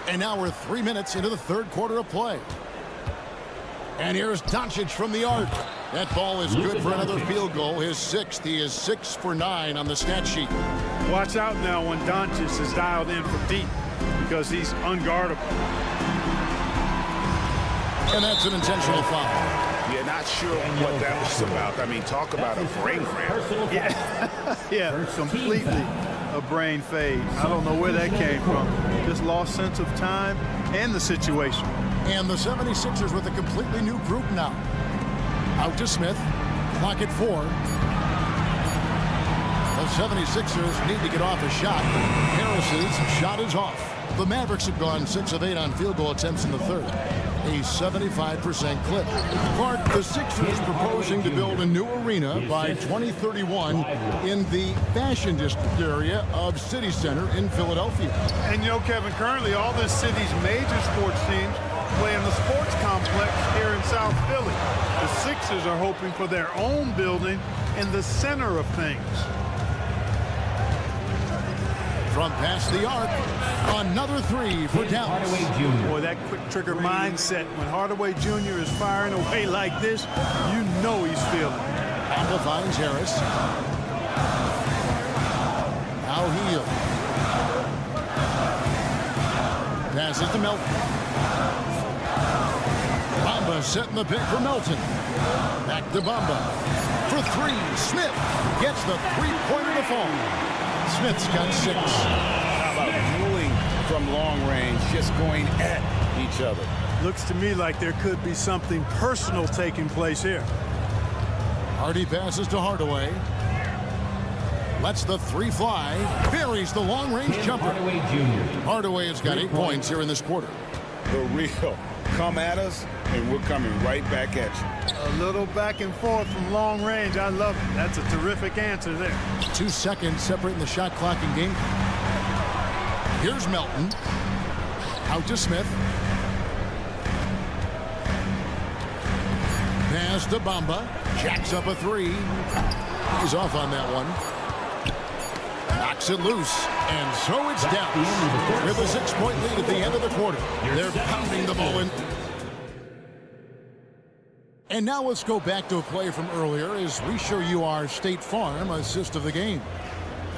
And now we're 3 minutes into the third quarter of play. And here's Doncic from the arc. That ball is good for another field goal. His sixth. He is 6 for 9 on the stat sheet. Watch out now when Doncic is dialed in from deep because he's unguardable. And that's an intentional foul. Yeah, not sure what that was about. I mean, talk about a brain cramp. Yeah, completely a brain fade. I don't know where that came from. Just lost sense of time and the situation. And the 76ers with a completely new group now. Out to Smith. Clock at 4. The 76ers need to get off a shot. Harris's shot is off. The Mavericks have gone 6 of 8 on field goal attempts in the third. A 75% clip. Clark, the Sixers proposing to build a new arena by 2031 in the Fashion District area of City Center in Philadelphia. And you know, Kevin, currently all this city's major sports teams play in the sports complex here in South Philly. The Sixers are hoping for their own building in the center of things. From past the arc, another 3 for Dallas. Boy, that quick trigger mindset. When Hardaway Jr. is firing away like this, you know he's feeling it. Bamba finds Harris. Now Hield. Passes to Melton. Bamba setting the pick for Melton. Back to Bamba. For 3, Smith gets the three-pointer to fall. Smith's got 6. How about dueling from long range, just going at each other? Looks to me like there could be something personal taking place here. Hardy passes to Hardaway. Lets the 3 fly. Buries the long-range jumper. Hardaway has got 8 points here in this quarter. The real. Come at us, and we're coming right back at you. A little back and forth from long range. I love it. That's a terrific answer there. 2 seconds separating the shot clock and game. Here's Melton. Out to Smith. Pass to Bamba. Jacks up a 3. He's off on that one. Knocks it loose. And so it's Dallas with a 6-point lead at the end of the quarter. They're pounding the ball in. And now let's go back to a play from earlier as we show you our State Farm assist of the game.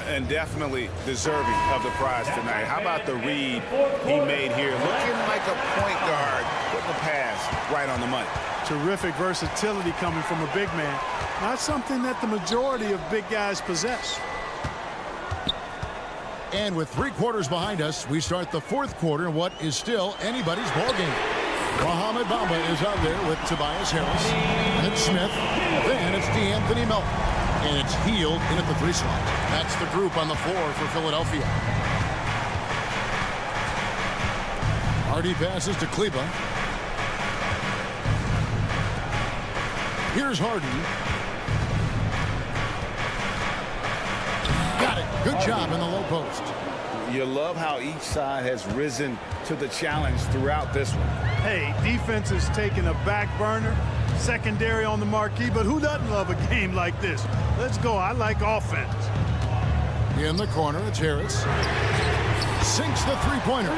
And definitely deserving of the prize tonight. How about the read he made here? Looking like a point guard, putting the pass right on the money. Terrific versatility coming from a big man. Not something that the majority of big guys possess. And with 3 quarters behind us, we start the 4th quarter in what is still anybody's ball game. Mohamed Bamba is out there with Tobias Harris. And it's Smith. Then it's DeAnthony Melton. And it's Hield in at the 3 slot. That's the group on the floor for Philadelphia. Hardy passes to Kleba. Here's Harden. Got it. Good job in the low post. You love how each side has risen to the challenge throughout this one. Hey, defense is taking a back burner, secondary on the marquee, but who doesn't love a game like this? Let's go. I like offense. In the corner, it's Harris. Sinks the three-pointer.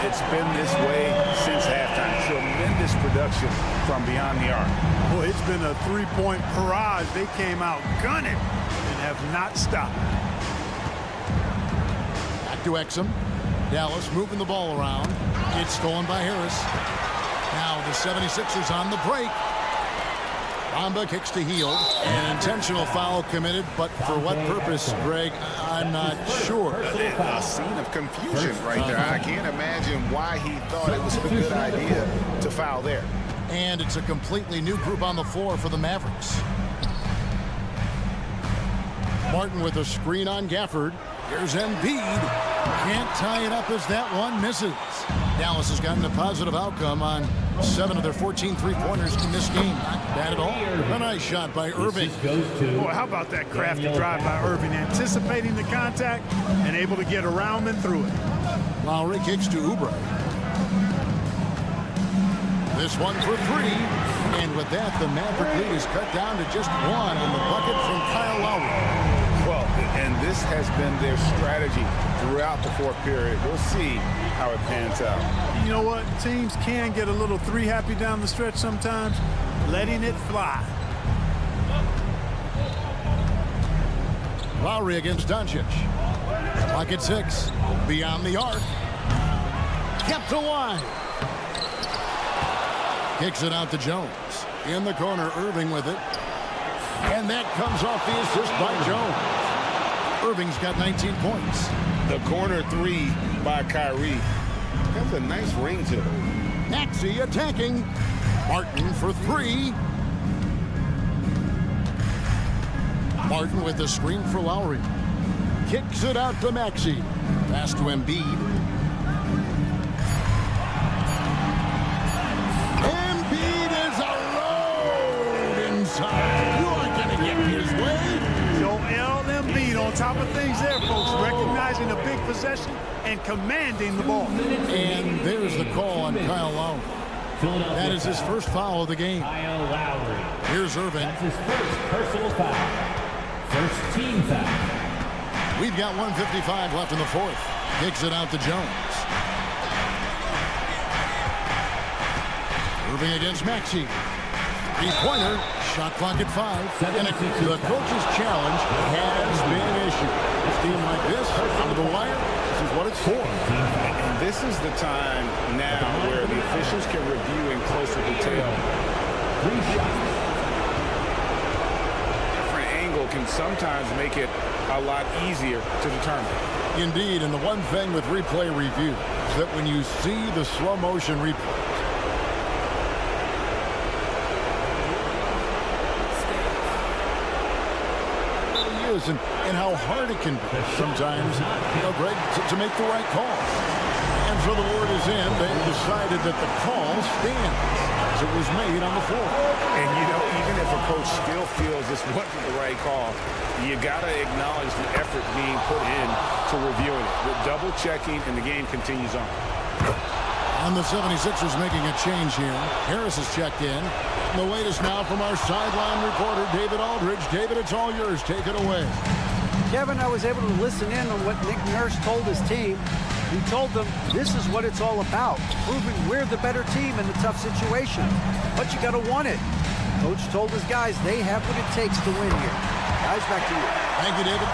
It's been this way since halftime. Tremendous production from beyond the arc. Boy, it's been a three-point barrage. They came out gunning and have not stopped. Back to Exum. Dallas moving the ball around. It's stolen by Harris. Now the 76ers on the break. Bamba kicks to Hield. An intentional foul committed, but for what purpose, Greg, I'm not sure. A scene of confusion right there. I can't imagine why he thought it was a good idea to foul there. And it's a completely new group on the floor for the Mavericks. Martin with a screen on Gafford. Here's Embiid. Can't tie it up as that one misses. Dallas has gotten a positive outcome on 7 of their 14 three-pointers in this game. Not bad at all. A nice shot by Irving. Boy, how about that crafty drive by Irving, anticipating the contact and able to get around and through it. Lowry kicks to Oubre. This one for 3. And with that, the Maverick lead is cut down to just 1 on the bucket from Kyle Lowry. Well, and this has been their strategy throughout the fourth period. We'll see how it pans out. You know what? Teams can get a little three-happy down the stretch sometimes, letting it fly. Lowry against Doncic. Clock at 6. Beyond the arc. Kept alive. Kicks it out to Jones. In the corner, Irving with it. And that comes off the assist by Jones. Irving's got 19 points. The corner 3 by Kyrie. That's a nice ring to it. Maxey attacking. Martin for 3. Martin with the screen for Lowry. Kicks it out to Maxey. Pass to Embiid. Embiid is alone inside. You aren't going to get his way. Joel Embiid on top of things there, folks. Recognizing a big possession and commanding the ball. And there's the call on Kyle Lowry. That is his first foul of the game. Kyle Lowry. Here's Irving. That's his first personal foul. First team foul. We've got 1:55 left in the fourth. Kicks it out to Jones. Irving against Maxey. Three-pointer. Shot clock at 5. And the coach's challenge has been issued. A team like this, out of the wire, this is what it's for. And this is the time now where the officials can review in closer detail. 3 shots. Different angle can sometimes make it a lot easier to determine. Indeed, and the one thing with replay review is that when you see the slow motion replay, and how hard it can be sometimes, Greg, to make the right call. And so the word is in. They decided that the call stands as it was made on the floor. And, even if a coach still feels this wasn't the right call, you got to acknowledge the effort being put in to reviewing it. With double-checking, and the game continues on. And the 76ers making a change here. Harris has checked in. The wait is now from our sideline reporter, David Aldridge. David, it's all yours. Take it away. Kevin, I was able to listen in on what Nick Nurse told his team. He told them this is what it's all about, proving we're the better team in the tough situation. But you got to want it. Coach told his guys they have what it takes to win here. Guys, back to you. Thank you, David.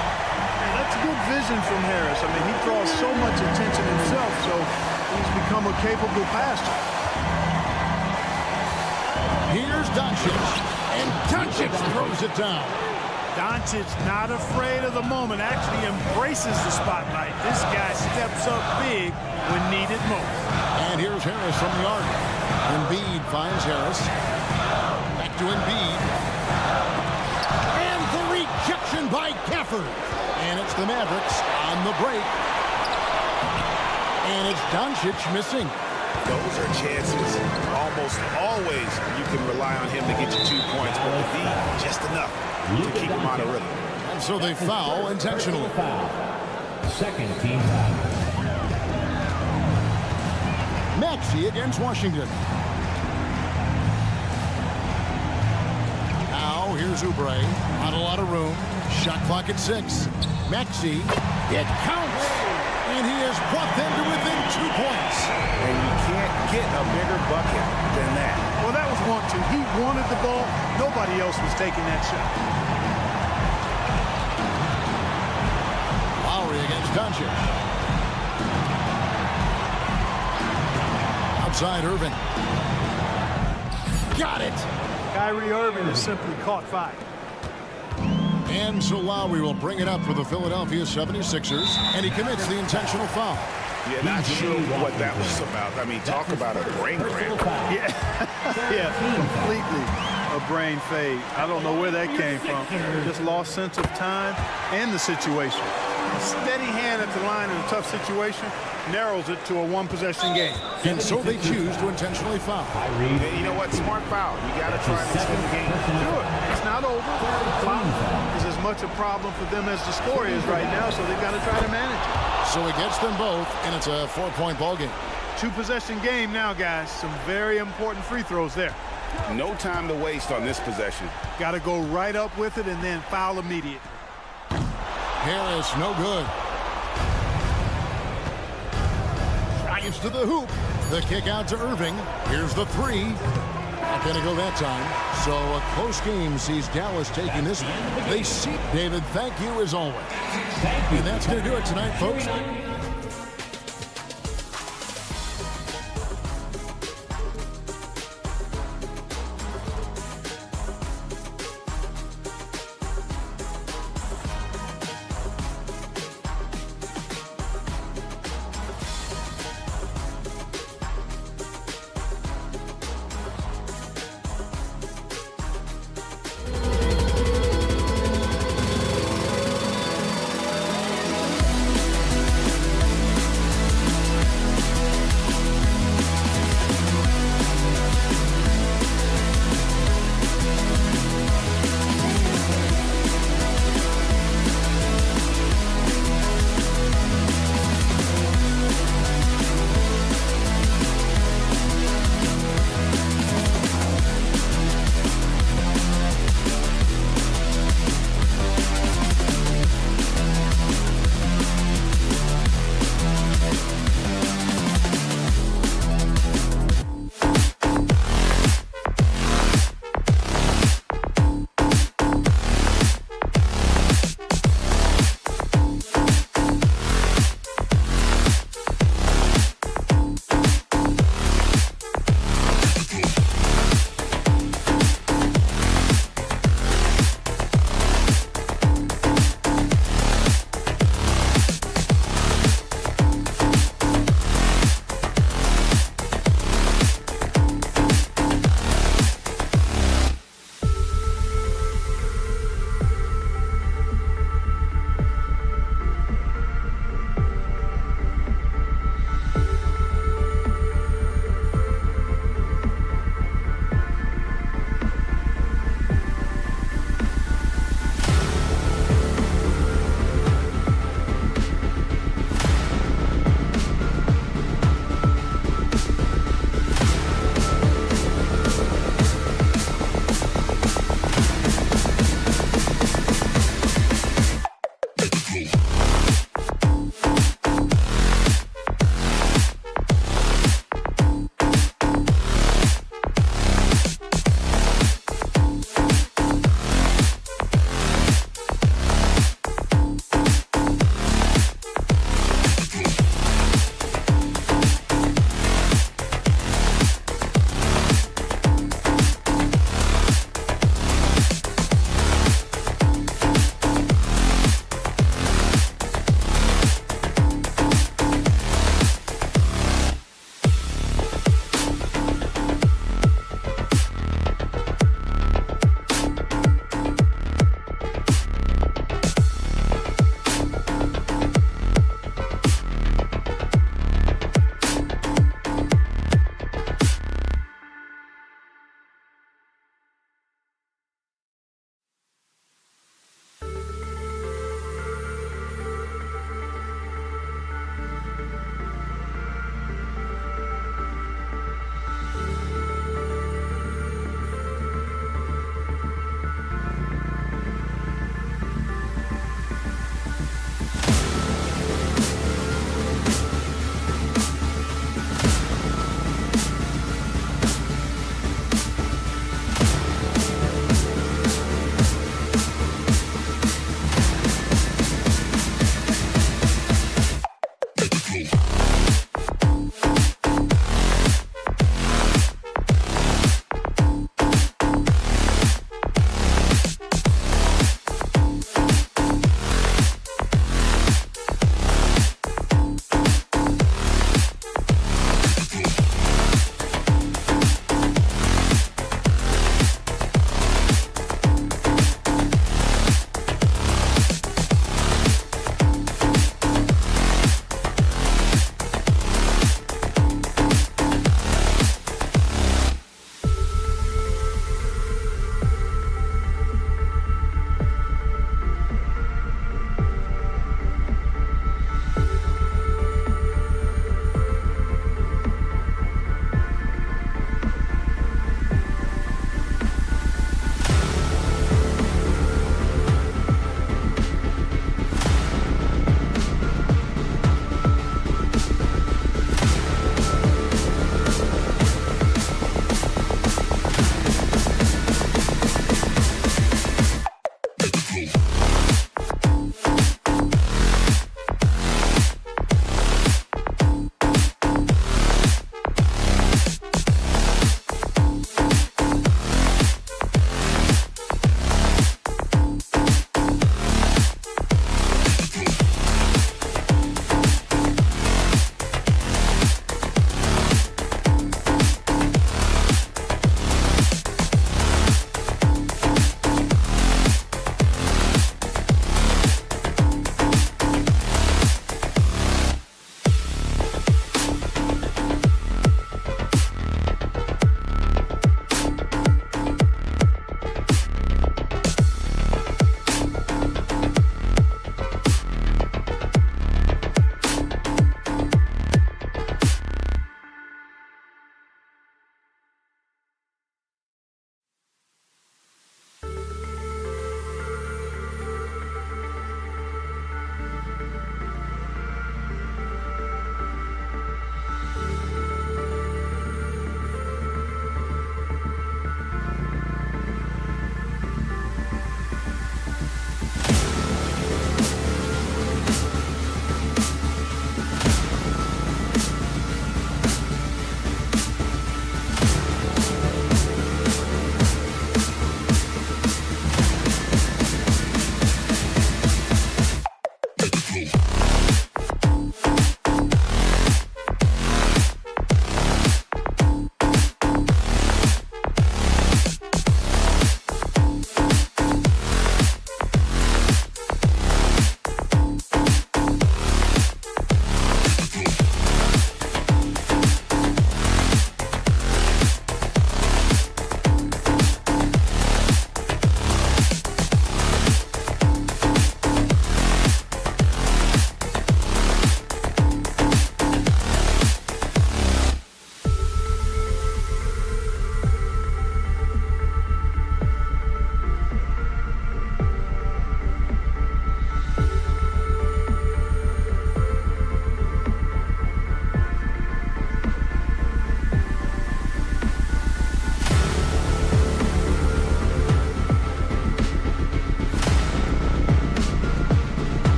That's good vision from Harris. I mean, he draws so much attention himself, so he's become a capable passer. Here's Doncic, and Doncic throws it down. Doncic not afraid of the moment, actually embraces the spotlight. This guy steps up big when needed most. And here's Harris from the arc. Embiid finds Harris. Back to Embiid. And the rejection by Gafford. And it's the Mavericks on the break. And it's Doncic missing. Those are chances. Almost always you can rely on him to get you 2 points, but the D, just enough to keep him out of rhythm. And so they foul intentionally. Second team foul. Maxey against Washington. Now go. Here's Oubre. Not a lot of room. Shot clock at 6. Maxey. It counts. And he has brought them to within 2 points. And you can't get a bigger bucket than that. Well, that was 1-2. He wanted the ball. Nobody else was taking that shot. Lowry against Doncic. Outside Irving. Got it. Kyrie Irving has simply caught fire. And so Lowry will bring it up for the Philadelphia 76ers, and he commits the intentional foul. Yeah, not sure what that was about. I mean, talk about a brain cramp. Yeah, completely a brain fade. I don't know where that came from. Just lost sense of time and the situation. A steady hand at the line in a tough situation narrows it to a one-possession game. And so they choose to intentionally foul. And you know what? Smart foul. You got to try and extend the game. Do it. It's not over. Foul is as much a problem for them as the score is right now, so they've got to try to manage it. So he gets them both, and it's a 4-point ball game. 2-possession game now, guys. Some very important free throws there. No time to waste on this possession. Got to go right up with it and then foul immediately. Harris, no good. Drives to the hoop. The kick out to Irving. Here's the 3. Not going to go that time. So a close game sees Dallas taking this one. They seat David. Thank you as always. And that's going to do it tonight, folks.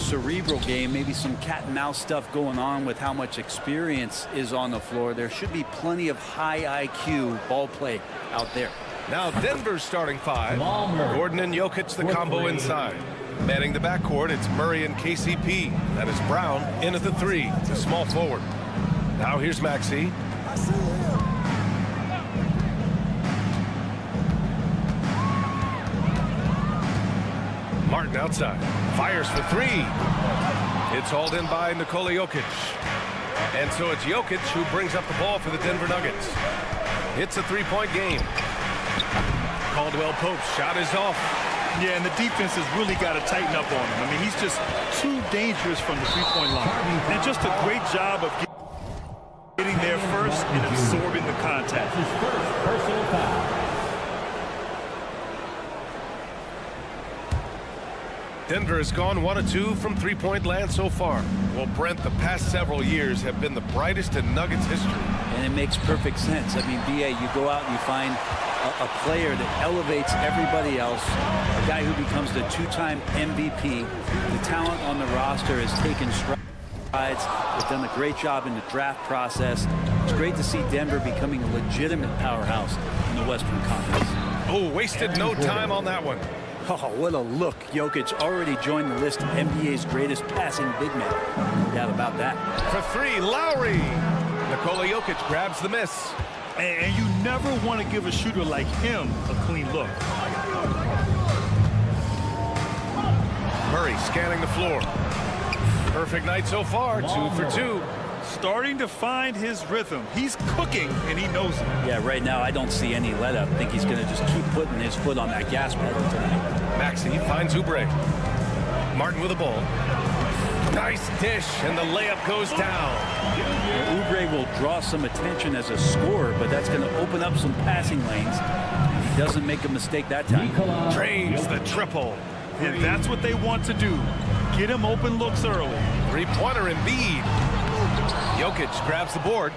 cerebral game, maybe some cat and mouse stuff going on with how much experience is on the floor. There should be plenty of high IQ ball play out there. Now Denver's starting five. Gordon and Jokic, the combo inside. Manning the backcourt, it's Murray and KCP. That is Brown in at the three, the small forward. Now here's Maxey. Martin outside, fires for three. It's hauled in by Nikola Jokic. And so it's Jokic who brings up the ball for the Denver Nuggets. It's a three-point game. Caldwell Pope's shot is off. Yeah, and the defense has really got to tighten up on him. I mean, he's just too dangerous from the three-point line. And just a great job of getting there first and absorbing the contact. His first personal foul. Denver has gone 1 of 2 from three-point land so far. Well, Brent, the past several years have been the brightest in Nuggets history. And it makes perfect sense. I mean, BA, you go out and you find a player that elevates everybody else, a guy who becomes the two-time MVP. The talent on the roster has taken strides. They've done a great job in the draft process. It's great to see Denver becoming a legitimate powerhouse in the Western Conference. Oh, wasted no time on that one. Oh, what a look. Jokic already joined the list of NBA's greatest passing big men. No doubt about that. For three, Lowry. Nikola Jokic grabs the miss. And you never want to give a shooter like him a clean look. Murray scanning the floor. Perfect night so far, 2 for 2. Starting to find his rhythm. He's cooking, and he knows it. Yeah, right now I don't see any let up. I think he's going to just keep putting his foot on that gas pedal tonight. Maxey finds Oubre. Martin with the ball. Nice dish, and the layup goes down. Oubre will draw some attention as a scorer, but that's going to open up some passing lanes. He doesn't make a mistake that time. Drains the triple. And that's what they want to do. Get him open looks early. Three-pointer Embiid. Jokic grabs the board.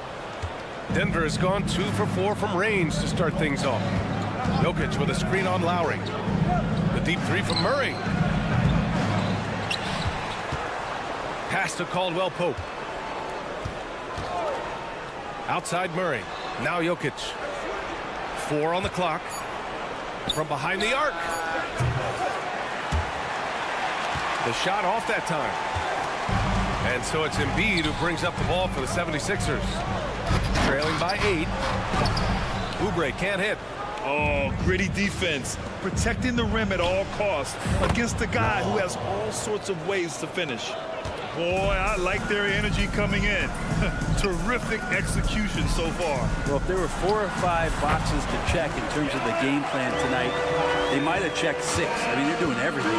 Denver has gone 2 for 4 from range to start things off. Jokic with a screen on Lowry. The deep three from Murray. Pass to Caldwell Pope. Outside Murray. Now Jokic. 4 on the clock. From behind the arc. The shot off that time. And so it's Embiid who brings up the ball for the 76ers. Trailing by 8. Oubre can't hit. Oh, gritty defense. Protecting the rim at all costs against a guy who has all sorts of ways to finish. Boy, I like their energy coming in. Terrific execution so far. Well, if there were 4 or 5 boxes to check in terms of the game plan tonight, they might have checked 6. I mean, they're doing everything.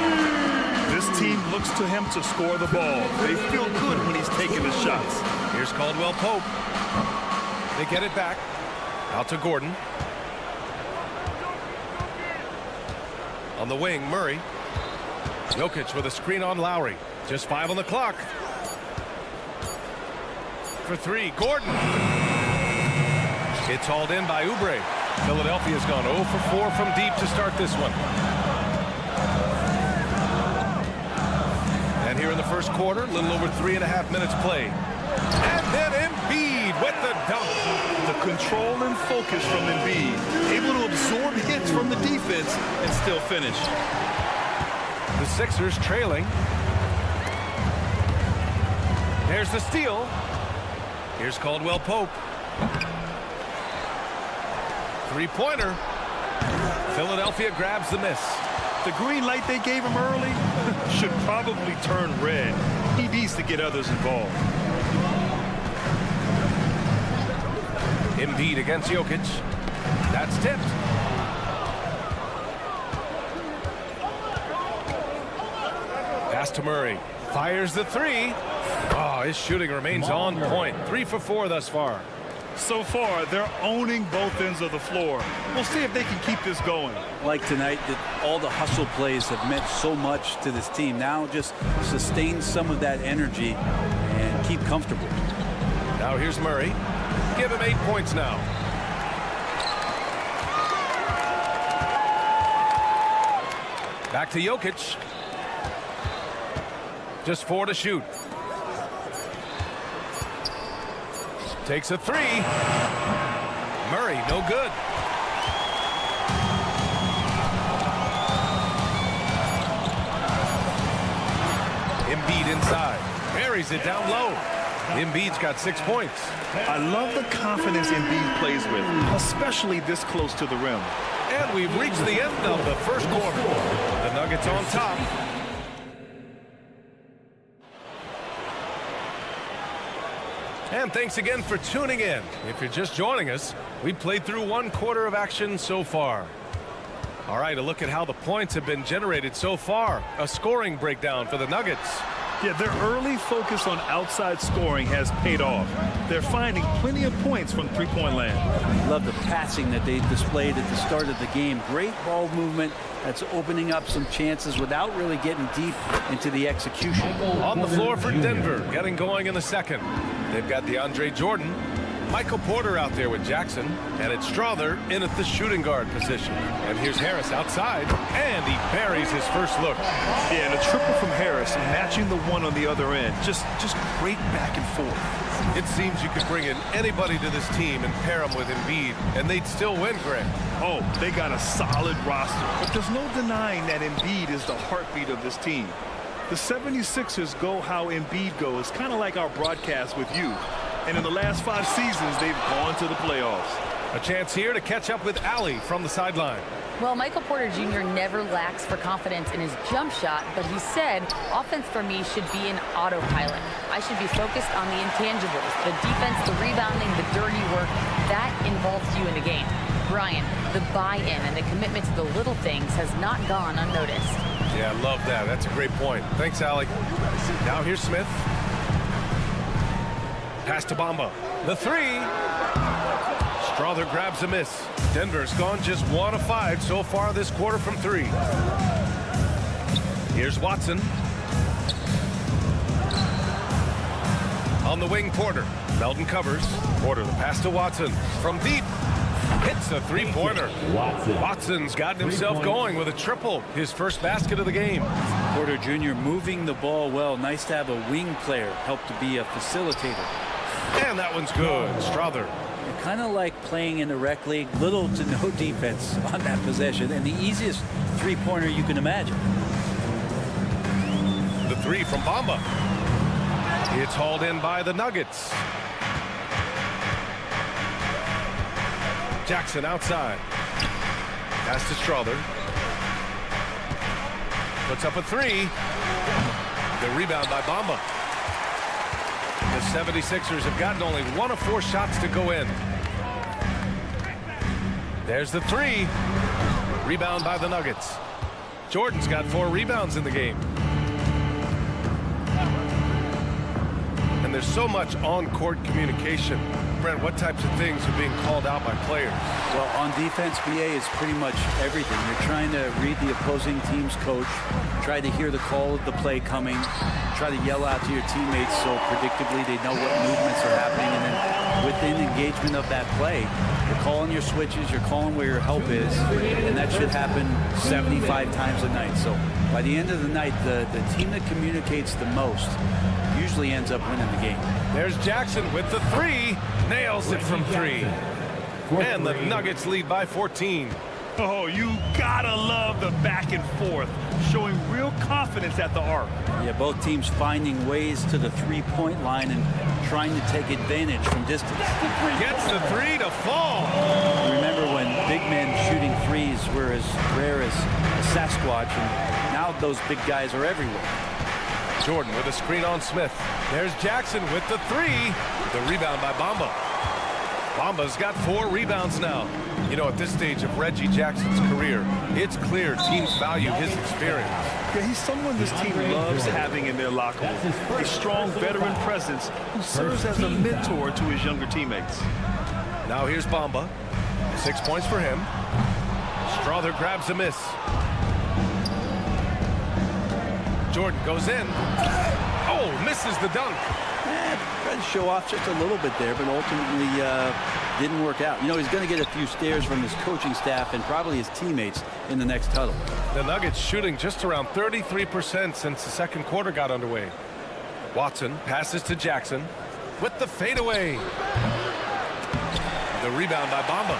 This team looks to him to score the ball. They feel good when he's taking the shots. Here's Caldwell Pope. They get it back. Out to Gordon. On the wing, Murray. Jokic with a screen on Lowry. Just 5 on the clock. For 3, Gordon. It's hauled in by Oubre. Philadelphia's gone 0 for 4 from deep to start this one. And here in the first quarter, a little over 3.5 minutes played. And then Embiid with the dunk. The control and focus from Embiid. Able to absorb hits from the defense and still finish. The Sixers trailing. There's the steal. Here's Caldwell Pope. Three-pointer. Philadelphia grabs the miss. The green light they gave him early should probably turn red. He needs to get others involved. Embiid against Jokic. That's tipped. Pass to Murray. Fires the 3. Oh, his shooting remains on point. 3 for 4 thus far. So far, they're owning both ends of the floor. We'll see if they can keep this going. Like tonight, that all the hustle plays have meant so much to this team. Now just sustain some of that energy and keep comfortable. Now here's Murray. Give him 8 points now. Back to Jokic. Just 4 to shoot. Takes a 3. Murray, no good. Embiid inside. Buries it down low. Embiid's got 6 points. I love the confidence Embiid plays with, especially this close to the rim. And we've reached the end of the first quarter. The Nuggets on top. And thanks again for tuning in. If you're just joining us, we've played through 1 quarter of action so far. All right, a look at how the points have been generated so far. A scoring breakdown for the Nuggets. Yeah, their early focus on outside scoring has paid off. They're finding plenty of points from three-point land. Love the passing that they displayed at the start of the game. Great ball movement that's opening up some chances without really getting deep into the execution. On the floor for Denver, getting going in the second. They've got DeAndre Jordan, Michael Porter out there with Jackson, and it's Strother in at the shooting guard position. And here's Harris outside, and he buries his first look. Yeah, and a triple from Harris, matching the one on the other end. Just great back and forth. It seems you could bring in anybody to this team and pair them with Embiid, and they'd still win, Greg. Oh, they got a solid roster, but there's no denying that Embiid is the heartbeat of this team. The 76ers go how Embiid goes, kind of like our broadcast with you. And in the last 5 seasons, they've gone to the playoffs. A chance here to catch up with Allie from the sideline. Well, Michael Porter Jr. never lacks for confidence in his jump shot, but he said, offense for me should be an autopilot. I should be focused on the intangibles, the defense, the rebounding, the dirty work. That involves you in the game. Brian, the buy-in and the commitment to the little things has not gone unnoticed. Yeah, I love that. That's a great point. Thanks, Allie. Now here's Smith. Pass to Bamba. The 3. Strother grabs a miss. Denver's gone just 1 of 5 so far this quarter from 3. Here's Watson. On the wing, Porter. Melton covers. Porter, the pass to Watson. From deep. Hits a 3-pointer. Watson's gotten himself going with a triple. His first basket of the game. Porter Jr. moving the ball well. Nice to have a wing player help to be a facilitator. And that one's good. Strother. Kind of like playing in the rec league, little to no defense on that possession, and the easiest 3-pointer you can imagine. The 3 from Bamba. It's hauled in by the Nuggets. Jackson outside. Pass to Strother. Puts up a 3. The rebound by Bamba. The 76ers have gotten only 1 of 4 shots to go in. There's the 3. Rebound by the Nuggets. Jordan's got 4 rebounds in the game. And there's so much on-court communication. Brent, what types of things are being called out by players? Well, on defense, BA is pretty much everything. You're trying to read the opposing team's coach, try to hear the call of the play coming, try to yell out to your teammates so predictably they know what movements are happening, and then within engagement of that play, you're calling your switches, you're calling where your help is, and that should happen 75 times a night. So by the end of the night, the team that communicates the most usually ends up winning the game. There's Jackson with the 3. Nails it from 3. And the Nuggets lead by 14. Oh, you gotta love the back and forth, showing real confidence at the arc. Yeah, both teams finding ways to the 3-point line and trying to take advantage from distance. Gets the 3 to fall. Remember when big men shooting threes were as rare as a Sasquatch, and now those big guys are everywhere. Jordan with a screen on Smith. There's Jackson with the 3. The rebound by Bamba. Bamba's got 4 rebounds now. You know, at this stage of Reggie Jackson's career, it's clear teams value his experience. Yeah, he's someone this team loves having in their locker room. A strong veteran presence who serves as a mentor to his younger teammates. Now here's Bamba. 6 points for him. Strother grabs a miss. Jordan goes in. Oh, misses the dunk. Tried to show off just a little bit there, but ultimately didn't work out. You know, he's going to get a few stares from his coaching staff and probably his teammates in the next huddle. The Nuggets shooting just around 33% since the second quarter got underway. Watson passes to Jackson with the fadeaway. The rebound by Bamba.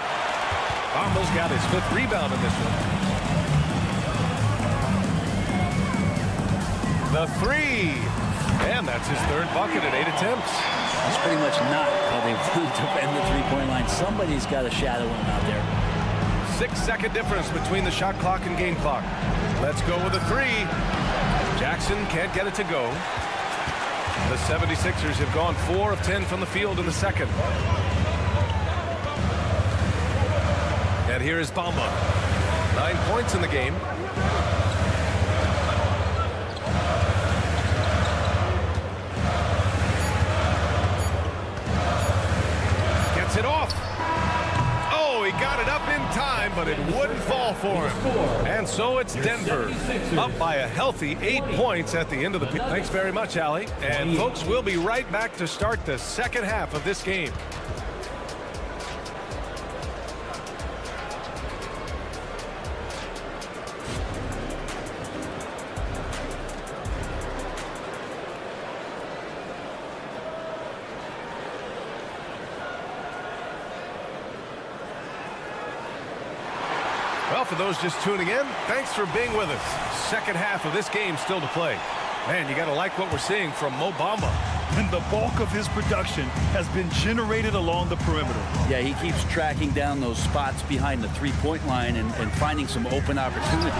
Bamba's got his 5th rebound in this one. The 3. And that's his 3rd bucket at 8 attempts. That's pretty much not how they want to defend the three-point line. Somebody's got to shadow him out there. 6-second difference between the shot clock and game clock. Let's go with a 3. Jackson can't get it to go. The 76ers have gone 4 of 10 from the field in the second. And here is Bamba. 9 points in the game. Gets it off. Oh, he got it up in time, but it wouldn't fall for him. And so it's Denver up by a healthy 8 points at the end of the... Thanks very much, Allie. And folks, we'll be right back to start the second half of this game. Well, for those just tuning in, thanks for being with us. Second half of this game still to play. Man, you got to like what we're seeing from Mo Bamba. And the bulk of his production has been generated along the perimeter. Yeah, he keeps tracking down those spots behind the three-point line and finding some open opportunities.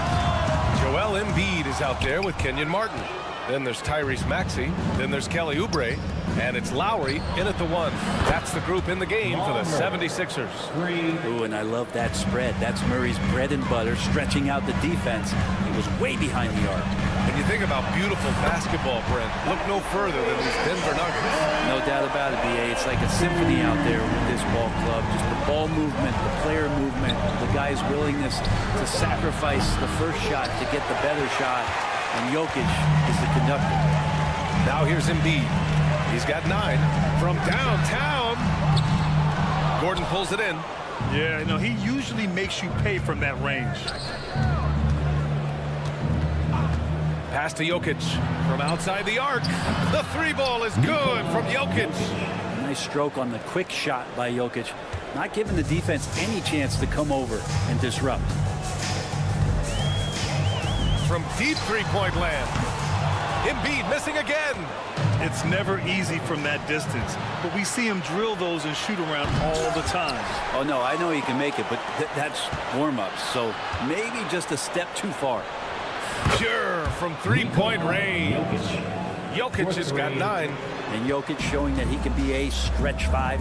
Joel Embiid is out there with Kenyon Martin. Then there's Tyrese Maxey. Then there's Kelly Oubre. And it's Lowry in at the 1. That's the group in the game for the 76ers. Ooh, and I love that spread. That's Murray's bread and butter, stretching out the defense. He was way behind the arc. And you think about beautiful basketball, Brent. Look no further than these Denver Nuggets. No doubt about it, B.A. It's like a symphony out there with this ball club. Just the ball movement, the player movement, the guy's willingness to sacrifice the first shot to get the better shot. And Jokic is the conductor. Now here's Embiid. He's got 9 from downtown. Gordon pulls it in. Yeah, you know, he usually makes you pay from that range. Pass to Jokic from outside the arc. The 3-ball is good from Jokic. Nice stroke on the quick shot by Jokic. Not giving the defense any chance to come over and disrupt. From deep three-point land. Embiid missing again. It's never easy from that distance, but we see him drill those and shoot around all the time. Oh, no, I know he can make it, but that's warm-ups, so maybe just a step too far. Sure, from three-point range. Jokic has got 9. And Jokic showing that he can be a stretch 5.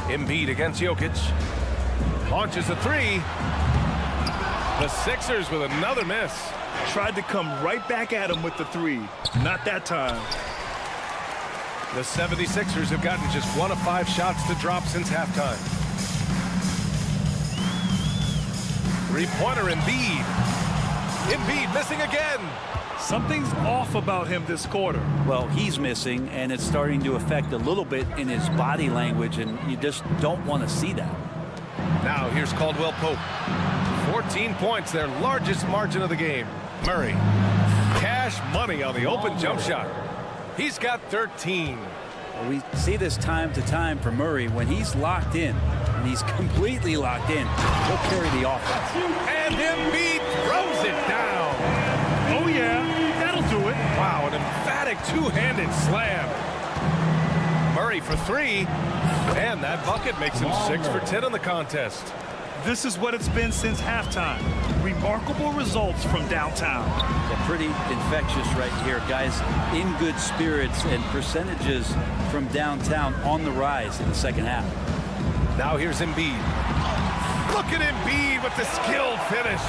Embiid against Jokic. Launches a 3. The Sixers with another miss. Tried to come right back at him with the 3. Not that time. The 76ers have gotten just 1 of 5 shots to drop since halftime. Three-pointer Embiid. Embiid missing again. Something's off about him this quarter. Well, he's missing, and it's starting to affect a little bit in his body language, and you just don't want to see that. Now here's Caldwell Pope. 14 points, their largest margin of the game. Murray. Cash money on the open jump shot. He's got 13. Well, we see this time to time for Murray. When he's locked in, and he's completely locked in, he'll carry the offense. And Embiid throws it down. Oh, yeah, that'll do it. Wow, an emphatic two-handed slam. Murray for 3. And that bucket makes him 6 for 10 in the contest. This is what it's been since halftime. Remarkable results from downtown. Yeah, pretty infectious right here. Guys in good spirits and percentages from downtown on the rise in the second half. Now here's Embiid. Look at Embiid with the skilled finish.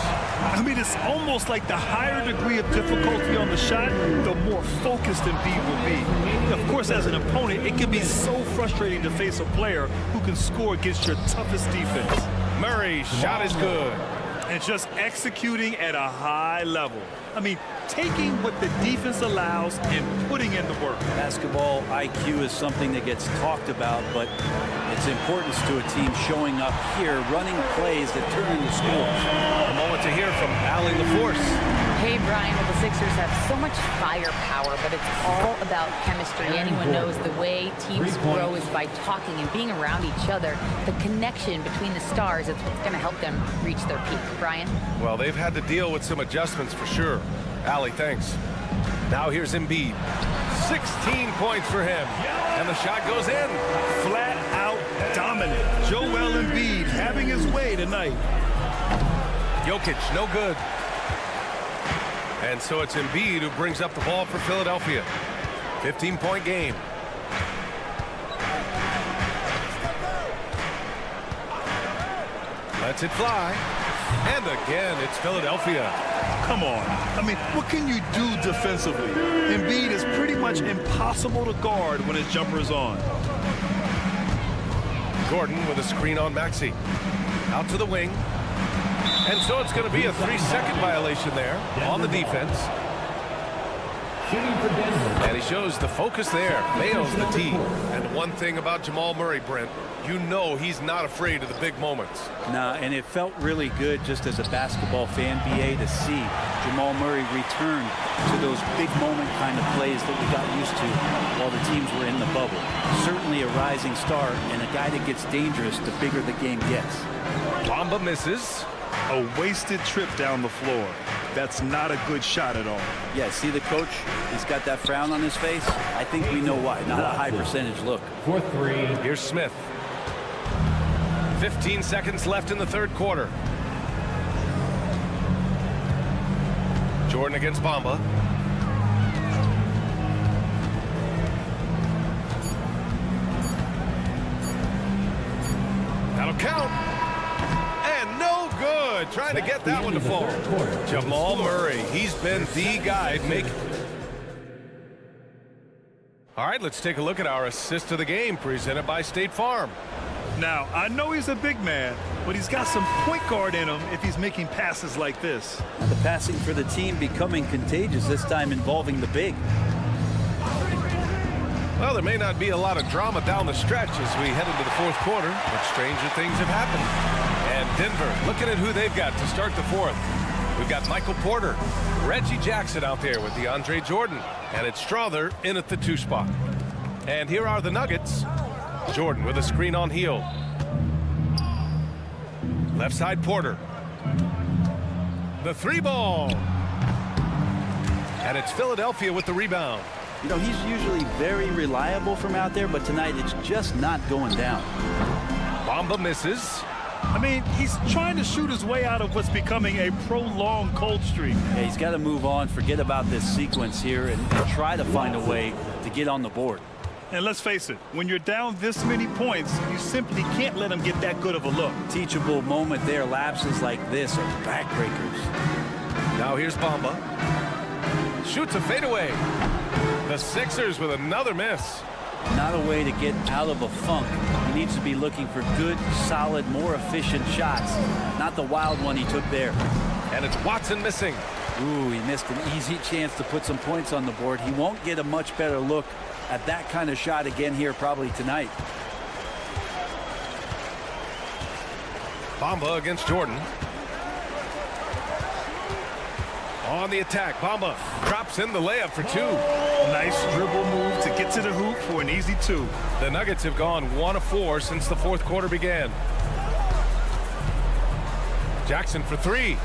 I mean, it's almost like the higher degree of difficulty on the shot, the more focused Embiid will be. Of course, as an opponent, it can be so frustrating to face a player who can score against your toughest defense. Murray's shot is good. And just executing at a high level. I mean, taking what the defense allows and putting in the work. Basketball IQ is something that gets talked about, but its importance to a team showing up here, running plays that turn into scores. A moment to hear from Allie LaForce. Hey, Brian, well, the Sixers have so much firepower, but it's all about chemistry. Anyone knows the way teams grow is by talking and being around each other. The connection between the stars is what's going to help them reach their peak. Brian? Well, they've had to deal with some adjustments for sure. Allie, thanks. Now here's Embiid. 16 points for him. And the shot goes in. Flat out dominant. Joel Embiid having his way tonight. Jokic, no good. And so it's Embiid who brings up the ball for Philadelphia. 15-point game. Lets it fly. And again, it's Philadelphia. Come on. I mean, what can you do defensively? Embiid is pretty much impossible to guard when his jumper is on. Gordon with a screen on Maxey. Out to the wing. And so it's going to be a 3-second violation there on the defense. And he shows the focus there. Nails the tee. And one thing about Jamal Murray, Brent, you know he's not afraid of the big moments. Nah, and it felt really good just as a basketball fan, BA, to see Jamal Murray return to those big moment kind of plays that we got used to while the teams were in the bubble. Certainly a rising star and a guy that gets dangerous the bigger the game gets. Bamba misses. A wasted trip down the floor. That's not a good shot at all. Yeah, see the coach? He's got that frown on his face. I think we know why. Not a high percentage look. For three. Here's Smith. 15 seconds left in the third quarter. Jordan against Bamba. That'll count. And no good. Trying to get that one to fall. Jamal Murray. He's been the guy making. All right, let's take a look at our assist of the game presented by State Farm. Now, I know he's a big man, but he's got some point guard in him if he's making passes like this. The passing for the team becoming contagious, this time involving the big. Well, there may not be a lot of drama down the stretch as we head into the fourth quarter, but stranger things have happened. And Denver looking at who they've got to start the fourth. We've got Michael Porter, Reggie Jackson out there with DeAndre Jordan, and it's Strother in at the 2 spot. And here are the Nuggets. Jordan with a screen on Heel. Left side Porter. The 3 ball. And it's Philadelphia with the rebound. You know, he's usually very reliable from out there, but tonight it's just not going down. Bamba misses. I mean, he's trying to shoot his way out of what's becoming a prolonged cold streak. Yeah, he's got to move on, forget about this sequence here, and try to find a way to get on the board. And let's face it, when you're down this many points, you simply can't let him get that good of a look. Teachable moment there. Lapses like this are backbreakers. Now here's Bamba. Shoots a fadeaway. The Sixers with another miss. Not a way to get out of a funk. He needs to be looking for good, solid, more efficient shots. Not the wild one he took there. And it's Watson missing. Ooh, he missed an easy chance to put some points on the board. He won't get a much better look at that kind of shot again here probably tonight. Bamba against Jordan. On the attack, Bamba drops in the layup for 2. Nice dribble move to get to the hoop for an easy 2. The Nuggets have gone 1 of 4 since the fourth quarter began. Jackson for 3.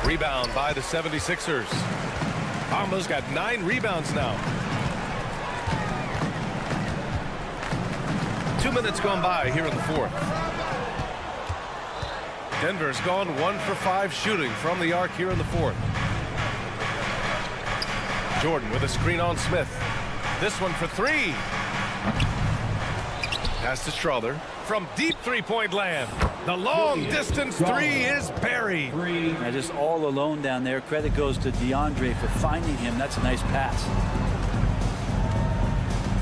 Rebound by the 76ers. Bamba's got 9 rebounds now. 2 minutes gone by here in the fourth. Denver's gone 1 for 5 shooting from the arc here in the fourth. Jordan with a screen on Smith. This one for 3. Pass to Strother from deep 3-point land. The long distance 3 is buried. Now just all alone down there. Credit goes to DeAndre for finding him. That's a nice pass.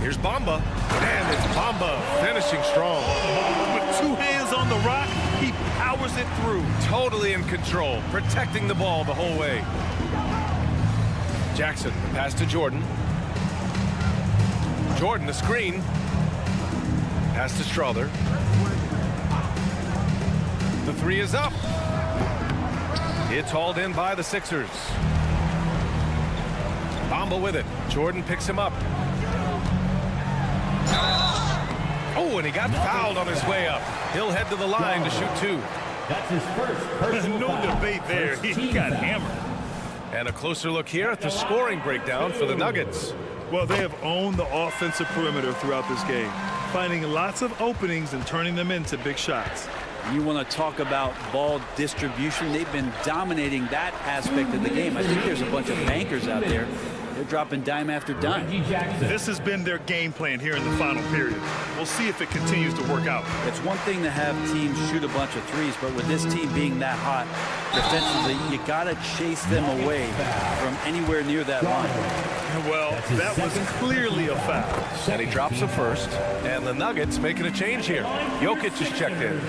Here's Bamba, and it's Bamba finishing strong. With 2 hands on the rock, He powers it through. Totally in control, protecting the ball the whole way. Jackson, pass to Jordan. Jordan, the screen. Pass to Strother. The three is up. It's hauled in by the Sixers. Bamba with it. Jordan picks him up. Oh, and he got fouled on his way up. He'll head to the line to shoot two. That's his first personal No foul. debate there. He got hammered. And a closer look here at the scoring breakdown for the Nuggets. Well, they have owned the offensive perimeter throughout this game, finding lots of openings and turning them into big shots. You want to talk about ball distribution. They've been dominating that aspect of the game. I think there's a bunch of bankers out there. They're dropping dime after dime. This has been their game plan here in the final period. We'll see if it continues to work out. It's one thing to have teams shoot a bunch of threes, but with this team being that hot defensively, you got to chase them away from anywhere near that line. Well, that was clearly a foul. And he drops a first. And the Nuggets making a change here. Jokic is checked in.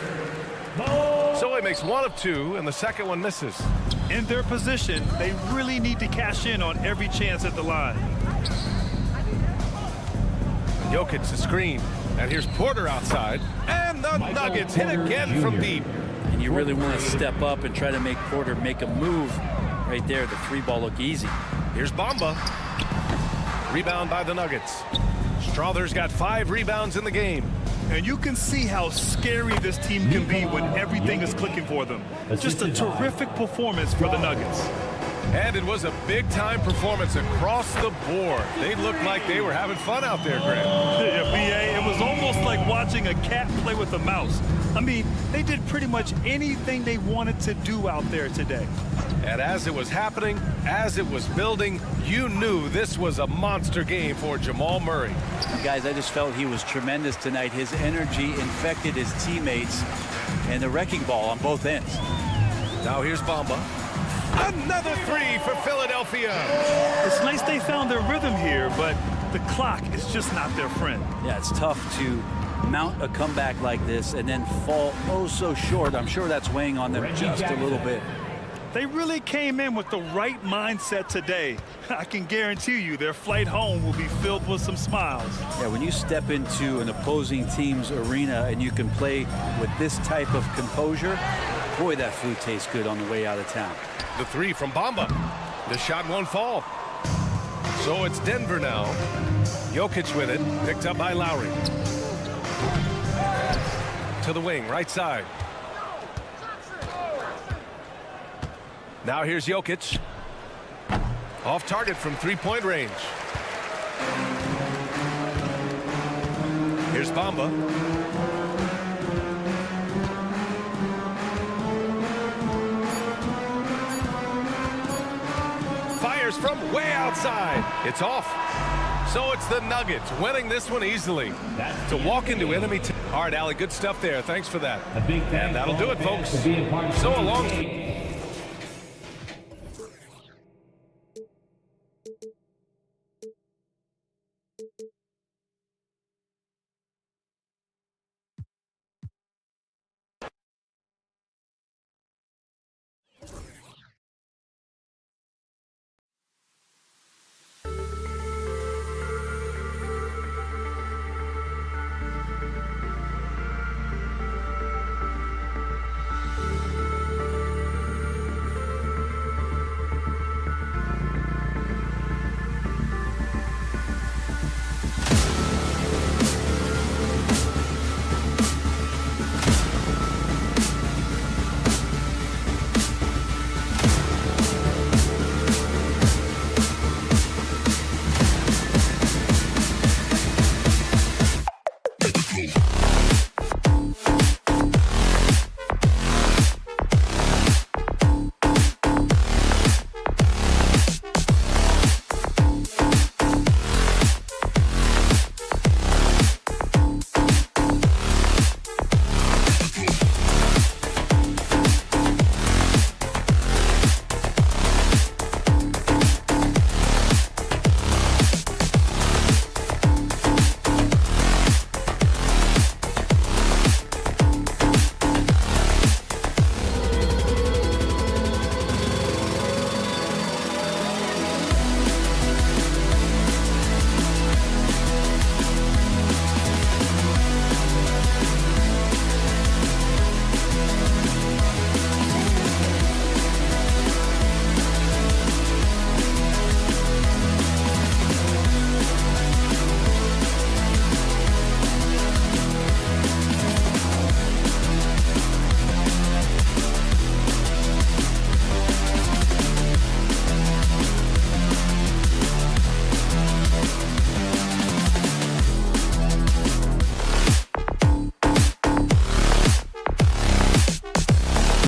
So he makes one of two, and the second one misses. In their position, they really need to cash in on every chance at the line. Jokic the screen. And here's Porter outside. And the Nuggets hit again from deep. And you really want to step up and try to make Porter make a move right there. The three ball look easy. Here's Bamba. Rebound by the Nuggets. Strother's got 5 rebounds in the game. And you can see how scary this team can be when everything is clicking for them. Just a terrific performance for the Nuggets. And it was a big-time performance across the board. They looked like they were having fun out there, Grant. Yeah, B.A., it was almost like watching a cat play with a mouse. I mean, they did pretty much anything they wanted to do out there today. And as it was happening, as it was building, you knew this was a monster game for Jamal Murray. Guys, I just felt he was tremendous tonight. His energy infected his teammates, and the wrecking ball on both ends. Now here's Bamba. Another three for Philadelphia. It's nice they found their rhythm here, but the clock is just not their friend. Yeah, it's tough to mount a comeback like this and then fall oh so short. I'm sure that's weighing on them just a little bit. They really came in with the right mindset today. I can guarantee you their flight home will be filled with some smiles. Yeah, when you step into an opposing team's arena and you can play with this type of composure, boy, that food tastes good on the way out of town. The three from Bamba. The shot won't fall. So it's Denver now. Jokic with it, picked up by Lowry. To the wing, right side. Now here's Jokic. Off target from three-point range. Here's Bamba. Fires from way outside. It's off. So it's the Nuggets winning this one easily. To walk into enemy. All right, Allie, good stuff there. Thanks for that. And that'll do it, folks. So long.